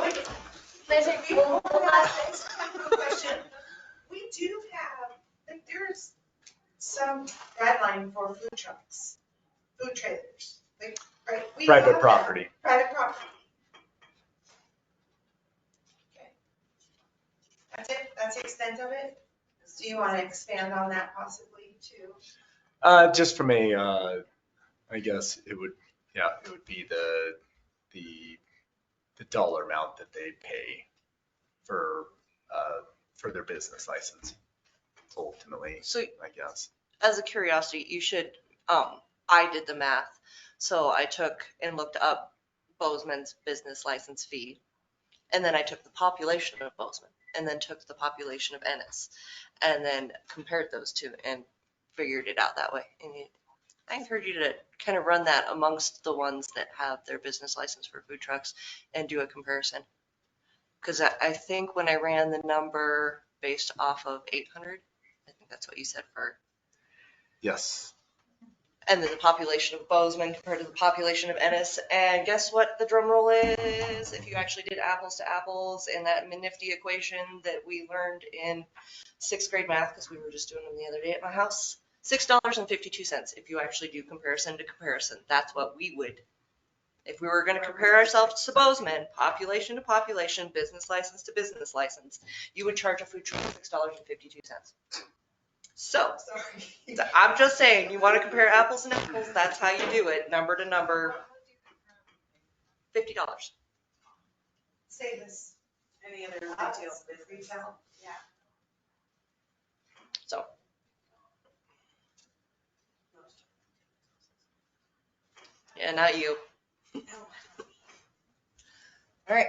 question. We do have, like, there's some guideline for food trucks, food trailers, like, right? We have
Private
that.
property.
Private property. Okay. That's it? That's the extent of it? Do you want to expand on that possibly too?
Just from a, I guess it would be the dollar amount that they pay for their business license. Ultimately,
So
I guess.
as a curiosity, you should, I did the math. So I took and looked up Bozeman's business license fee. And then I took the population of Bozeman and then took the population of Ennis and then compared those two and figured it out that way. And I encourage you to kind of run that amongst the ones that have their business license for food trucks and do a comparison. Because I think when I ran the number based off of 800, I think that's what you said for,
Yes.
and then the population of Bozeman compared to the population of Ennis. And guess what the drum roll is? If you actually did apples to apples in that nifty equation that we learned in 6th grade math, because we were just doing them the other day at my house, $6.52 if you actually do comparison to comparison. That's what we would, if we were going to compare ourselves to Bozeman, population to population, business license to business license, you would charge a food truck $6.52. So I'm just saying, you want to compare apples and apples, that's how you do it, number to number, $50.
Say this. Any other details with retail? Yeah.
So. Yeah, not you. All right.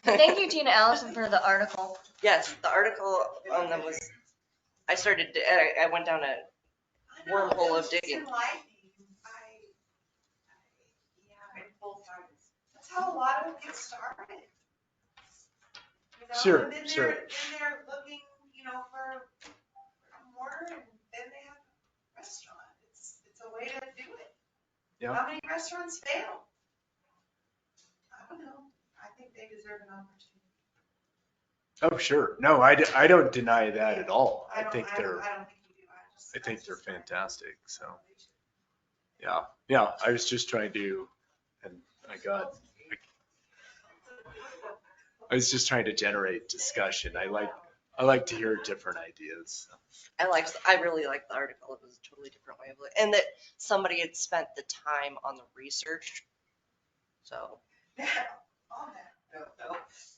Thank you, Tina Allison, for the article.
Yes, the article on them was, I went down a wormhole of digging.
That's how a lot of them get started. You know,
Sure,
and then
sure.
they're looking, for more, and then they have a restaurant. It's a way to do it.
Yeah.
How many restaurants fail? I don't know. I think they deserve an opportunity.
Oh, sure. No, I don't deny that at all. I think
I don't think you do.
I think they're fantastic. So yeah, I was just trying to, and I was just trying to generate discussion. I like to hear different ideas.
I really liked the article. It was a totally different way of looking, and that somebody had spent the time on the research. So.
No.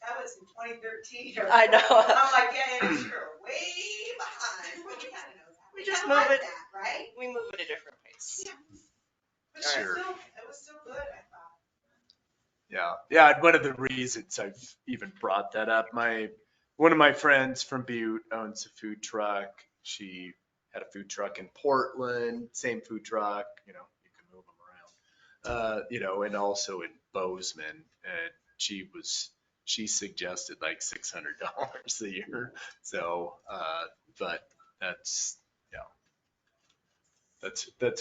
That was in 2013.
I know.
I'm like, yeah, Ennis, you're way behind. But we gotta know that.
We just
move
move it,
that, right?
We move at a different pace.
Yeah. But
Sure.
it was still good, I thought.
Yeah. And one of the reasons I've even brought that up, one of my friends from Butte owns a food truck. She had a food truck in Portland, same food truck, you can move them around, and also in Bozeman. And she suggested like $600 a year. So, but that's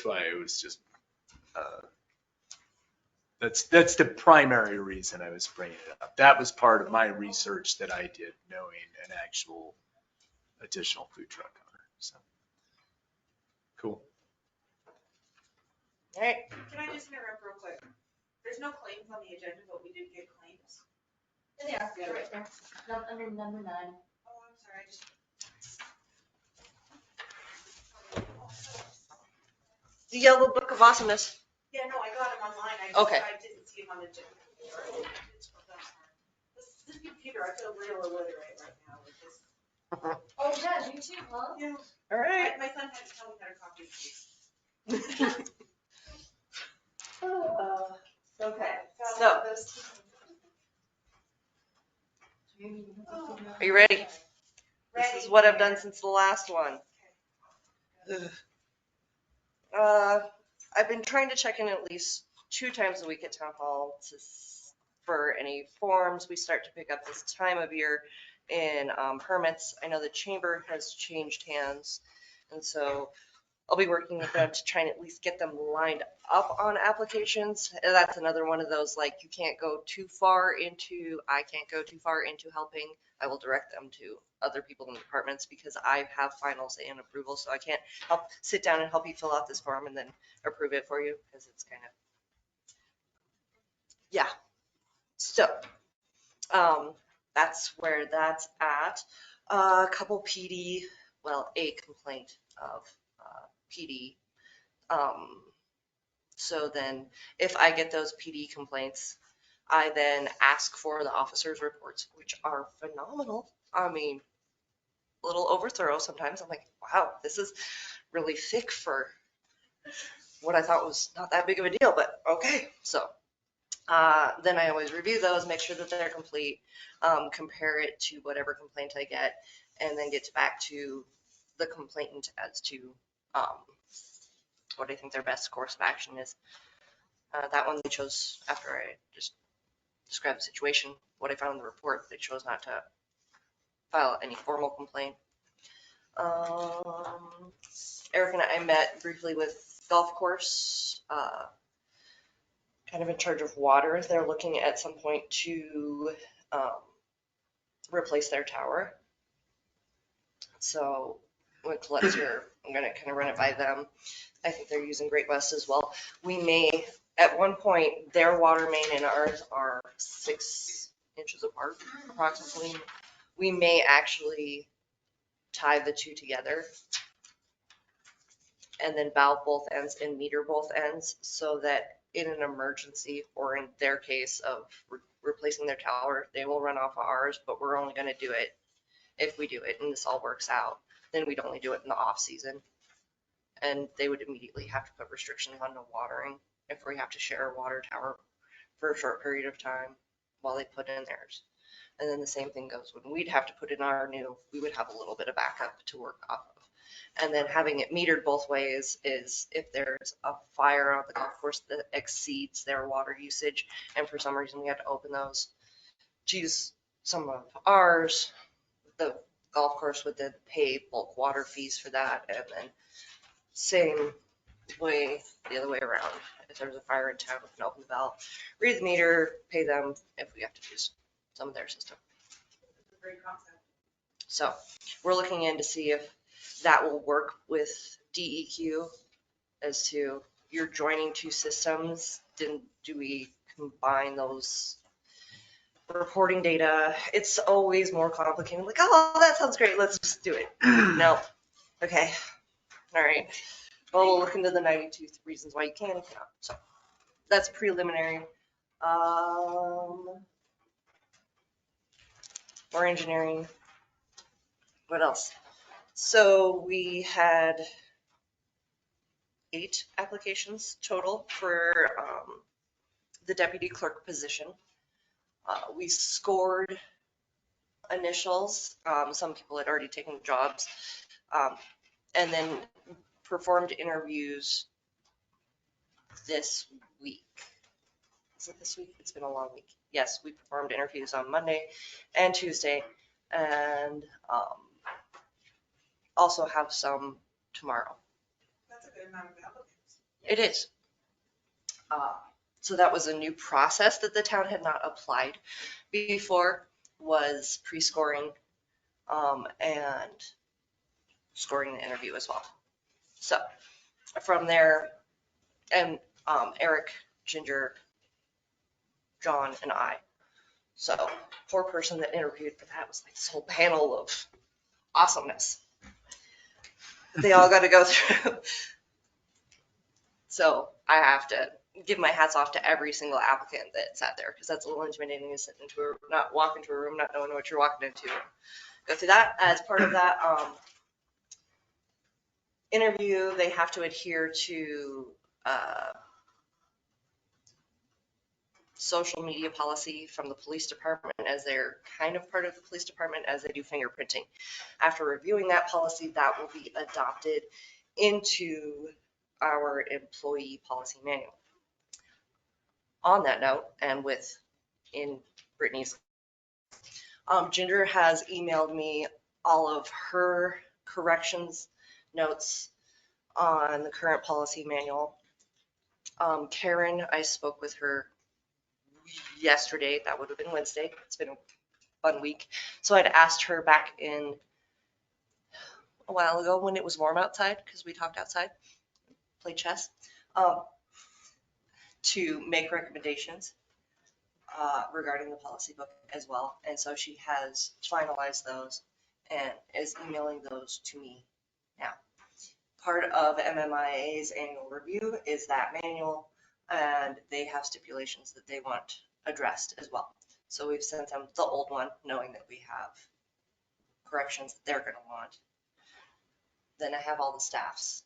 why it was just, that's the primary reason I was bringing it up. That was part of my research that I did, knowing an actual additional food truck owner. So cool.
All right.
Can I just interrupt real quick? There's no claims on the agenda, but we did get claims.
There they are, right there. Under number 9.
Oh, I'm sorry.
The Yellow Book of Awesomeness.
Yeah, no, I got them online. I didn't see them on the agenda. This computer, I feel real illiterate right now with this.
Oh, yeah, you too, huh?
Yeah.
All right.
My son had to tell me how to copy and paste.
Okay, so, are you ready? This is what I've done since the last one. I've been trying to check in at least 2 times a week at town hall for any forms we start to pick up this time of year in permits. I know the chamber has changed hands, and so I'll be working with them to try and at least get them lined up on applications. And that's another one of those, like, you can't go too far into, I can't go too far into helping. I will direct them to other people in the departments because I have final say and approval. So I can't sit down and help you fill out this form and then approve it for you because it's kind of, yeah. So that's where that's at. A couple PD, well, a complaint of PD. So then if I get those PD complaints, I then ask for the officers' reports, which are phenomenal. I mean, a little overthrow sometimes. I'm like, wow, this is really thick for what I thought was not that big of a deal, but okay. So then I always review those, make sure that they're complete, compare it to whatever complaint I get, and then get back to the complainant as to what I think their best course of action is. That one they chose after I just described the situation, what I found in the report. They chose not to file any formal complaint. Eric and I met briefly with golf course, kind of in charge of water. They're looking at some point to replace their tower. So with Colette's here, I'm going to kind of run it by them. I think they're using Great West as well. We may, at one point, their water main and ours are 6 inches apart, approximately. We may actually tie the two together and then valve both ends and meter both ends so that in an emergency or in their case of replacing their tower, they will run off of ours, but we're only going to do it if we do it and this all works out. Then we'd only do it in the off season. And they would immediately have to put restrictions on no watering if we have to share a water tower for a short period of time while they put in theirs. And then the same thing goes when we'd have to put in our new, we would have a little bit of backup to work off of. And then having it metered both ways is if there's a fire on the golf course that exceeds their water usage, and for some reason we had to open those to use some of ours, the golf course would then pay bulk water fees for that, and then same way the other way around. If there's a fire in town, we can open the valve, read the meter, pay them if we have to use some of their system. So we're looking in to see if that will work with DEQ as to you're joining 2 systems. Then do we combine those reporting data? It's always more complicated. Like, oh, that sounds great. Let's just do it. No. Okay. All right. Well, we'll look into the 92 reasons why you can and cannot. So that's preliminary. More engineering. What else? So we had 8 applications total for the deputy clerk position. We scored initials. Some people had already taken jobs, and then performed interviews this week. Is it this week? It's been a long week. Yes, we performed interviews on Monday and Tuesday, and also have some tomorrow.
That's a good amount of applicants.
It is. So that was a new process that the town had not applied before, was pre-scoring and scoring the interview as well. So from there, and Eric, Ginger, John, and I. So poor person that interviewed for that was like this whole panel of awesomeness that they all got to go through. So I have to give my hats off to every single applicant that sat there, because that's a little intimidating to sit into not walk into a room, not knowing what you're walking into. Go through that. As part of that interview, they have to adhere to social media policy from the police department, as they're kind of part of the police department as they do fingerprinting. After reviewing that policy, that will be adopted into our employee policy manual. On that note, and in Brittany's, Ginger has emailed me all of her corrections notes on the current policy manual. Karen, I spoke with her yesterday. That would have been Wednesday. It's been a fun week. So I'd asked her back in a while ago when it was warm outside, because we talked outside, played chess, to make recommendations regarding the policy book as well. And so she has finalized those and is emailing those to me now. Part of MMIA's annual review is that manual, and they have stipulations that they want addressed as well. So we've sent them the old one, knowing that we have corrections that they're going to want. Then I have all the staffs.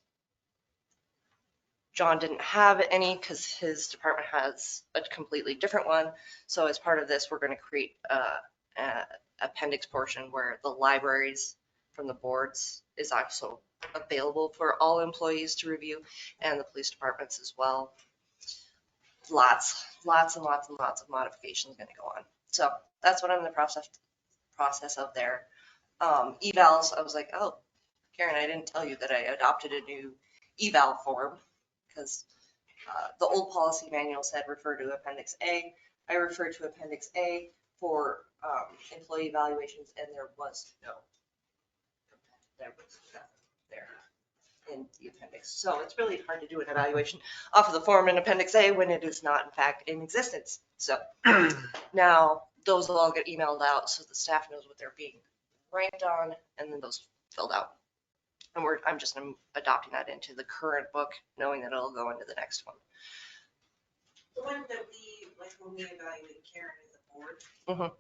John didn't have any because his department has a completely different one. So as part of this, we're going to create a appendix portion where the libraries from the boards is also available for all employees to review, and the police departments as well. Lots and lots of modifications going to go on. So that's what I'm in the process of there. Evals, I was like, oh, Karen, I didn't tell you that I adopted a new eval form, because the old policy manual said refer to Appendix A. I referred to Appendix A for employee evaluations, and there was nothing there in the appendix. So it's really hard to do an evaluation off of the form in Appendix A when it is not in fact in existence. So now those will all get emailed out so the staff knows what they're being ranked on, and then those filled out. And I'm just adopting that into the current book, knowing that it'll go into the next one.
The one that we, like when we evaluated Karen as a board,
Mhm.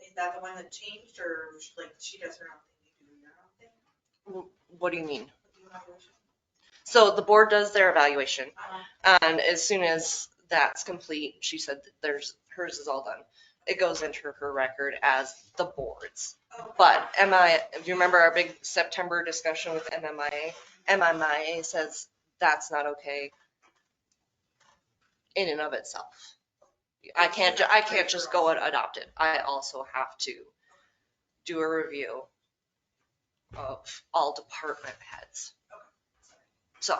Is that the one that changed, or like she does her own thing, you do your own thing?
What do you mean?
With the evaluation?
So the board does their evaluation, and as soon as that's complete, she said that hers is all done. It goes into her record as the board's. But do you remember our big September discussion with MMIA? MMIA says that's not okay in and of itself. I can't just go and adopt it. I also have to do a review of all department heads. So,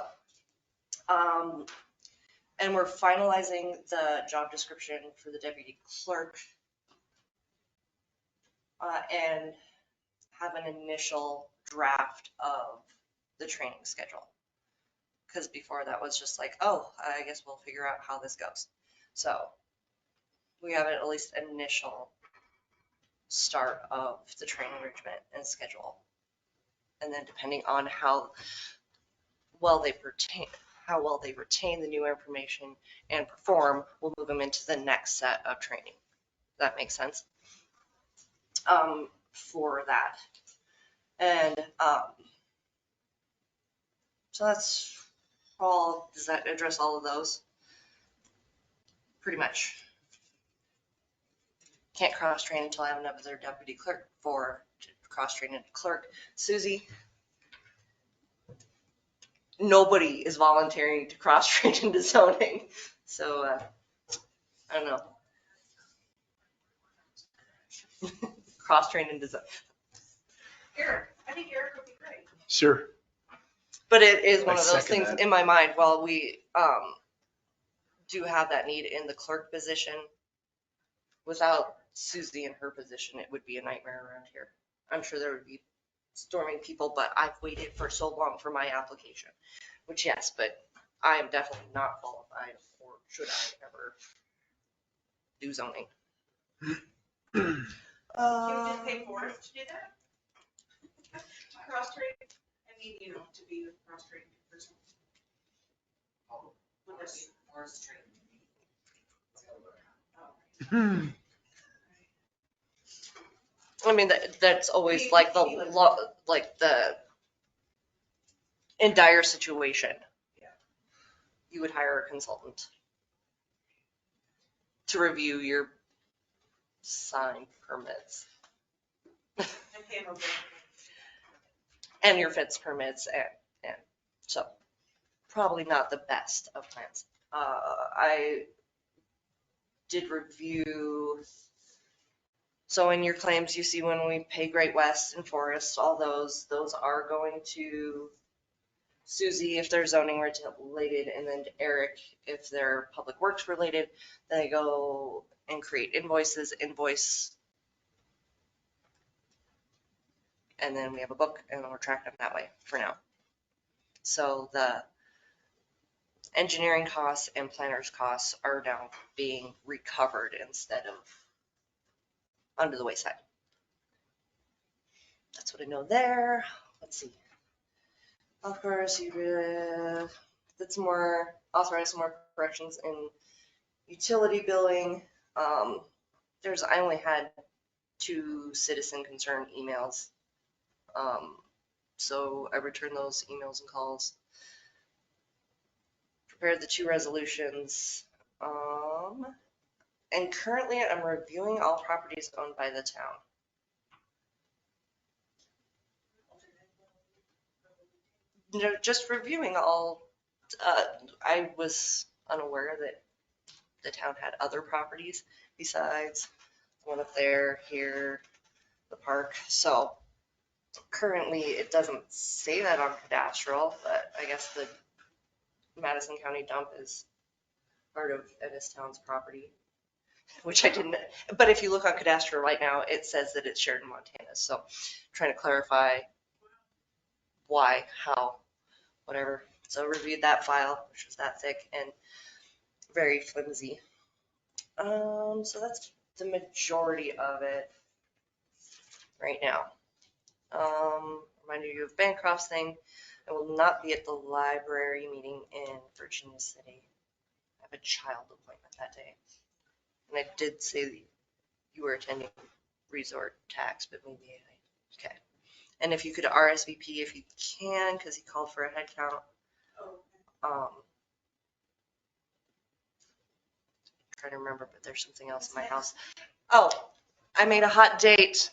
and we're finalizing the job description for the deputy clerk, and have an initial draft of the training schedule. Because before that was just like, oh, I guess we'll figure out how this goes. So we have at least an initial start of the training regimen and schedule. And then depending on how well they retain the new information and perform, we'll move them into the next set of training. That makes sense for that. And so that's all. Does that address all of those? Pretty much. Can't cross-train until I have another deputy clerk to cross-train a clerk. Susie, nobody is volunteering to cross-train into zoning. So I don't know. Cross-train into zoning.
Eric, I think Eric would be great.
Sure.
But it is one
I
of those
second
things
that.
in my mind, while we do have that need in the clerk position, without Susie in her position, it would be a nightmare around here. I'm sure there would be storming people, but I've waited for so long for my application, which yes, but I am definitely not qualified, or should I ever do zoning.
You would just pay for us to do that? Cross-train? I mean, you know, to be the cross-trained person. Would that be forest training?
I mean, that's always like in dire situation, you would hire a consultant to review your sign permits
And pay them.
and your fence permits and so probably not the best of plans. I did review, so in your claims you see when we pay Great West and Forest, all those are going to Susie if they're zoning related, and then to Eric if they're public works related. Then they go and create invoices, and then we have a book and we're tracking them that way for now. So the engineering costs and planners costs are now being recovered instead of under the wayside. That's what I know there. Let's see. Of course, you did some more, authorized some more corrections in utility billing. I only had 2 citizen concern emails. So I returned those emails and calls. Prepared the 2 resolutions. And currently I'm reviewing all properties owned by the town. Just reviewing all, I was unaware that the town had other properties besides one up there, here, the park. So currently it doesn't say that on cadastral, but I guess the Madison County dump is part of Ennis Town's property, which I didn't, but if you look on cadastral right now, it says that it's shared in Montana. So trying to clarify why, how, whatever. So reviewed that file, which was that thick and very flimsy. So that's the majority of it right now. Remind you of Bancroft's thing. I will not be at the library meeting in Virginia City. I have a child appointment that day. And I did say that you were attending resort tax, but maybe okay. And if you could RSVP if you can, because he called for a head count. Trying to remember, but there's something else in my house. Oh, I made a hot date.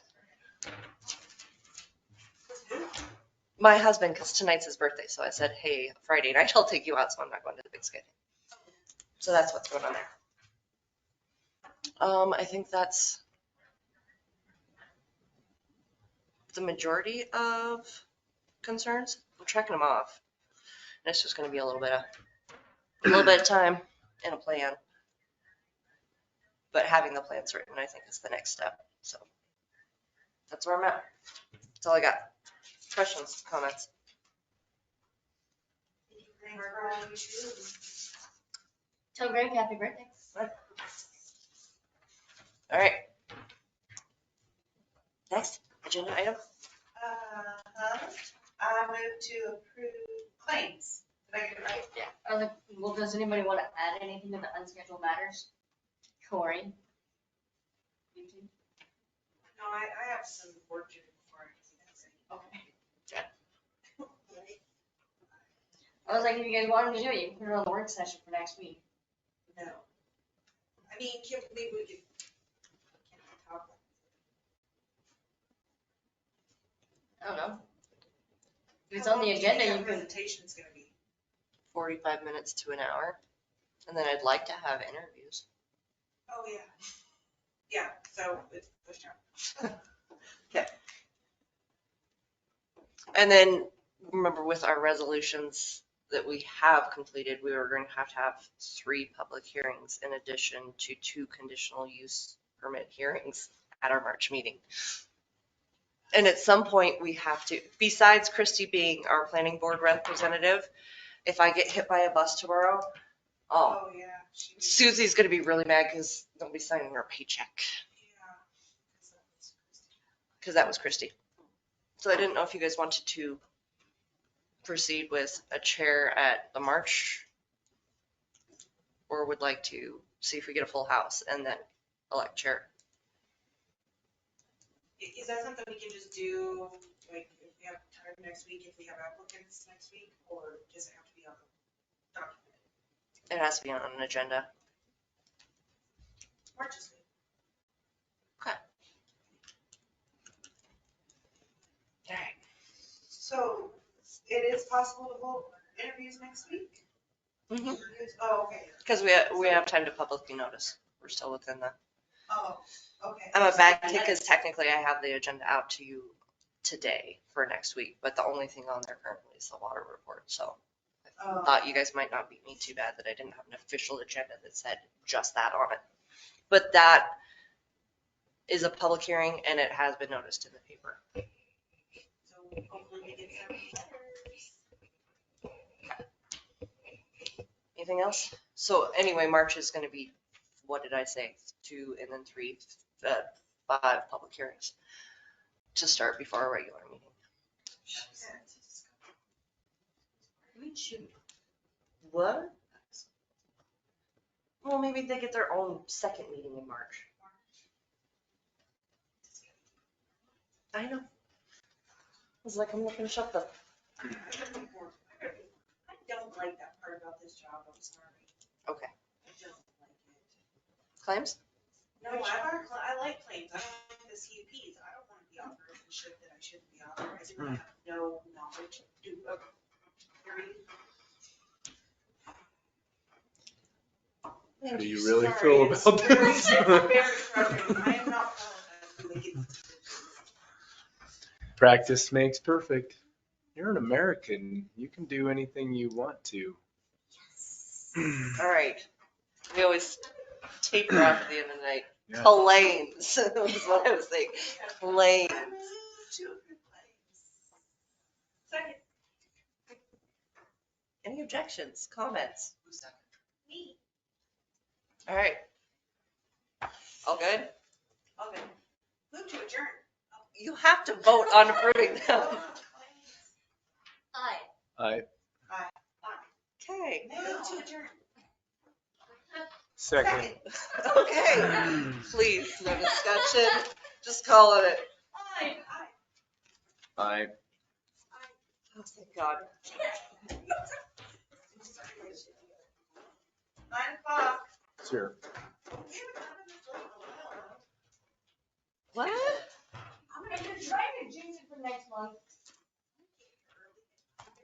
My husband, because tonight's his birthday, so I said, hey, Friday night I'll take you out, so I'm not going to the big sky thing. So that's what's going on there. I think that's the majority of concerns. I'm checking them off. And it's just going to be a little bit of time and a plan. But having the plans written, I think, is the next step. So that's where I'm at. That's all I got. Questions, comments?
Tell Greg happy birthday.
All right. Next agenda item.
I move to approve claims. Did I get it right?
Yeah. Well, does anybody want to add anything to the unscheduled matters? Corey?
No, I have some work to do before I can say.
Okay. I was like, if you guys wanted to do it, you can put it on the work session for next week.
No. I mean, maybe we could. Talk.
I don't know. If it's on the agenda, you can.
Presentation's gonna be.
45 minutes to an hour. And then I'd like to have interviews.
Oh, yeah. Yeah, so it's pushed out.
Okay. And then remember with our resolutions that we have completed, we were going to have 3 public hearings in addition to 2 conditional use permit hearings at our March meeting. And at some point we have to, besides Christy being our planning board representative, if I get hit by a bus tomorrow,
Oh, yeah.
Susie's going to be really mad because they'll be signing her paycheck. Because that was Christy. So I didn't know if you guys wanted to proceed with a chair at the March or would like to see if we get a full house and then elect chair.
Is that something we can just do, like, if we have time next week, if we have applicants next week, or does it have to be on the document?
It has to be on an agenda.
March's week.
Okay. All right.
So it is possible to hold interviews next week?
Mm-hmm.
Oh, okay.
Because we have time to publicly notice. We're still within the.
Oh, okay.
I'm a bad kid because technically I have the agenda out to you today for next week, but the only thing on there currently is the water report. So I thought you guys might not beat me too bad that I didn't have an official agenda that said just that on it. But that is a public hearing and it has been noticed in the paper.
So hopefully we get some letters.
Anything else? So anyway, March is going to be, what did I say? 2 and then 3, 5 public hearings to start before our regular meeting. What? Well, maybe they get their own second meeting in March. I know. I was like, I'm not gonna shut the.
I don't like that part about this job, I'm sorry.
Okay.
I don't like it.
Claims?
No, I like claims, I don't like the CUPs, I don't want to be authorized shit that I shouldn't be authorized, I have no knowledge of period.
How do you really feel about this?
Very frustrating, I am not qualified to make it.
Practice makes perfect. You're an American. You can do anything you want to.
All right. We always taper off at the end of the night.
Yeah.
Claims is what I was saying. Claims.
Second.
Any objections, comments?
Me.
All right. All good?
Okay. Move to adjourn.
You have to vote on approving them.
Aye.
Okay.
Move to adjourn.
Second.
Okay. Please, no discussion. Just call it.
Aye.
Aye.
Oh, thank God.
9:00.
Sure.
What?
I'm trying to jinx it for next month.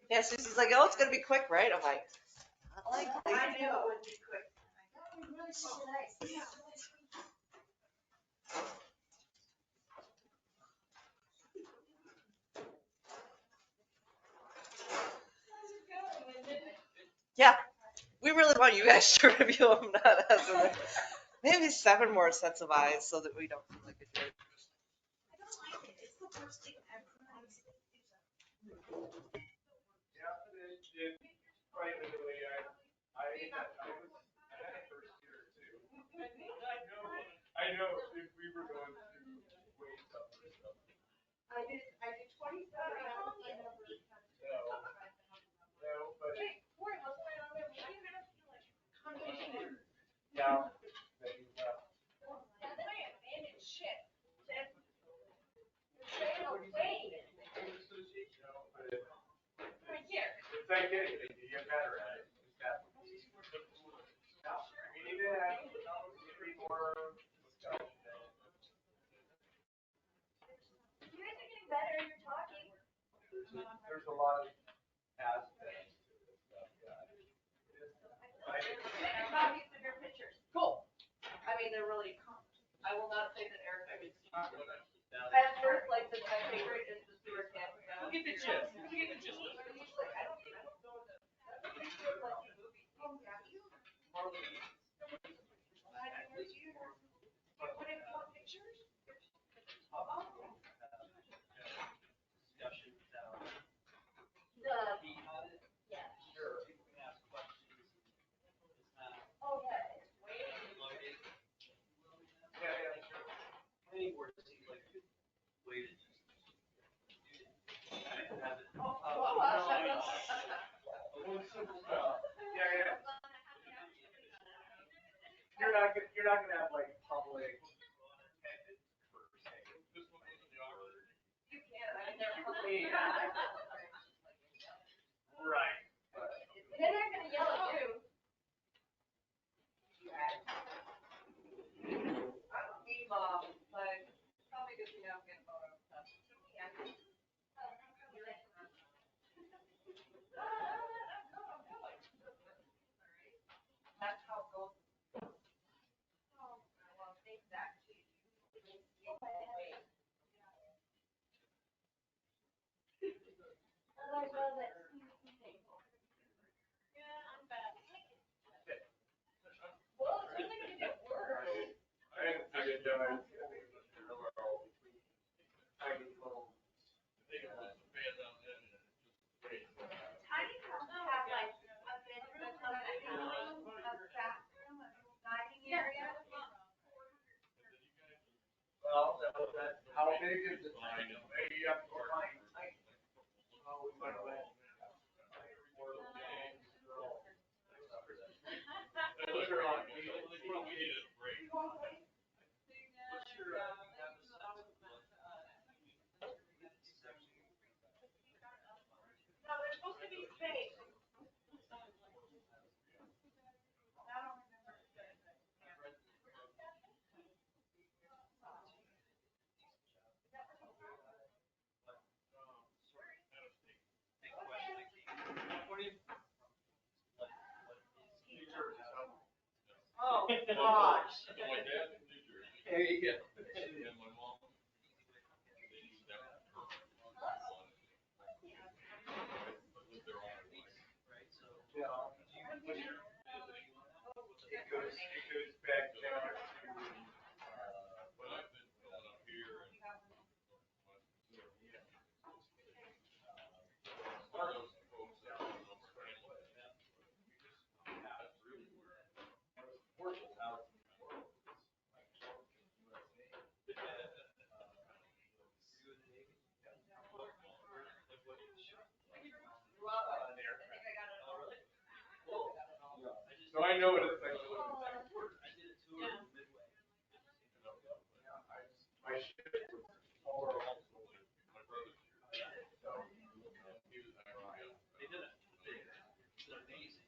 Yeah, Susie's like, oh, it's gonna be quick, right? I'm like, not likely.
I knew it would be quick.
Yeah, we really want you guys to review them, not us. And like, maybe 7 more sets of eyes so that we don't feel like a jerk.
I don't like it. It's the worst thing ever.
I know if we were going to wait up or stuff.
I did 27.
No, but.
Hey, Corey, what's going on there? Why do you have to like conversation?
Yeah.
That's my abandoned shit. Right here.
It's like anything, you get better at it. We need to have 3 more discussions.
You guys are getting better, you're talking.
There's a lot of aspects to this stuff, yeah.
Copies of your pictures. Cool. I mean, they're really, I will not say that Eric, I mean, at first, like, my favorite is the sewer camp.
We'll get the gist. We'll get the gist.
I don't know the. What if you want pictures? Oh, yeah.
You're not gonna have like public.
You can, I mean, they're public.
Right.
They're not gonna yell at you.
That's how it goes. Well, exactly. Yeah, I'm bad. Well, it's only gonna get worse. Tiny homes have like a bedroom, a living room, a bathroom, a little dining area.
Well, how big is it? Maybe you have to find. Oh, we might have.
No, there's supposed to be space. I don't remember.
Oh, gosh. There you go. It goes back down to, when I've been filling up here and. One of those folks that are over there. That's really where. Worship house in the world. So I know what it's like. I did a tour of Midway. My ship was all also my brother's here. So he was actually. They did it. It's amazing.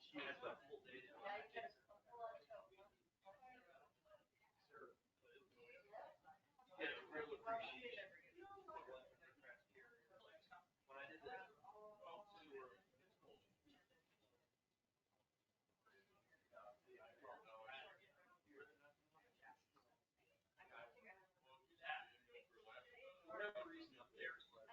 She has a full day. Yeah, real appreciation. When I did that. Whatever reason up there is like.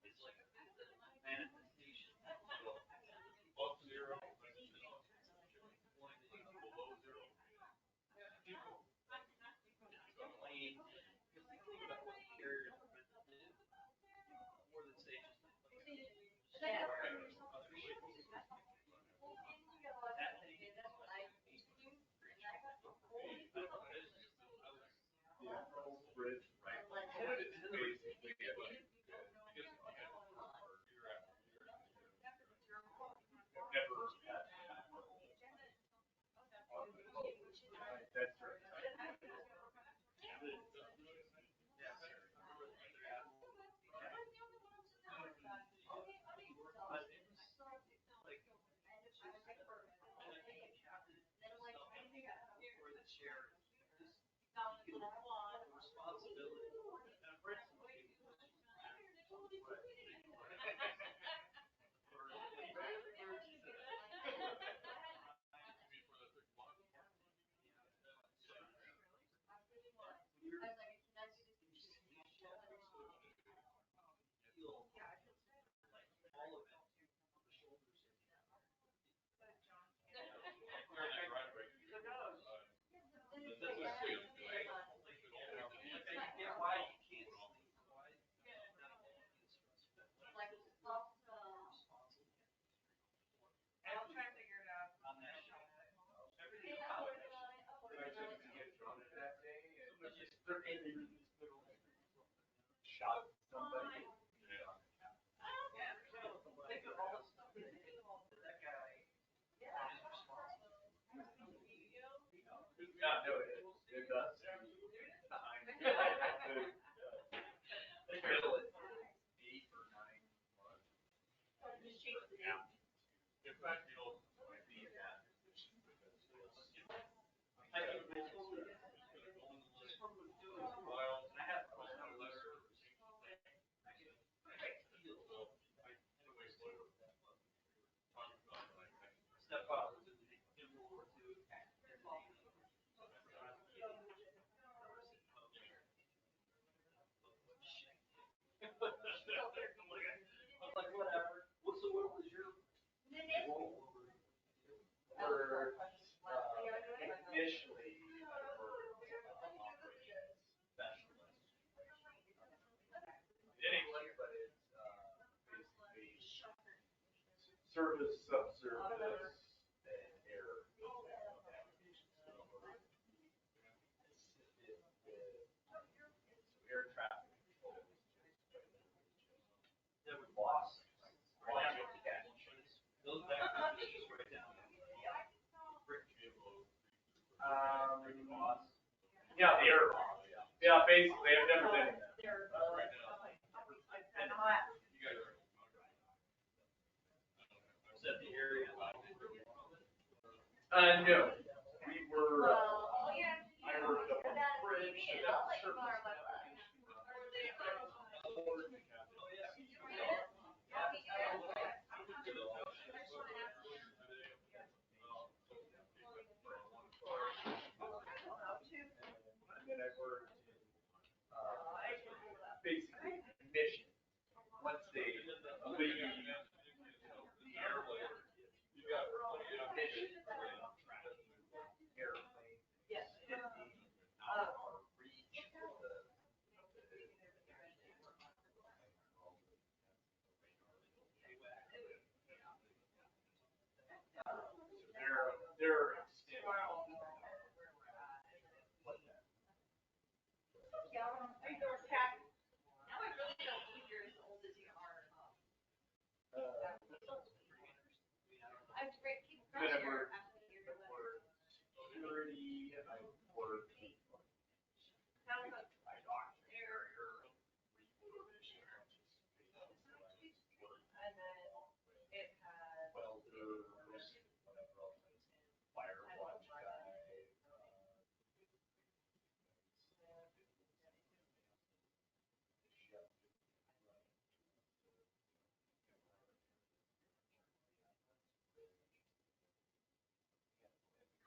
It's like a manifestation. Above zero. Below zero. People. Complain. Because they think about what the carriers are meant to do. More than say just. That thing is like. Bridge, right? But it's basically like. Never. That's right.
Shot somebody. Yeah, no, it does. They kill it 8 or 9 months. Yeah. In fact, might be in that position because I think it's well, I have a letter. Step up. I'm like, whatever. So what was your role? Initially, operations specialist. Anyway, but it's basically service, subservice, and air air traffic control. Then we lost. Those back just right down. Yeah, the air boss. Yeah, basically, I've never been in that. Was that the area? No. We were, I worked up on the bridge. And then I worked in, basically mission. Once they leave, the airport, you got mission airplane. Yes. Out of our reach. They're extended. Then I worked security, I worked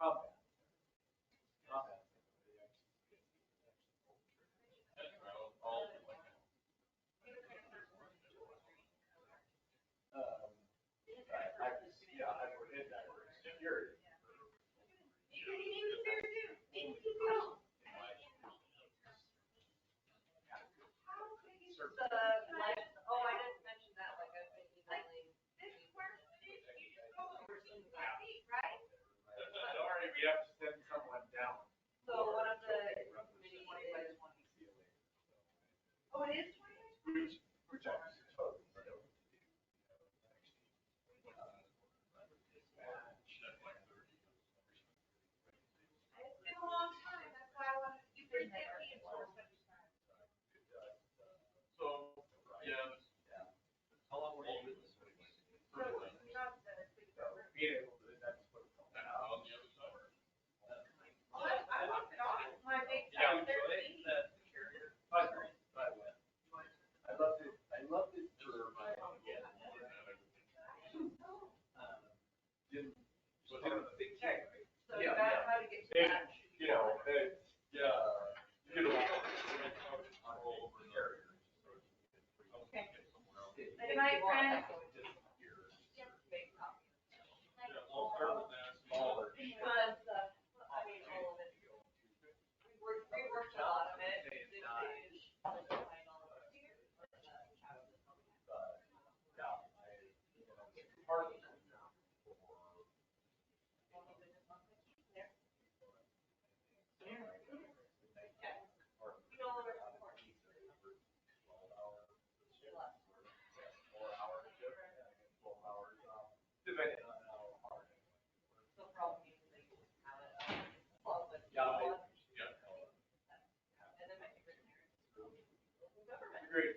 combat. Combat. I worked in that security. Sorry, we have to send someone down. So one of the Oh, it is 20? Which I totally It's been a long time, that's why I wanted to keep it there. So, yeah. How long were you with this? I looked it off, my big Yeah,
13.
I loved it. I loved it for my
So you got how to get to that.
You know, you get a
Okay. Good night, friend. Because, I mean, all of it. We worked a lot of it.
great.